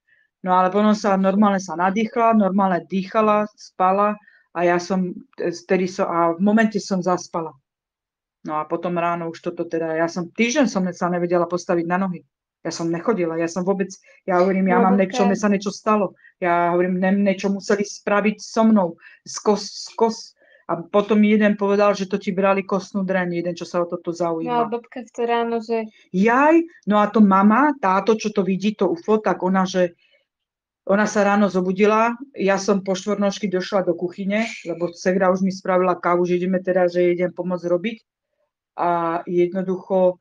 No ale potom sa normálne nadýchala, normálne dýchala, spala a ja som, a v momente som zaspala. No a potom ráno už toto teda, ja som týždeň sa nevedela postaviť na nohy. Ja som nechodila, ja hovorím, ja mám mne sa niečo stalo. Ja hovorím, niečo museli spraviť so mnou. A potom jeden povedal, že to ti brali kostnú dreň, jeden, čo sa o toto zaujíma. No a babka v to ráno, že... Jaj, no a to mama, táto, čo to vidí, to UFO, tak ona sa ráno zobudila, ja som po štvornožky došla do kuchyne, lebo segra už mi spravila kávu, že idem pomôcť robiť. A jednoducho,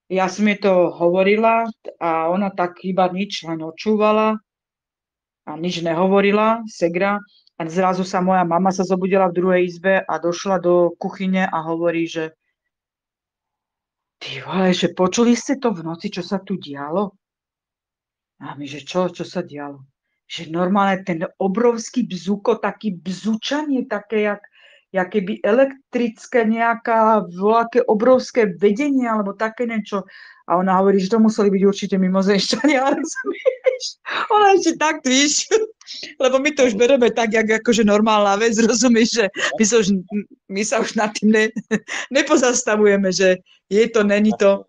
ja som jej to hovorila a ona tak iba nič, len očúvala a nič nehovorila, segra. A zrazu sa moja mama sa zobudila v druhej izbe a došla do kuchyne a hovorí, že ty vole, že počuli ste to v noci, čo sa tu dialo? A my, že čo sa dialo? Že normálne ten obrovský bzuko, taký bzučanie, také jak keby elektrické nejaké obrovské vedenie, alebo také niečo. A ona hovorí, že to museli byť určite mimozemšťania, ale ona ešte tak, víš, lebo my to už bereme tak, akože normálna vec, rozumieš, že my sa už nad tým nepozastavujeme, že je to, není to.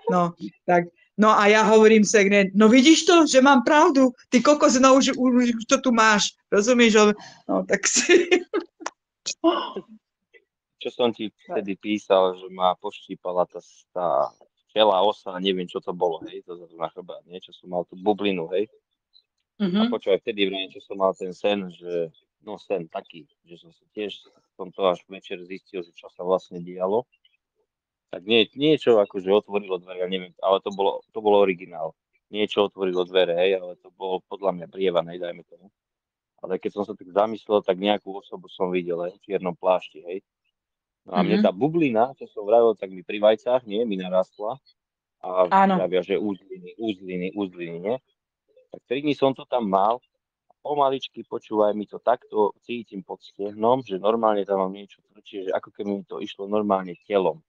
No, tak. No a ja hovorím Segne, no vidíš to, že mám pravdu, ty kokos, no už to tu máš, rozumieš? No tak si... Čo som ti vtedy písal, že ma poštípala tá včela, osa, neviem, čo to bolo, hej, to na chrbát, niečo som mal tú bublinu, hej. A počúvaj, vtedy čo som mal ten sen, že, no sen taký, že som si tiež to až večer zistil, že čo sa vlastne dialo. Tak niečo akože otvorilo dvere, ja neviem, ale to bolo originál. Niečo otvorilo dvere, hej, ale to bolo podľa mňa prievané, dajme tomu. Ale keď som sa tak zamyslel, tak nejakú osobu som videl, hej, v čiernom plášti, hej. No a mne tá bublina, čo som vravil, tak mi pri vajcách, mi narastla. A vravia, že uzliny, nie? Tak 3 dní som to tam mal. Pomaličky, počúvaj, mi to takto cítim pod stehnom, že normálne tam mám niečo tvrdšie, že ako keby mi to išlo normálne telom.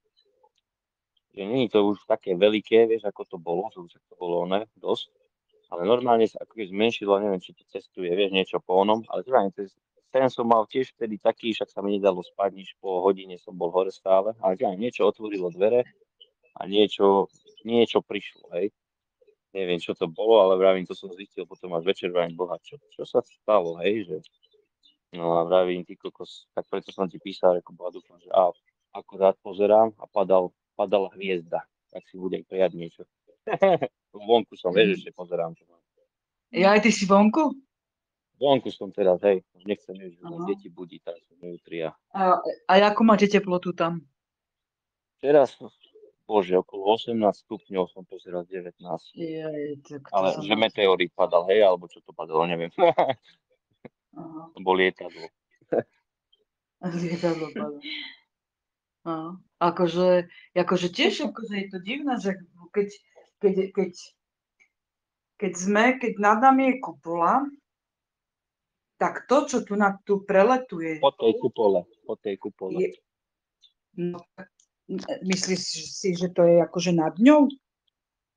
Že nie je to už také veľké, vieš, ako to bolo dosť. Ale normálne sa ako keď zmenšilo, neviem, či to cestuje, vieš, niečo po onom, ale ten som mal tiež vtedy taký, však sa mi nedalo spať, nič po hodine som bol hore stále, ale niečo otvorilo dvere a niečo prišlo, hej. Neviem, čo to bolo, ale vravím, to som zistil potom až večer, vravím, boha, čo sa stalo, hej, že no a vravím, ty kokos, tak preto som ti písal, ako bola dúfam, že akorát pozerám a padala hviezda, tak si budem prijať niečo. Vonku som, vieš, ešte pozerám. Ja aj ty si vonku? Vonku som teraz, hej, nechcem, že deti budí, tak som vnútri. A ako máte teplotu tam? Teraz, bože, okolo 18 stupňov som pozeral 19. Ale že meteorit padal, hej, alebo čo to padalo, neviem. To bol lietadlo. Lietadlo padalo. Akože tiež je to divné, že keď nad nami je kupola, tak to, čo tu preletuje... Po tej kupole. Myslíš si, že to je akože nad ňou?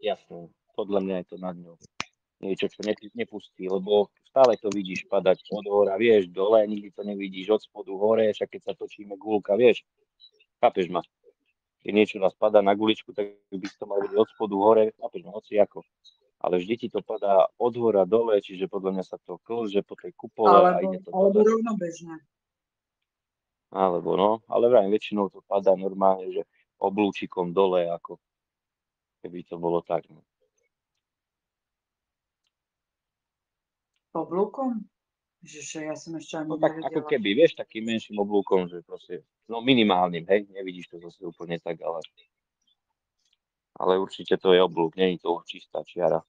Jasné, podľa mňa je to nad ňou. Niečo, čo nepustí, lebo stále to vidíš padať od hora, vieš, dole, nikdy to nevidíš od spodu hore, však keď sa točíme gulka, vieš, chápeš ma? Keď niečo nás padá na guličku, tak by si to mal vidieť od spodu hore, chápeš ma, hoci ako. Ale vždy ti to padá od hora dole, čiže podľa mňa sa to klže po tej kupole a ide to dole. Alebo rovnobežne. Alebo no, ale vrajím, väčšinou to padá normálne, že oblúčikom dole, ako keby to bolo tak. No. Oblúkom? Ježiš, ja som ešte ani tak, nevedela. ako keby, vieš, takým menším oblúkom, že proste, no minimálnym, hej, nevidíš to zase úplne tak, ale určite to je oblúk, nie je to čistá čiara.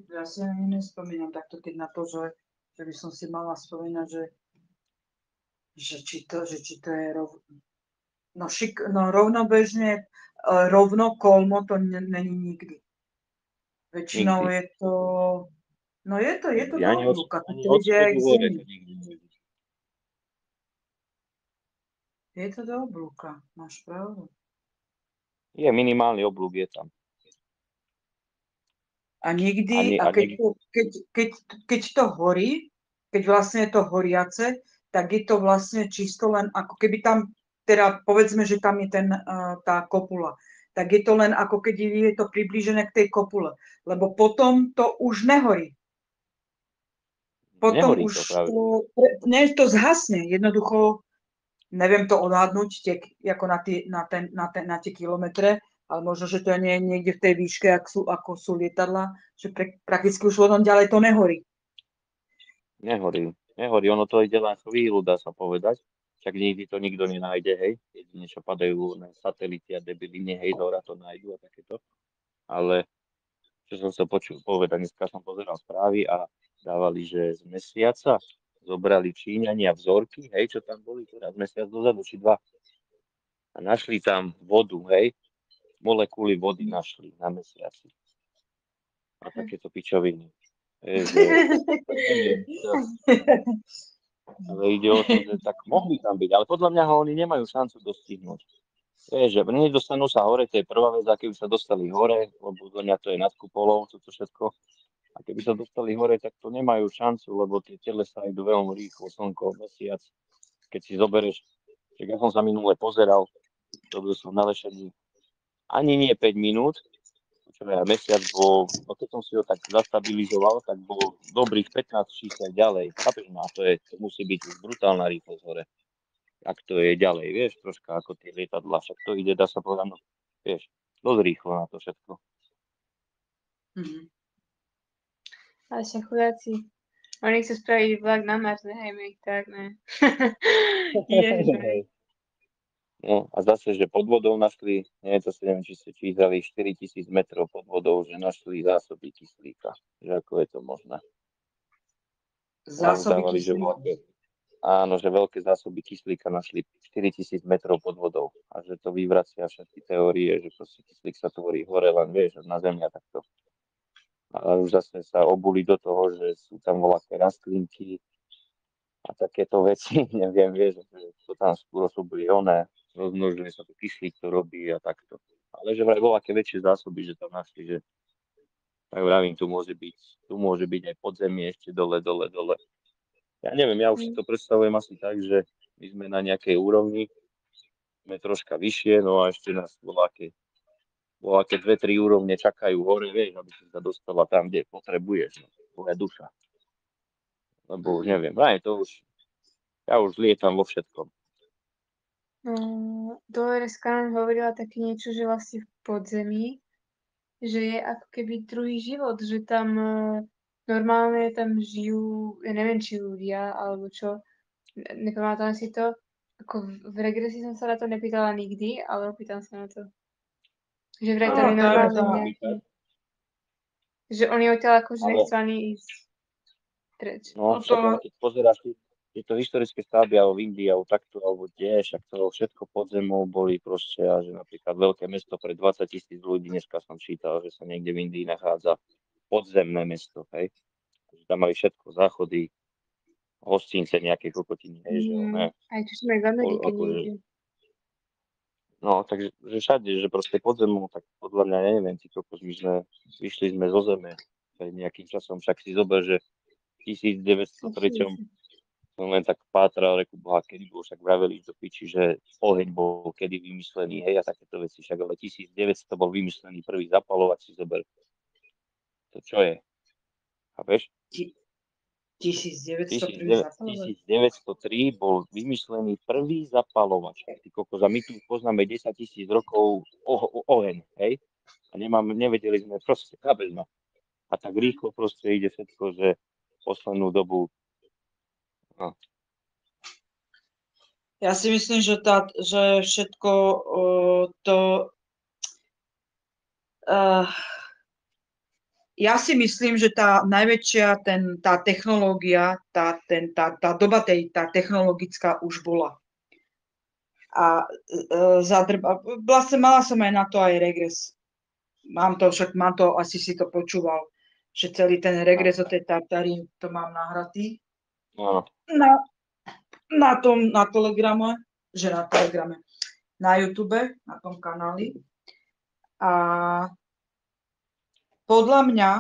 Ja si ani nespomínam takto, keď na to, že by som si mala spomínať, že či to je rovnobežne, rovno kolmo to není nikdy. Väčšinou je to... No je to do oblúka. Je to do oblúka, máš pravdu. Je minimálny oblúk, je tam. A niekdy, keď to horí, keď vlastne je to horiace, tak je to vlastne čisto len ako keby tam, teda povedzme, že tam je tá kopula, tak je to len ako keď je to priblížené k tej kopule, lebo potom to už nehorí. Potom Nehorí už to práve. to zhasne, jednoducho neviem to odhadnúť, ako na tie kilometre, ale možno, že to nie je niekde v tej výške, ako sú lietadla, že prakticky už potom ďalej to nehorí. Nehorí, ono to ide len chvíľu, dá sa povedať. Však nikdy to nikto nenájde, hej. Jedine, čo padajú na satelity a debiliny, hej, hora to nájdu a takéto. Ale čo som sa povedať, dneska som pozeral správy a dávali, že z mesiaca zobrali Číňania vzorky, hej, čo tam boli teraz mesiac dozadu, či 2. A našli tam vodu, hej, molekuly vody našli na mesiaci. A takéto pičoviny. Ale ide o to, že tak mohli tam byť, ale podľa mňa ho oni nemajú šancu dostihnúť. Že nedostanú sa hore, to je prvá vec, a keby sa dostali hore, lebo podľa mňa to je nad kupolou, toto všetko. A keby sa dostali hore, tak to nemajú šancu, lebo tie telesa idú veľmi rýchlo, slnko, mesiac. Keď si zoberieš, že ja som sa minule pozeral, robil som na lešení, ani nie 5 minút, čo ja mesiac bol, no keď som si ho tak zastabilizoval, tak bol dobrých 15 čísel ďalej. Chápeš ma, to musí byť už brutálna rýchlosť hore. Ak to je ďalej, vieš, troška ako tie lietadlá, však to ide, dá sa povedať, no, vieš, dosť rýchlo na to všetko. Mm-hmm. Ale však chudáci, oni chcú spraviť vlak na Mars, nehajme ich tak, ne? No a zase, že pod vodou našli, nie to si neviem, či ste čítali, 4000 metrov pod vodou, že našli zásoby kyslíka. Že ako je to možné? Zásoby kyslíka? Áno, že veľké zásoby kyslíka našli 4000 metrov pod vodou. A že to vyvracia všetky teórie, že proste kyslík sa tvorí hore len, vieš, na Zemi a takto. Ale už zase sa obuli do toho, že sú tam voľaké rastlinky a takéto veci, neviem, vieš, že to tam spôsobili rozmnožili sa to kyslík, to robí a takto. Ale že vraj voľaké väčšie zásoby, že tam našli, že tak vravím, tu môže byť aj podzemie ešte dole. Ja neviem, ja už si to predstavujem asi tak, že my sme na nejakej úrovni, sme troška vyššie, no a ešte nás voľaké 2-3 úrovne čakajú hore, vieš, aby si sa dostala tam, kde potrebuješ, no, tvoja duša. Lebo už neviem, ja už lietam vo všetkom. Dolores Cannon hovorila také niečo, že vlastne v podzemí, že je ako keby druhý život, že tam normálne tam žijú, ja neviem, či ľudia, alebo čo, nepamätám si to. Ako v regresii som sa na to nepýtala nikdy, ale opýtam sa na to. Že vraj tam je normálne nejaký... Že oni odtiaľ akože nechcú ani ísť preč. No, keď pozeráš tieto historické stavby alebo v Indii, alebo takto, alebo kde, však to všetko pod zemou boli proste, a že napríklad veľké mesto pre 20 000 ľudí, dneska som čítal, že sa niekde v Indii nachádza podzemné mesto, hej. Že tam mali všetko, záchody, hostince, nejaké kokotiny, hej, že ne. Aj tu sme v Amerike niekde. No, takže že všade, že proste pod zemou, tak podľa mňa neviem, vyšli sme zo zeme pred nejakým časom, však si zober, že v 1903 som len tak pátral, reku boha, kedy bol, však vraveli do piči, že oheň bol kedy vymyslený, hej, a takéto veci, však ale 1900 bol vymyslený prvý zapalovač, si zober. To čo je? Chápeš? 1903 bol vymyslený prvý zapalovač. Ty kokos, a my tu poznáme 10 000 rokov oheň, hej? A nevedeli sme proste, chápeš ma. A tak rýchlo proste ide všetko, že poslednú dobu. No. Ja si myslím, že všetko ja si myslím, že tá najväčšia tá technológia, tá doba tá technologická už bola. A vlastne mala som aj na to aj regres. Mám to, asi si to počúval, že celý ten regres o tej Tartárii to mám nahratý. No. Na Telegrame, na YouTube, na tom kanáli. A podľa mňa,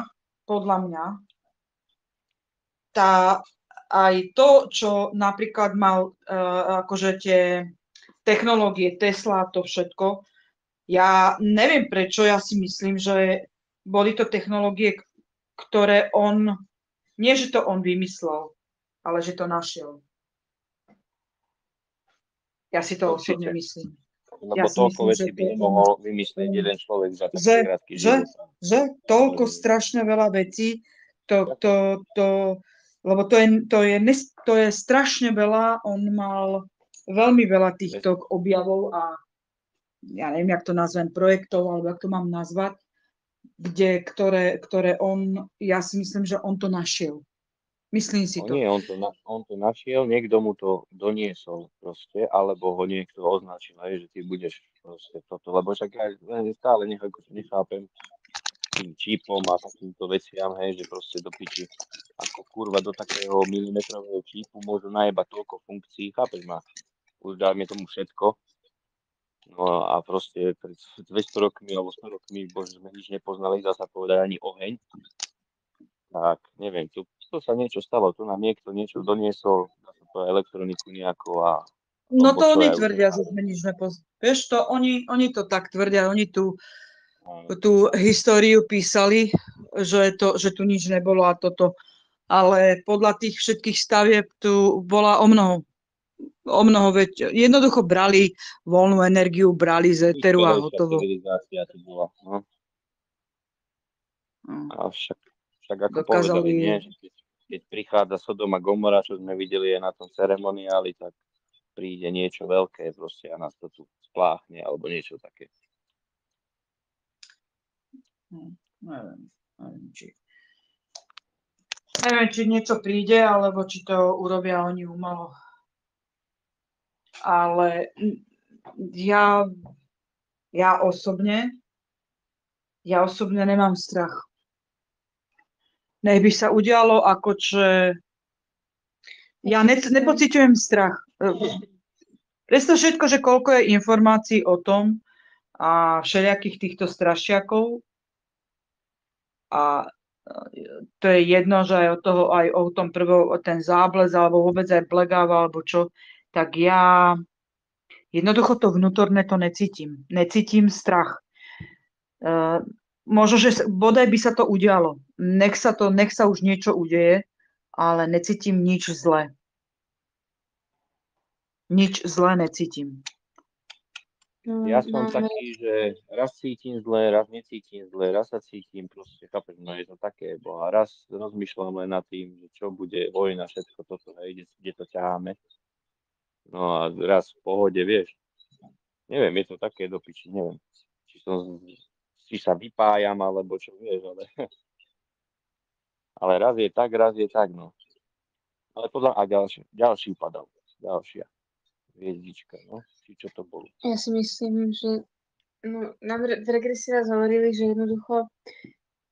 aj to, čo napríklad mal akože tie technológie Tesla, to všetko, ja neviem prečo, ja si myslím, že boli to technológie, ktoré nie že to on vymyslel, ale že to našiel. Ja si to osobne myslím. Lebo toľko vecí by nemohol vymyslieť jeden človek za také krátky život. Že toľko strašne veľa vecí, lebo to je strašne veľa, on mal veľmi veľa týchto objavov a ja neviem, jak to nazvem, projektov, alebo jak to mám nazvať, ktoré ja si myslím, že on to našiel. Myslím si to. Nie, on to našiel, niekto mu to doniesol proste, alebo ho niekto označil, že ty budeš proste toto, lebo však ja stále nechápem tým čípom a takýmto veciam, že proste do piči, ako kurva do takého milimetrového čípu môžu najebať toľko funkcií, chápeš ma? Už dáme tomu všetko. No a proste pred 200 rokmi alebo 100 rokmi, bože, sme nič nepoznali, dá sa povedať ani oheň. Tak, neviem, tu sa niečo stalo, tu nám niekto niečo doniesol, dá sa povedať elektroniku nejakú a... No to oni tvrdia, že sme nič nepoznali. Vieš to, oni to tak tvrdia, oni tú históriu písali, že tu nič nebolo a toto. Ale podľa tých všetkých stavieb tu bola o mnoho väčšie. Jednoducho brali voľnú energiu, brali z éteru a hotovo. Tu bola, no. A však ako povedali, nie, že keď prichádza Sodom a Gomora, čo sme videli aj na tom ceremoniáli, tak príde niečo veľké proste a nás to tu spláchne alebo niečo také. Neviem, či niečo príde, alebo či to urobia oni umelo. Ale ja osobne nemám strach. Nech by sa udialo, ja nepociťujem strach. Predstav všetko, že koľko je informácií o tom a všelijakých týchto strašiakov. A to je jedno, že aj o tom ten záblez, alebo vôbec aj blackout, alebo čo, tak ja jednoducho to vnútorné to necítim. Necítim strach. Možno, že bodaj by sa to udialo. Nech sa už niečo udeje, ale necítim nič zlé. Nič zlé necítim. Ja som taký, že raz cítim zle, raz necítim zle, raz sa cítim proste, chápeš, no je to také, bo raz rozmýšľam len nad tým, že čo bude vojna, všetko toto, kde to ťaháme. No a raz v pohode, vieš. Neviem, je to také do piči, neviem. Či sa vypájam, alebo čo, vieš, ale raz je tak, no. Ale a ďalší padal, ďalšia hviezdička, no, či čo to bolo. Ja si myslím, že nám v regresii raz hovorili, že jednoducho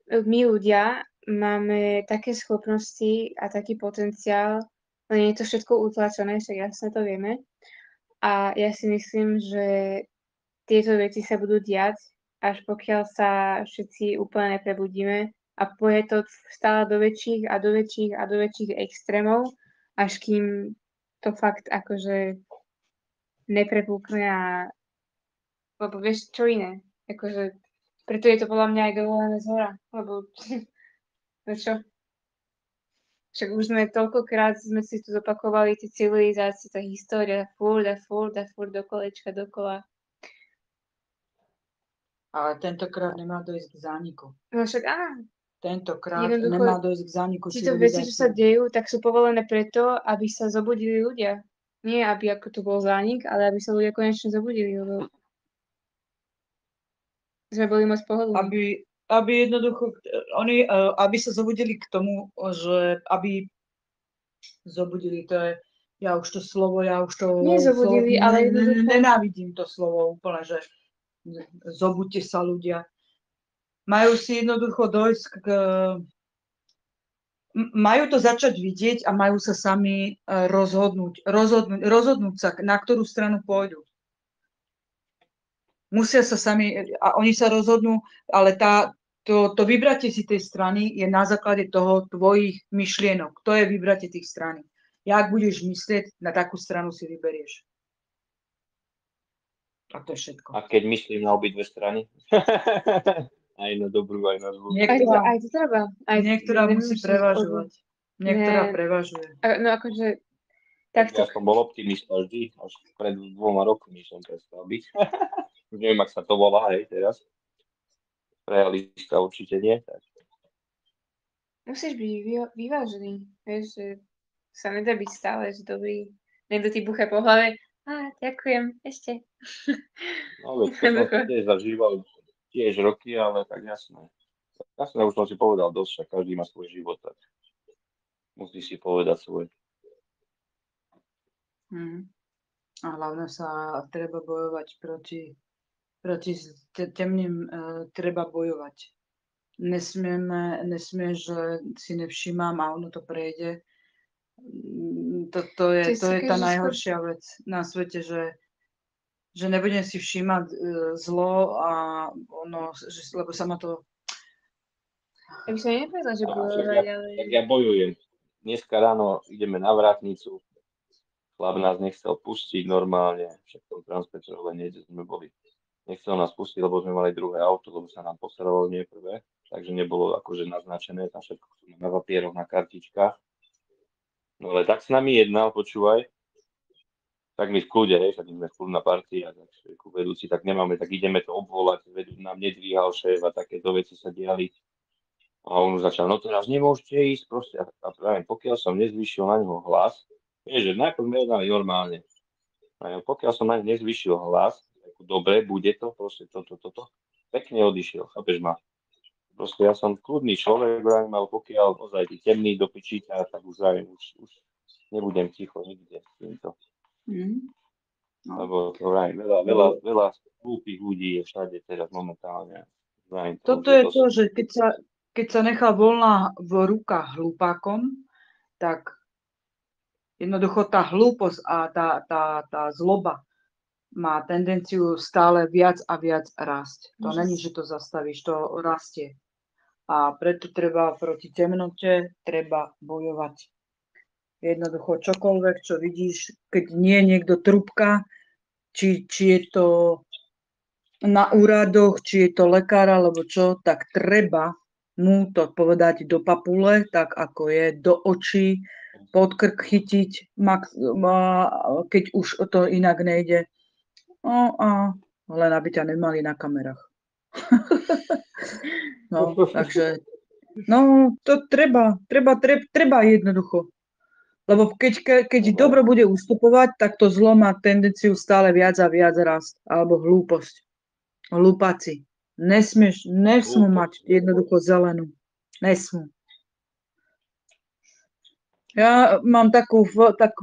my ľudia máme také schopnosti a taký potenciál, len je to všetko utlačené, však jasne to vieme. A ja si myslím, že tieto veci sa budú diať, až pokiaľ sa všetci úplne neprebudíme a pôjde to stále do väčších a do väčších a do väčších extrémov, až kým to fakt akože neprepúkne lebo vieš čo iné, akože preto je to podľa mňa aj dovolené zhora, lebo no čo? Však už sme toľkokrát sme si tu zopakovali tie civilizácie, tá história, furt do kolečka, dokola. Ale tentokrát nemá dojsť k zániku. No však áno. Tentokrát nemá dojsť k zániku civilizácie. Tieto veci, čo sa dejú, tak sú povolené preto, aby sa zobudili ľudia. Nie, aby ako to bol zánik, ale aby sa ľudia konečne zobudili, lebo sme boli moc pohodlní. Aby jednoducho, aby sa zobudili k tomu, že aby zobudili, to je, ja už to nezobudili, ale jednoducho nenávidím to slovo úplne, že zobuďte sa ľudia. Majú si jednoducho dojsť majú to začať vidieť a majú sa sami rozhodnúť sa, na ktorú stranu pôjdu. musia sa sami, a oni sa rozhodnú, ale to vybratie si tej strany je na základe toho tvojich myšlienok. To je vybratie tých strany. Jak budeš myslieť, na takú stranu si vyberieš. A to je všetko. A keď myslím na obidve strany? Aj na dobrú, aj na zlú. Aj to treba. Niektorá musí prevažovať. Niektorá prevažuje. No akože... Ja som bol optimista vždy, až pred 2 rokmi som prestal byť. Už neviem, ak sa to volá, hej, teraz. Realista určite nie. Tak. Musíš byť vyvážený. Vieš, že sa nedá byť stále, že dobrý. Niekto ti bucha po hlave. Ďakujem, ešte. No, veď to som tiež zažíval tiež roky, ale tak jasné. Jasné, už som si povedal dosť, že každý má svoj život, tak musí si povedať svoj. A hlavne sa treba bojovať proti temným, treba bojovať. Nesmie, že si nevšímam a ono to prejde. To je tá najhoršia vec na svete, že nebudem si všímať zlo a ono, lebo sa ma to... Ja by som nepovedala, že bojovať, ale... Tak ja bojujem. Dneska ráno ideme na vrátnicu. Chlap nás nechcel pustiť normálne. Však v tom Transpetrole niekde sme boli. Nechcel nás pustiť, lebo sme mali druhé auto, lebo sa nám posralo nie prvé. Takže nebolo akože naznačené, tam všetko na papieroch, na kartičkách. No ale tak s nami jednal, počúvaj. Tak my v kľude, však my sme v kľudná partia, tak vedúci, tak nemáme, tak ideme to obvolať, nám nedvíhal šéf a takéto veci sa diali. A on začal, no teraz nemôžete ísť proste. A práve pokiaľ som nezvýšil na neho hlas, vieš, že najprv sme jednali normálne. A pokiaľ som na neho nezvýšil hlas, dobre, bude to, proste toto, pekne odišiel, chápeš ma. Proste ja som kľudný človek, ale pokiaľ ozaj temný do pičíťa, tak už nebudem ticho nikde s týmto. No. Lebo veľa hlúpych ľudí je všade teraz momentálne. Toto je to, že keď sa nechá voľná v rukách hlupákom, tak jednoducho tá hlúposť a tá zloba má tendenciu stále viac a viac rásť. To není, že to zastavíš, to rastie. A preto treba proti temnote, treba bojovať. Jednoducho čokoľvek, čo vidíš, keď nie je niekto trúbka, či je to na úradoch, či je to lekár, alebo čo, tak treba mu to povedať do papule, tak ako je, do očí, pod krk chytiť, keď už to inak nejde. No a len aby ťa nemali na kamerách. No, takže, no, to treba jednoducho. Lebo keď dobro bude ustupovať, tak to zlo má tendenciu stále viac a viac rásť. Alebo hlúposť. Hlupáci. Nesmú mať jednoducho zelenú. Nesmú. Ja mám takú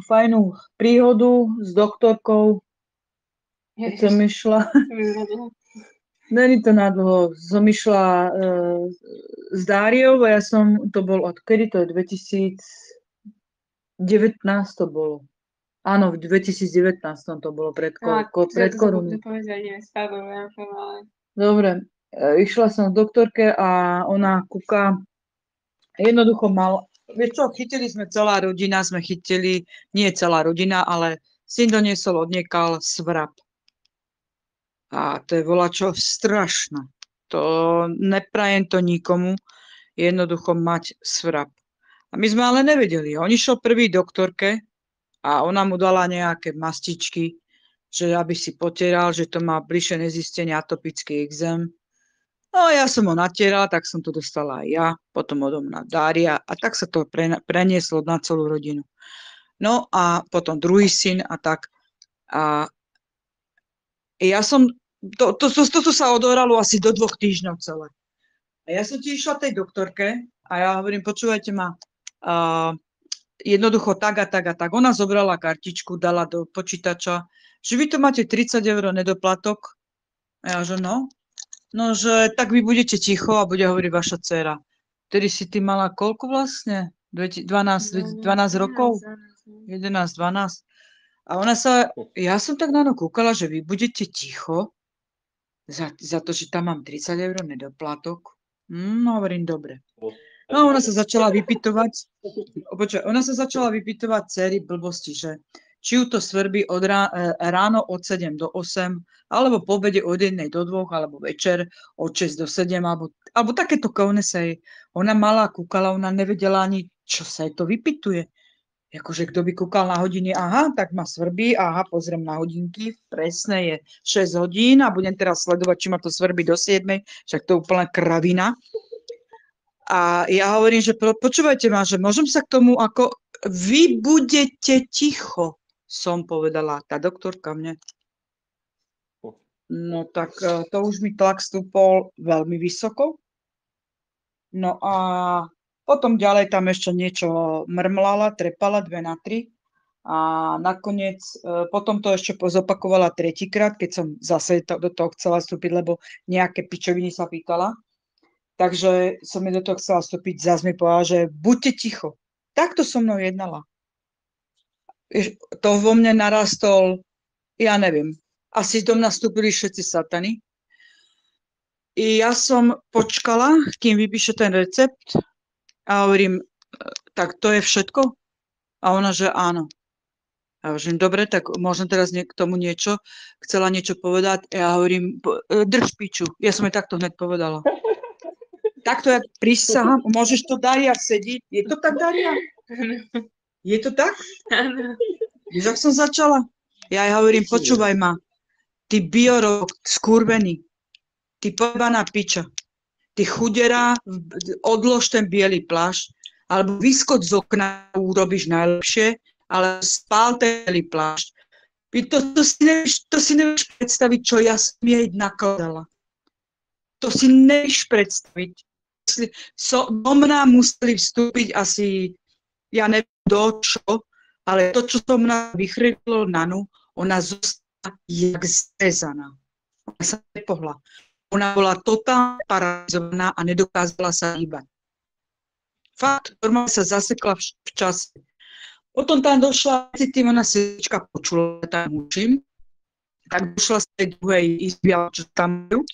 fajnú príhodu s doktorkou, keď som išla. Není to nadlho. Som išla s Dáriou a to bol odkedy? To je 2019 to bolo. Áno, v 2019 to bolo pred korunou. Dobre, išla som k doktorke a ona kúka, jednoducho vieš čo, chytili sme celá rodina, nie celá rodina, ale syn doniesol odniekal svrap. A to je volačo strašné. To neprajem to nikomu, jednoducho mať svrap. A my sme ale nevedeli. On išiel prvý doktorke a ona mu dala nejaké mastičky, že aby si potieral, že to má bližšie nezistenie atopický exém. No ja som ho natierala, tak som to dostala aj ja, potom odo mňa Dária a tak sa to prenieslo na celú rodinu. No a potom druhý syn a tak. A ja som, to sa odohralo asi do 2 týždňov celé. A ja som ti išla tej doktorke a ja hovorím, počúvajte ma, jednoducho tak a tak a tak. Ona zobrala kartičku, dala do počítača, že vy tu máte 30 € nedoplatok. A ja, že no, že tak vy budete ticho a bude hovoriť vaša dcéra. Vtedy si ty mala koľko vlastne? 12 rokov? 11, 12. A ja som tak na ňu kúkala, že vy budete ticho za to, že tam mám 30 € nedoplatok. Hovorím, dobre. No, ona sa začala vypytovať sérii blbosti, že či ju to svrbí ráno od 7 do 8, alebo po obede od 1 do 2, alebo večer od 6 do 7, alebo takéto konesej. Ona malá kúkala, ona nevedela ani, čo sa jej to vypytuje. Akože kto by kúkal na hodiny, aha, tak ma svrbí, aha, pozriem na hodinky, presne je 6 hodín a budem teraz sledovať, či ma to svrbí do 7, však to je úplná kravina. A ja hovorím, že počúvajte ma, že môžem sa k tomu, ako vy budete ticho, som povedala, tá doktorka mne. No tak to už mi tlak stúpol veľmi vysoko. No a potom ďalej tam ešte niečo mrmlala, trepala 2 na 3 a nakoniec potom to ešte zopakovala tretíkrát, keď som zase do toho chcela vstúpiť, lebo nejaké pičoviny sa pýtala. Takže som mi do toho chcela vstúpiť, zase mi povedala, že buďte ticho. Takto so mnou jednala. To vo mne narastol, ja neviem, asi do mňa vstúpili všetci satani. I ja som počkala, kým vypíše ten recept a hovorím, tak to je všetko? A ona, že áno. A hovorím, dobre, tak môžem teraz k tomu niečo, chcela niečo povedať. Ja hovorím, drž piču. Ja som jej takto hneď povedala. Takto, jak prisahám, môžeš to, Daria, sedieť. Je to tak, Daria? Je to tak? Áno. Víš, ak som začala? Ja jej hovorím, počúvaj ma, ty biorok skurvený, ty pojebaná piča, ty chudera, odlož ten biely plášť, alebo vyskoč z okna, urobíš najlepšie, ale spál ten biely plášť. To si nevieš predstaviť, čo ja som jej nakladala. To si nevieš predstaviť. Do mňa museli vstúpiť asi, ja neviem do čo, ale to, čo som mňa vychrlilo na ňu, ona zostala jak zrezaná. Ona sa nepohla. Ona bola totálne paralizovaná a nedokázala sa hýbať. Fakt, normálne sa zasekla v čase. Potom tam došla, tým ona sestička počula, že tam učím, tak došla z tej druhej izby, čo tam majú.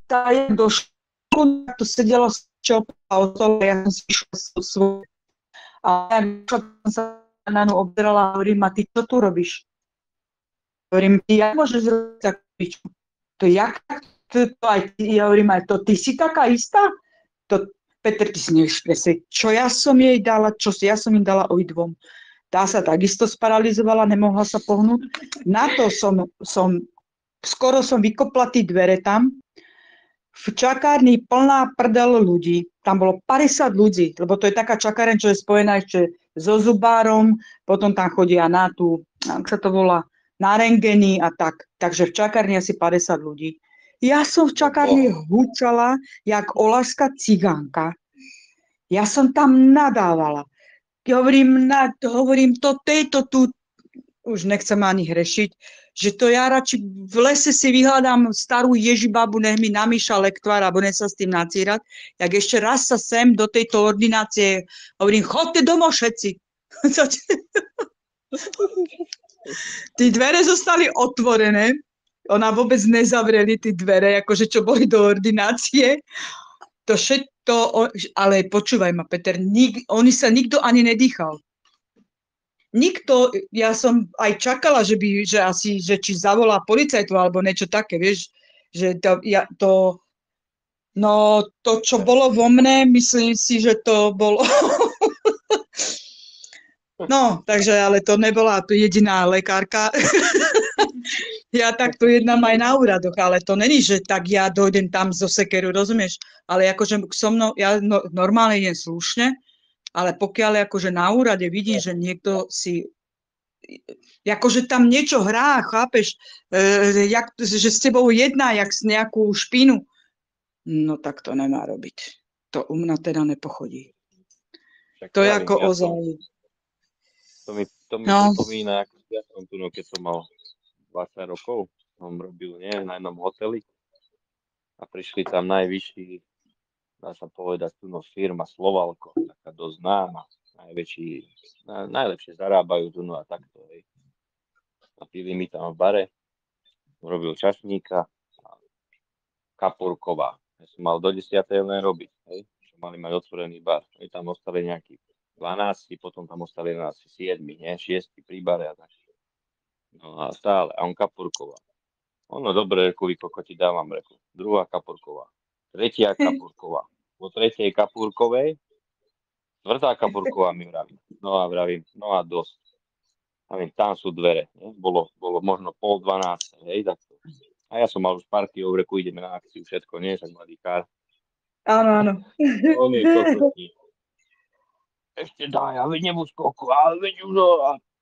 Tá je došla, to sedela s čelpou a ostalo, ja som si išla svoj. A ja došla, sa na ňu obzerala a hovorím, a ty čo tu robíš? Hovorím, ty jak môžeš robiť takú piču? To jak to aj ty, ja hovorím, aj to ty si taká istá? To, Peter, ty si nevieš presne, čo ja som jej dala, čo ja som im dala obidvom. Tá sa takisto sparalizovala, nemohla sa pohnúť. Na to skoro som vykopla tie dvere tam. V čakárni plná prdel ľudí. Tam bolo 50 ľudí, lebo to je taká čakáreň, čo je spojená ešte so zubárom, potom tam chodia na tú, ako sa to volá, na rentgeny a tak. Takže v čakárni asi 50 ľudí. Ja som v čakárni hučala, jak olašská cigánka. Ja som tam nadávala. Hovorím to tejto tu, už nechcem ani hrešiť, že to ja radši v lese si vyhľadám starú Ježibabu, nech mi namýša lektvár a budem sa s tým nacírať. Jak ešte raz sa sem do tejto ordinácie, hovorím, chodte domov všetci. Tí dvere zostali otvorené, ona vôbec nezavreli tie dvere, akože čo boli do ordinácie. To všetko, ale počúvaj ma, Peter, oni sa nikto ani nedýchal. Nikto, ja som aj čakala, že či zavolá policajtu alebo niečo také, vieš, že to, čo bolo vo mne, myslím si, že to bolo. No, takže, ale to nebola tu jediná lekárka. Ja takto jednám aj na úradoch, ale to není, že tak ja dojdem tam zo sekeru, rozumieš? Ale akože so mnou, ja normálne idem slušne, ale pokiaľ akože na úrade vidím, že niekto si, akože tam niečo hrá, chápeš, že s tebou jedná, jak s nejakú špínu, no tak to nemá robiť. To u mňa teda nepochodí. Tak to je ako ozaj. To mi pripomína, ako ja som tu, keď som mal 20 rokov, som robil na jednom hoteli a prišli tam najvyšší, dá sa povedať, firma Slovalko, taká dosť známa, najlepšie zarábajú a takto. Hej. A pili mi tam v bare robil čašníka, Kapurková. Ja som mal do 10. len robiť, hej, čo mali mať otvorený bar. Hej, tam ostali nejakí 12, potom tam ostali asi 7, nie, 6 pri bare a tak. No a stále, a on Kapurková. Ono dobre, reku, vy kokoti dávam, reku. Druhá Kapurková. Tretia Kapurková. Po tretej Kapurkovej, štvrtá Kapurková mi vraví. No a vravím, no a dosť. Tam sú dvere, nie? Bolo možno 11:30, hej, takto. A ja som mal už partiou, reku, ideme na akciu, všetko, nie, tak mladý kár. Áno. On je kokotí. Ešte daj, a veď nebudú skoku, ale veď už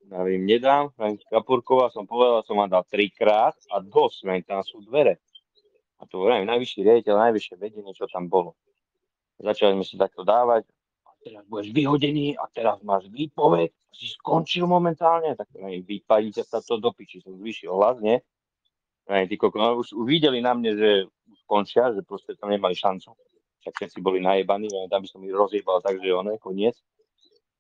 ja im nedám, Kapurková som povedal, som vám dal 3-krát a dosť, tam sú dvere. A to hovorím, najvyšší riaditeľ, najvyššie vedenie, čo tam bolo. Začali sme si takto dávať, a teraz budeš vyhodený, a teraz máš výpoveď, si skončil momentálne, tak vypadíte sa to do piči, som zvyšil hlas, nie? Tí kokos, už videli na mne, že už končia, že proste tam nemali šancu. Však všetci boli najebaní, tam by som ich rozjebal, takže koniec.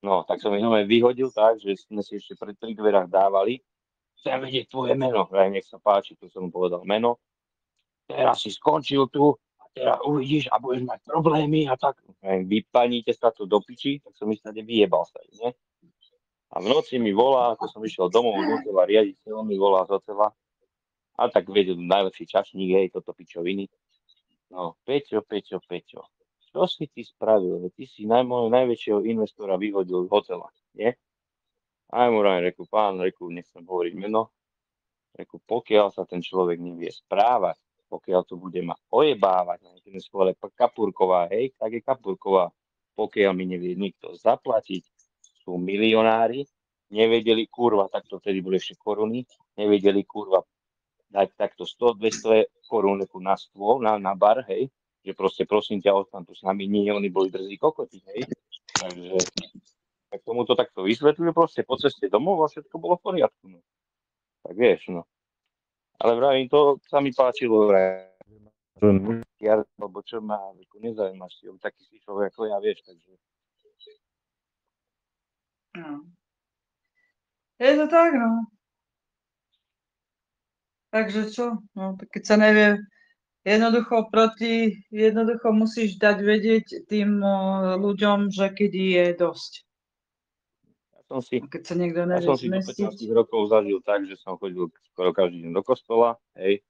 No, tak som ich vyhodil tak, že sme si ešte pri dverách dávali. Chcem vedieť tvoje meno. Nech sa páči, tu som mu povedal meno. Teraz si skončil tu a teraz uvidíš a budeš mať problémy a tak. Vypaníte sa tu do piči, tak som ich tady vyjebal sa, nie? A v noci mi volá, ako som išiel domov z hotela, riaditeľ mi volá z hotela. A tak vedel najlepší čašník, hej, toto pičoviny. No, Peťo. Čo si ty spravil? Ty si najväčšieho investora vyhodil z hotela, nie? A ja mu reku, pán, nechcem hovoriť meno. Reku, pokiaľ sa ten človek nevie správať, pokiaľ to bude ma ojebávať, keď je Kapurková, hej, tak je Kapurková. Pokiaľ mi nevie nikto zaplatiť, sú milionári, nevedeli, kurva, takto vtedy boli ešte koruny, nevedeli, kurva, dať takto 100-200 korún na stôl, na bar, hej, že proste prosím ťa, ostan tu s nami, nie, oni boli drzí kokoti, hej. Takže tak tomu to takto vysvetľuje, proste po ceste domov a všetko bolo v poriadku, no. Tak vieš, no. Ale vravím, to sa mi páčilo, alebo čo ma, nezaujímaš si, taký si človek ako ja, vieš, takže. No. Je to tak, no. Takže čo? No, tak keď sa nevie, jednoducho musíš dať vedieť tým ľuďom, že kedy je dosť. Keď sa niekto nevie ja som si do 15 rokov zažil tak, že som chodil skoro každý deň do kostola, hej.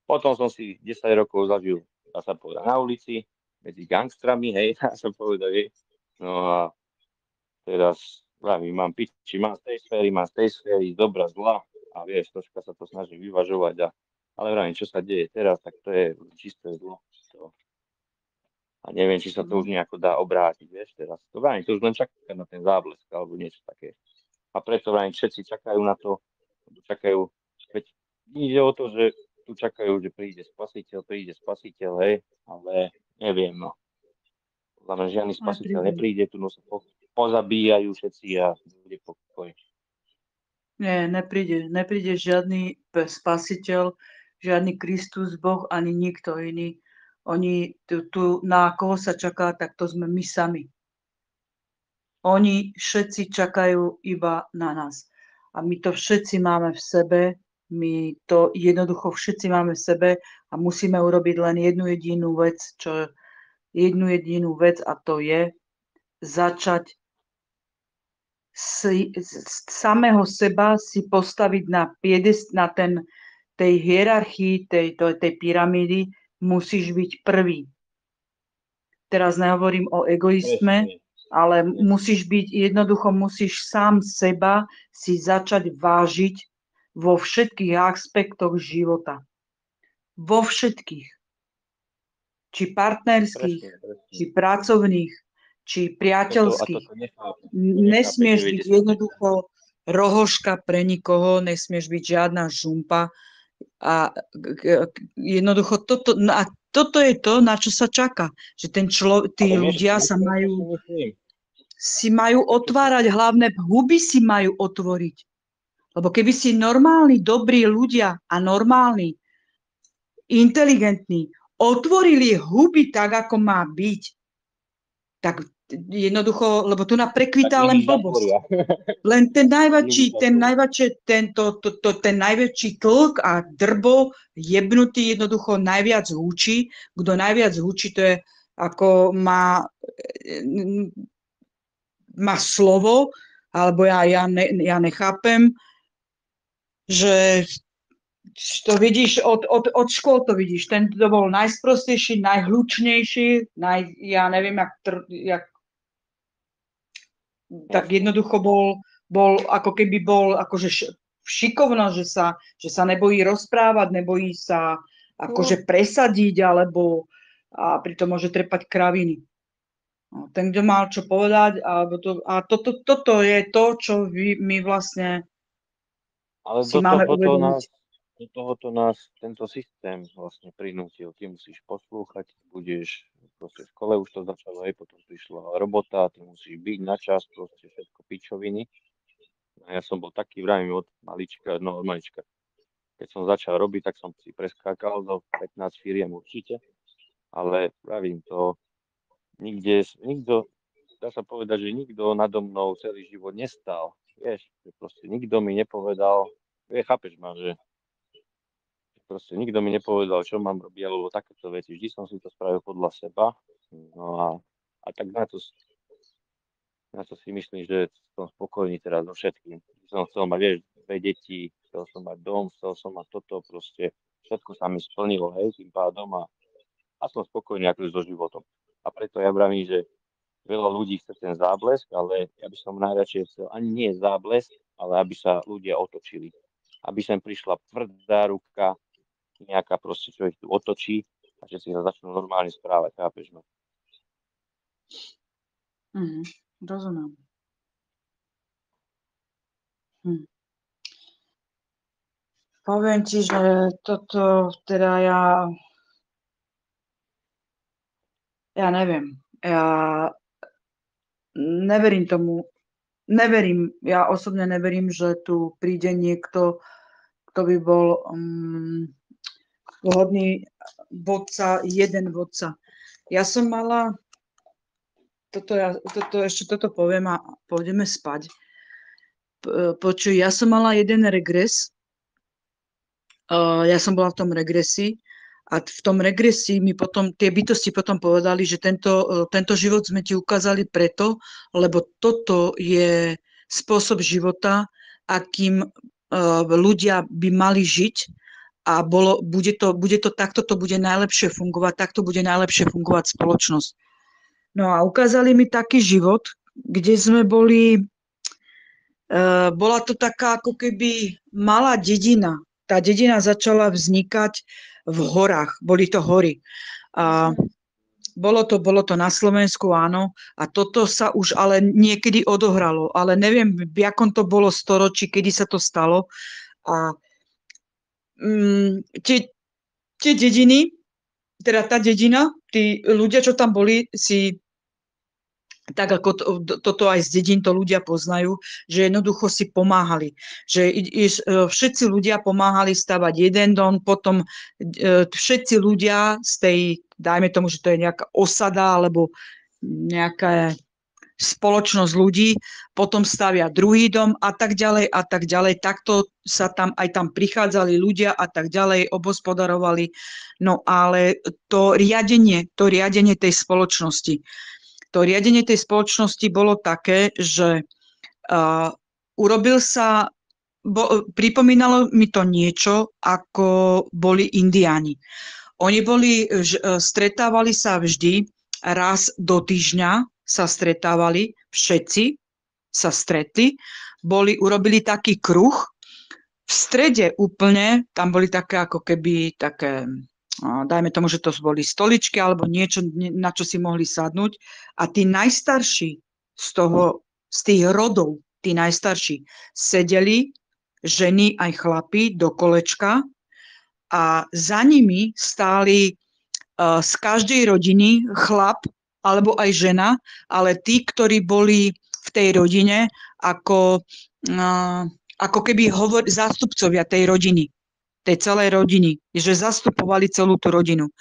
Potom som si 10 rokov zažil, dá sa povedať, na ulici, medzi gangstrami, hej, dá sa povedať, hej. No a teraz, mám piči, mám z tej sféry, dobrá, zlá. A vieš, troška sa to snaží vyvažovať. Ale vravím, čo sa deje teraz, tak to je čisté zlo. A neviem, či sa to už nejako dá obrátiť, vieš, teraz. To vravím, to už len čaká na ten záblesk alebo niečo také. A preto vravím, všetci čakajú na to, veď ide o to, že tu čakajú, že príde spasiteľ, hej, ale neviem, no. Znamená, žiadny spasiteľ nepríde, tu sa pozabíjajú všetci a bude pokoj. Nie, nepríde žiadny spasiteľ, žiadny Kristus, Boh, ani nikto iný. Oni tu na koho sa čaká, tak to sme my sami. Oni všetci čakajú iba na nás. A my to všetci máme v sebe, my to jednoducho všetci máme v sebe a musíme urobiť len jednu jedinú vec a to je začať samého seba si postaviť na tej hierarchii, tej pyramídy, musíš byť prvý. Teraz nehovorím o egoizme, ale musíš sám seba si začať vážiť vo všetkých aspektoch života. Vo všetkých. Či partnerských, či pracovných, či priateľských. Nesmieš byť jednoducho rohoška pre nikoho, nesmieš byť žiadna žumpa. A jednoducho toto je to, na čo sa čaká. Že tí ľudia si majú otvárať, hlavné huby si majú otvoriť. Lebo keby si normálni, dobrí ľudia a normálni, inteligentní, otvorili huby tak, ako má byť, tak jednoducho, lebo tu prekvitá len blbosť. Len ten najväčší tlk a drbo jebnutý jednoducho najviac húči. Kto najviac húči, to je ako má slovo, alebo ja nechápem, že to vidíš od škôl, to vidíš. Ten to bol najsprostejší, najhlučnejší, ja neviem, tak jednoducho bol ako keby bol akože šikovno, že sa nebojí rozprávať, nebojí sa akože presadiť, alebo a pritom môže trepať kraviny. No, ten, kto mal čo povedať, toto je to, čo my vlastne ale si máme uvedomiť. Do tohoto nás tento systém vlastne prinútil. Ty musíš poslúchať, budeš proste v škole, už to začalo, potom prišla robota, ty musíš byť na čas, proste všetko pičoviny. A ja som bol taký, vravím, od malička. Keď som začal robiť, tak som si preskákal do 15 firiem určite, ale vravím to, nikto, dá sa povedať, že nikto nado mnou celý život nestal. Vieš, proste nikto mi nepovedal, chápeš ma, že proste nikto mi nepovedal, čo mám robiť, alebo takéto veci. Vždy som si to spravil podľa seba. No a tak na to si myslím, že som spokojný teraz so všetkým. Som chcel mať, vieš, 2 deti, chcel som mať dom, chcel som mať toto, proste všetko sa mi splnilo, hej, tým pádom a som spokojný akože so životom. A preto ja vravím, že veľa ľudí chce ten záblesk, ale ja by som najradšej chcel ani nie záblesk, ale aby sa ľudia otočili. Aby sem prišla tvrdá ruka, nejaká proste, čo ich tu otočí a že si sa začnú normálne správať, chápeš ma? Rozumiem. Poviem ti, že toto teda ja neviem. Ja neverím tomu. Ja osobne neverím, že tu príde niekto, kto by bol vhodný vodca, jeden vodca. Ja som mala, toto poviem a pôjdeme spať. Počuj, ja som mala jeden regres, ja som bola v tom regresi a v tom regresi mi potom tie bytosti potom povedali, že tento život sme ti ukázali preto, lebo toto je spôsob života, akým ľudia by mali žiť a bude to takto, to bude najlepšie fungovať, takto bude najlepšie fungovať spoločnosť. No a ukázali mi taký život, kde sme boli, bola to taká ako keby malá dedina. Tá dedina začala vznikať v horách, boli to hory. A bolo to na Slovensku, áno, a toto sa už ale niekedy odohralo, ale neviem, v akom to bolo storočí, kedy sa to stalo. A tie dediny, teda tá dedina, tí ľudia, čo tam boli, si tak ako toto aj z dedín to ľudia poznajú, že jednoducho si pomáhali. Že všetci ľudia pomáhali stavať jeden dom, potom všetci ľudia z tej, dajme tomu, že to je nejaká osada alebo nejaká spoločnosť ľudí, potom stavia druhý dom a tak ďalej a tak ďalej. Takto sa tam prichádzali ľudia a tak ďalej, obospodarovali. No ale to riadenie tej spoločnosti, bolo také, že pripomínalo mi to niečo, ako boli Indiáni. Oni stretávali sa vždy, raz do týždňa sa stretávali, všetci sa stretli, urobili taký kruh, v strede úplne, tam boli také ako keby také, dajme tomu, že to boli stoličky alebo niečo, na čo si mohli sadnúť a tí najstarší z tých rodov, tí najstarší sedeli, ženy aj chlapi do kolečka a za nimi stáli z každej rodiny chlap alebo aj žena, ale tí, ktorí boli v tej rodine ako keby zástupcovia tej rodiny, tej celej rodiny, že zastupovali celú tú rodinu.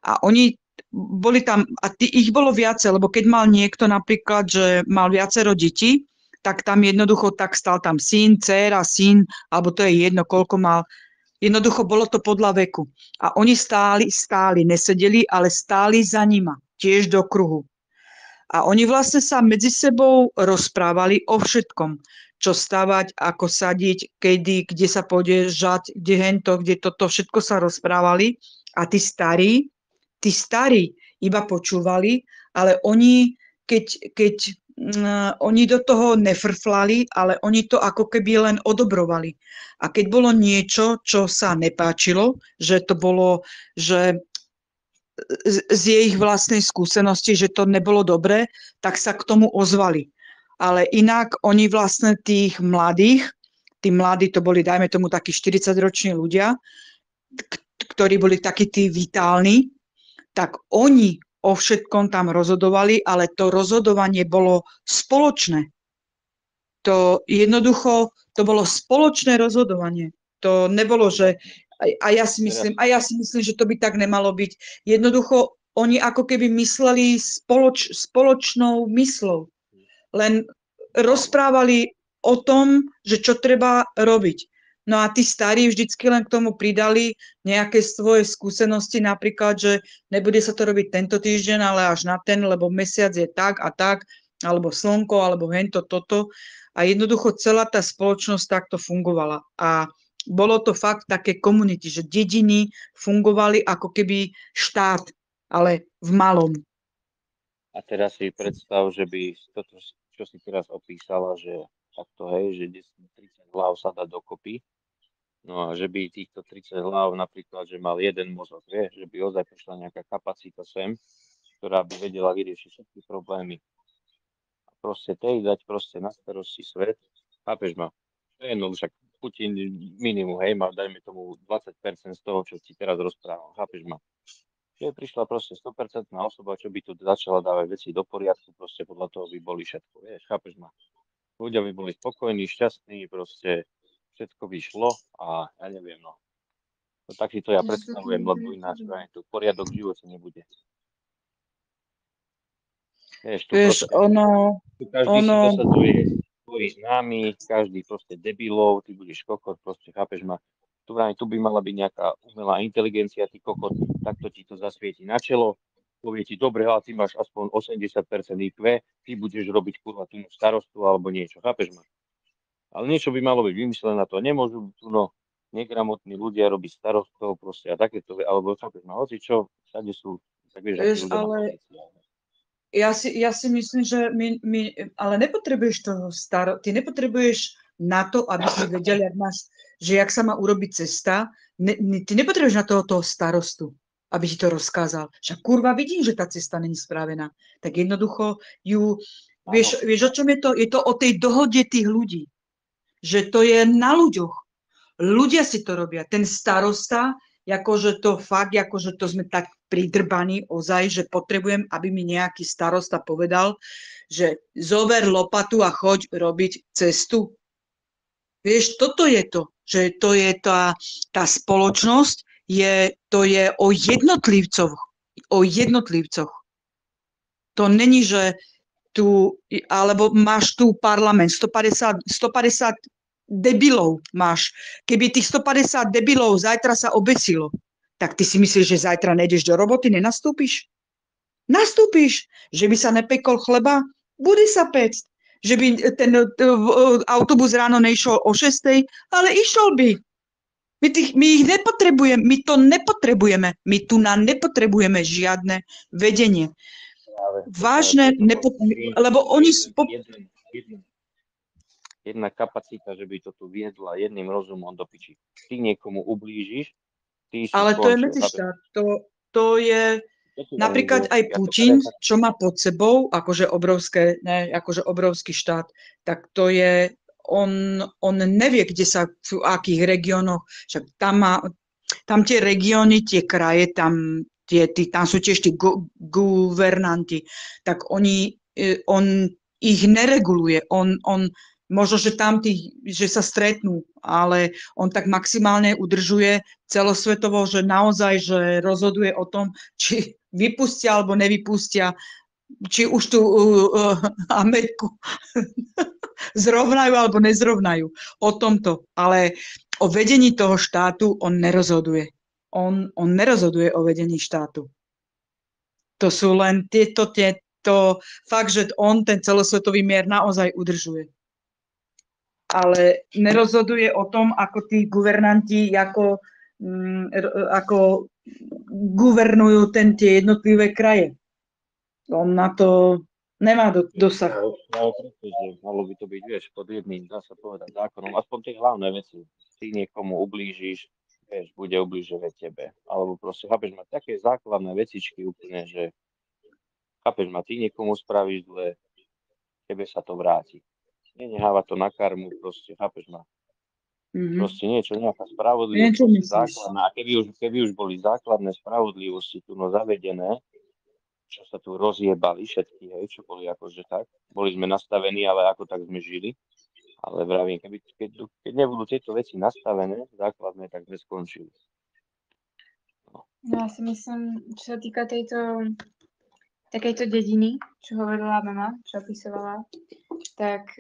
A oni boli tam, a ich bolo viacej, lebo keď mal niekto napríklad, že mal viacero detí, tak tam jednoducho tak stal tam syn, dcéra, syn, alebo to je jedno, koľko mal. Jednoducho bolo to podľa veku. A oni stáli, nesedeli, ale stáli za nima, tiež do kruhu. A oni vlastne sa medzi sebou rozprávali o všetkom, čo stavať, ako sadiť, kedy, kde sa pôjde žať, kde hento, kde toto, všetko sa rozprávali. A tí starí iba počúvali, ale oni, keď oni do toho nefrflali, ale oni to ako keby len odobrovali. A keď bolo niečo, čo sa nepáčilo, že to bolo, že z ich vlastnej skúsenosti, že to nebolo dobré, tak sa k tomu ozvali. Ale inak oni vlastne tých mladých, tí mladí to boli, dajme tomu, takí 40-roční ľudia, ktorí boli takí tí vitálni, tak oni o všetkom tam rozhodovali, ale to rozhodovanie bolo spoločné. To jednoducho, to bolo spoločné rozhodovanie. To nebolo, že a ja si myslím, že to by tak nemalo byť. Jednoducho, oni ako keby mysleli spoločnou myslou. Len rozprávali o tom, že čo treba robiť. No a tí starí vždycky len k tomu pridali nejaké svoje skúsenosti, napríklad, že nebude sa to robiť tento týždeň, ale až na ten, lebo mesiac je tak a tak, alebo slnko, alebo hento, toto. A jednoducho celá tá spoločnosť takto fungovala. A bolo to fakt také komunity, že dediny fungovali ako keby štát, ale v malom. A teraz si predstav, že by toto, čo si teraz opísala, že takto, hej, že 30 hlav sa dá dokopy, no a že by týchto 30 hlav napríklad, že mal jeden mozog, vieš, že by ozaj prišla nejaká kapacita sem, ktorá by vedela vyriešiť všetky problémy. A proste tej dať proste na starosti svet, chápeš ma? To je jedno, však Putin minimum, hej, mal dajme tomu 20% z toho, čo ti teraz rozprávam, chápeš ma? Že prišla proste 100% osoba, čo by tu začala dávať veci do poriadku, proste podľa toho by boli všetko, vieš, chápeš ma? Ľudia by boli spokojní, šťastní, proste všetko by šlo a ja neviem, no. To tak si to ja predstavujem, lebo ináč tu poriadok v živote nebude. Vieš, tu každý si dosadzuje svojich známych, každý proste debilov, ty budeš kokot, proste chápeš ma. Tu by mala byť nejaká umelá inteligencia, ty kokot, takto ti to zasvieti na čelo, povie ti, dobre, ale ty máš aspoň 80% IQ, ty budeš robiť kurva tú starostu alebo niečo, chápeš ma? Ale niečo by malo byť vymyslené na to, nemôžu tu negramotní ľudia robiť starostov proste a takéto, alebo chápeš ma, hoci čo, všade sú, tak vieš, akí ľudia na pozícii. Ja si myslím, že ale nepotrebuješ toho ty nepotrebuješ na to, aby si vedel, že jak sa má urobiť cesta, ty nepotrebuješ na toho starostu, aby ti to rozkázal. Však kurva vidím, že tá cesta není spravená. Tak jednoducho vieš, o čom je to? Je to o tej dohode tých ľudí. Že to je na ľuďoch. Ľudia si to robia. Ten starosta, akože to fakt, akože to sme tak pridrbaní ozaj, že potrebujem, aby mi nejaký starosta povedal, že zober lopatu a choď robiť cestu. Vieš, toto je to, že to je tá spoločnosť, to je o jednotlivcoch. O jednotlivcoch. To není, že tu, alebo máš tu parlament, 150 debilov máš. Keby tých 150 debilov zajtra sa obesilo, tak ty si myslíš, že zajtra nejdeš do roboty, nenastúpiš? Nastúpiš. Že by sa nepekol chleba? Bude sa pecť. Že by ten autobus ráno nešiel o 6, ale išiel by. My ich nepotrebujeme, my to nepotrebujeme. My tu nepotrebujeme žiadne vedenie. Vážne, lebo oni... Jedna kapacita, že by to tu viedla jedným rozumom do piči. Ty niekomu ublížiš, ty si ale skončil, to je medzištát. To je napríklad aj Putin, čo má pod sebou, akože obrovský štát, tak to je, on nevie, kde sa, v akých regiónoch, však tam tie regióny, tie kraje, tam sú tiež tí guvernanti, tak on ich nereguluje, on Možno, že že sa stretnú, ale on tak maximálne udržuje celosvetovo, že naozaj, že rozhoduje o tom, či vypustia alebo nevypustia, či už tú Ameriku zrovnajú alebo nezrovnajú. O tomto. Ale o vedení toho štátu on nerozhoduje. On nerozhoduje o vedení štátu. To sú len tieto fakt, že on ten celosvetový mier naozaj udržuje. Ale nerozhoduje o tom, ako tí guvernanti, ako guvernujú tie jednotlivé kraje. On na to nemá dosah. Malo by to byť, vieš, pod jedným, dá sa povedať, zákonom. Aspoň tie hlavné veci. Ty niekomu ublížiš, vieš, bude ublížovať tebe. Alebo proste, chápeš, mať také základné vecičky úplne, že chápeš, ma ty niekomu spravíš zle, tebe sa to vráti. Neneháva to na karmu, proste, chápeš ma. Proste niečo, nejaká spravodlivosť, základná. A keby už boli základné spravodlivosti tu zavedené, čo sa tu rozjebali všetky, hej, čo boli akože tak. Boli sme nastavení, ale ako tak sme žili. Ale vravím, keď nebudú tieto veci nastavené, základné, tak sme skončili. No. Ja si myslím, čo sa týka takejto dediny, čo hovorila mama, čo opisovala, tak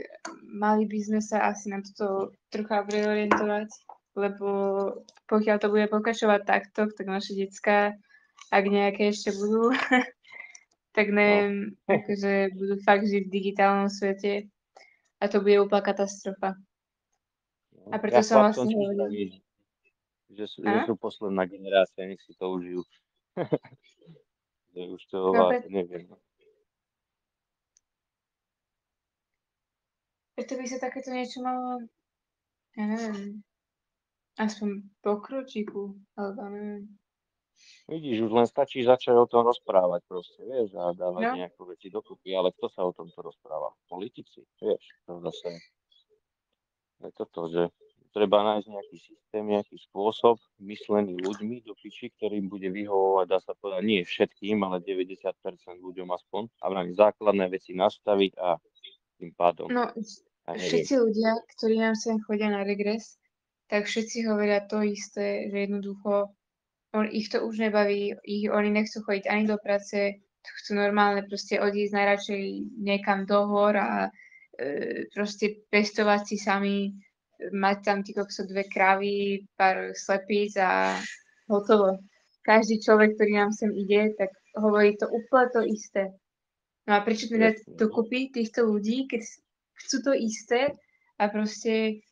mali by sme sa asi na toto trocha preorientovať, lebo pokiaľ to bude pokračovať takto, tak naše decká, ak nejaké ešte budú, tak neviem, akože budú fakt žiť v digitálnom svete a to bude úplná katastrofa. A preto som vlastne hovorila. Že sú posledná generácia, nech si to užijú. Už to neviem. Preto by sa takéto niečo malo, ja neviem, aspoň po kročíku, alebo neviem. Vidíš, už len stačí začať o tom rozprávať proste, vieš, a dávať nejaké veci dokupy, ale kto sa o tomto rozpráva? Politici, vieš, to zase je toto, že treba nájsť nejaký systém, nejaký spôsob myslený ľuďmi do piči, ktorým bude vyhovovať, dá sa povedať, nie všetkým, ale 90% ľuďom aspoň, a vrani základné veci nastaviť a tým pádom. No, všetci ľudia, ktorí nám sem chodia na regres, tak všetci hovoria to isté, že jednoducho ich to už nebaví, oni nechcú chodiť ani do práce, chcú normálne proste odísť najradšej niekam do hor a proste pestovať si sami, mať tam tí kokso 2 kravy, pár slepíc a hotovo. Každý človek, ktorý nám sem ide, tak hovorí to úplne to isté. No a prečo teda dokopy týchto ľudí, keď chcú to isté a proste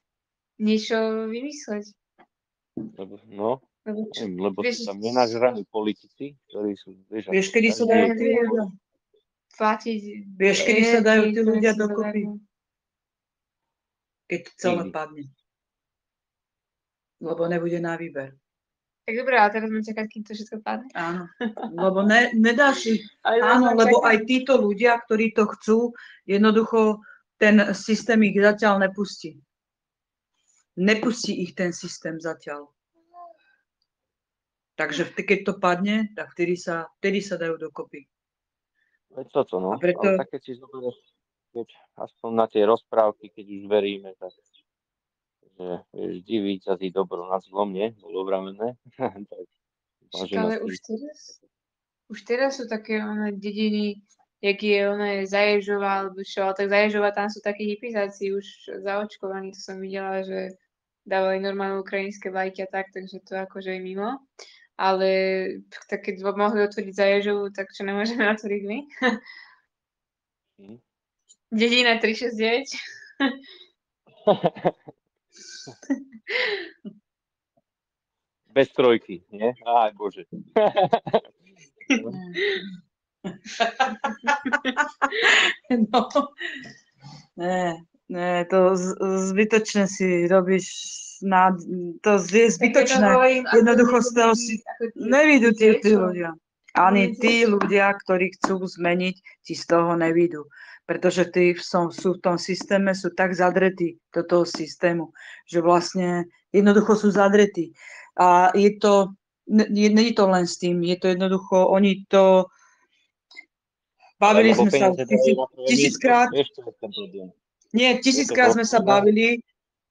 niečo vymysleť? No, lebo sú tam nenažraní politici, ktorí sú... Vieš, kedy sa dajú tí ľudia? Vieš, kedy sa dajú tí ľudia dokopy? Keď celé padne. Lebo nebude na výber. Tak dobré, ale teraz budem čakať, kým to všetko padne. Áno, lebo nedá si... Áno, lebo aj títo ľudia, ktorí to chcú, jednoducho ten systém ich zatiaľ nepustí. Nepustí ich ten systém zatiaľ. Takže keď to padne, tak vtedy sa dajú dokopy. Veď toto, no. Preto... Ale tak keď si zoberieš, keď aspoň na tie rozprávky, keď už veríme, tak že vždy víťazí dobro nad zlom, nie? Bolo vravené. Ale už teraz sú také dediny, jak je Zaježová, alebo čo, ale tak Zaježová, tam sú takí hypizáci už zaočkovaní, to som videla, že dávali normálne ukrajinské vlajky a tak, takže to akože je mimo. Ale tak keď mohli otvoriť Zaježovú, tak čo nemôžeme otvoriť my? Dedina 369. Bez trojky, nie? Aj bože. No. Ne, to zbytočne si robíš, to je zbytočné. Jednoducho z toho si nevidú tí ľudia. Ani tí ľudia, ktorí chcú zmeniť, ti z toho nevidú. Pretože tí sú v tom systéme, sú tak zadretí do toho systému, že vlastne jednoducho sú zadretí. A nie je to len s tým, je to jednoducho, oni to... Bavili sme sa tisíckrát. Nie, tisíckrát sme sa bavili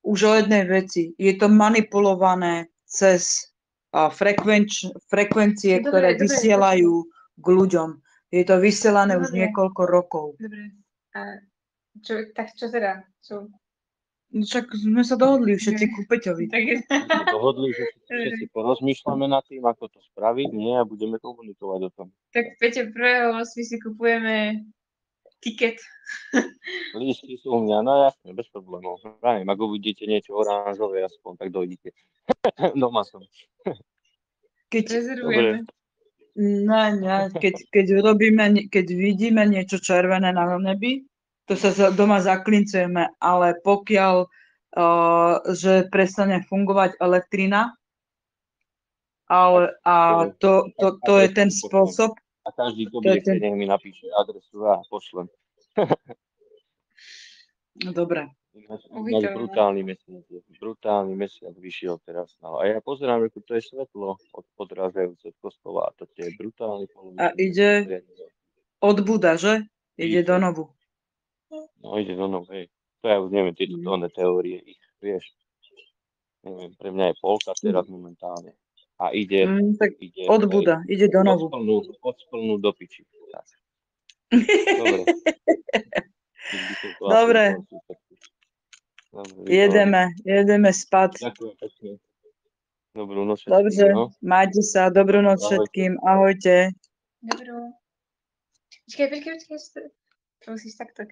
už o jednej veci. Je to manipulované cez frekvencie, ktoré vysielajú k ľuďom. Je to vysielané už niekoľko rokov. Dobre. A čo teda? No však sme sa dohodli všetci ku Peťovi. Dohodli, že všetci porozmýšľame nad tým, ako to spraviť, nie? A budeme komunikovať o tom. Tak Peťo, 1.8. si kupujeme tiket. Lístky sú u mňa, no jasne, bez problémov. Pravím, ak uvidíte niečo oranžové, aspoň tak dojdite. Doma som. Rezervujeme. Keď vidíme niečo červené na nebi, to sa doma zaklincujeme, ale pokiaľ že prestane fungovať elektrina, to je ten spôsob. A každý, kto bude chcieť, nech mi napíše adresu a pošlem. Dobre. Brutálny mesiac vyšiel teraz. No, a ja pozerám, že to je svetlo odrážajúce od kostola a to je brutálny polumesíc. A ide od Buda, že? Ide do Novu. No, ide do Novu, hej. To ja už neviem, tieto teórie ich, vieš. Neviem, pre mňa je polka teraz momentálne. A ide od Buda, ide do Novu. Od splnú do piči. Tak. Dobre. Dobre. Jedeme spať. Ďakujem pekne. Dobrú noc všetkým. Dobre, majte sa, dobrú noc všetkým. Ahojte. Dobrú. Počkaj, to musíš takto.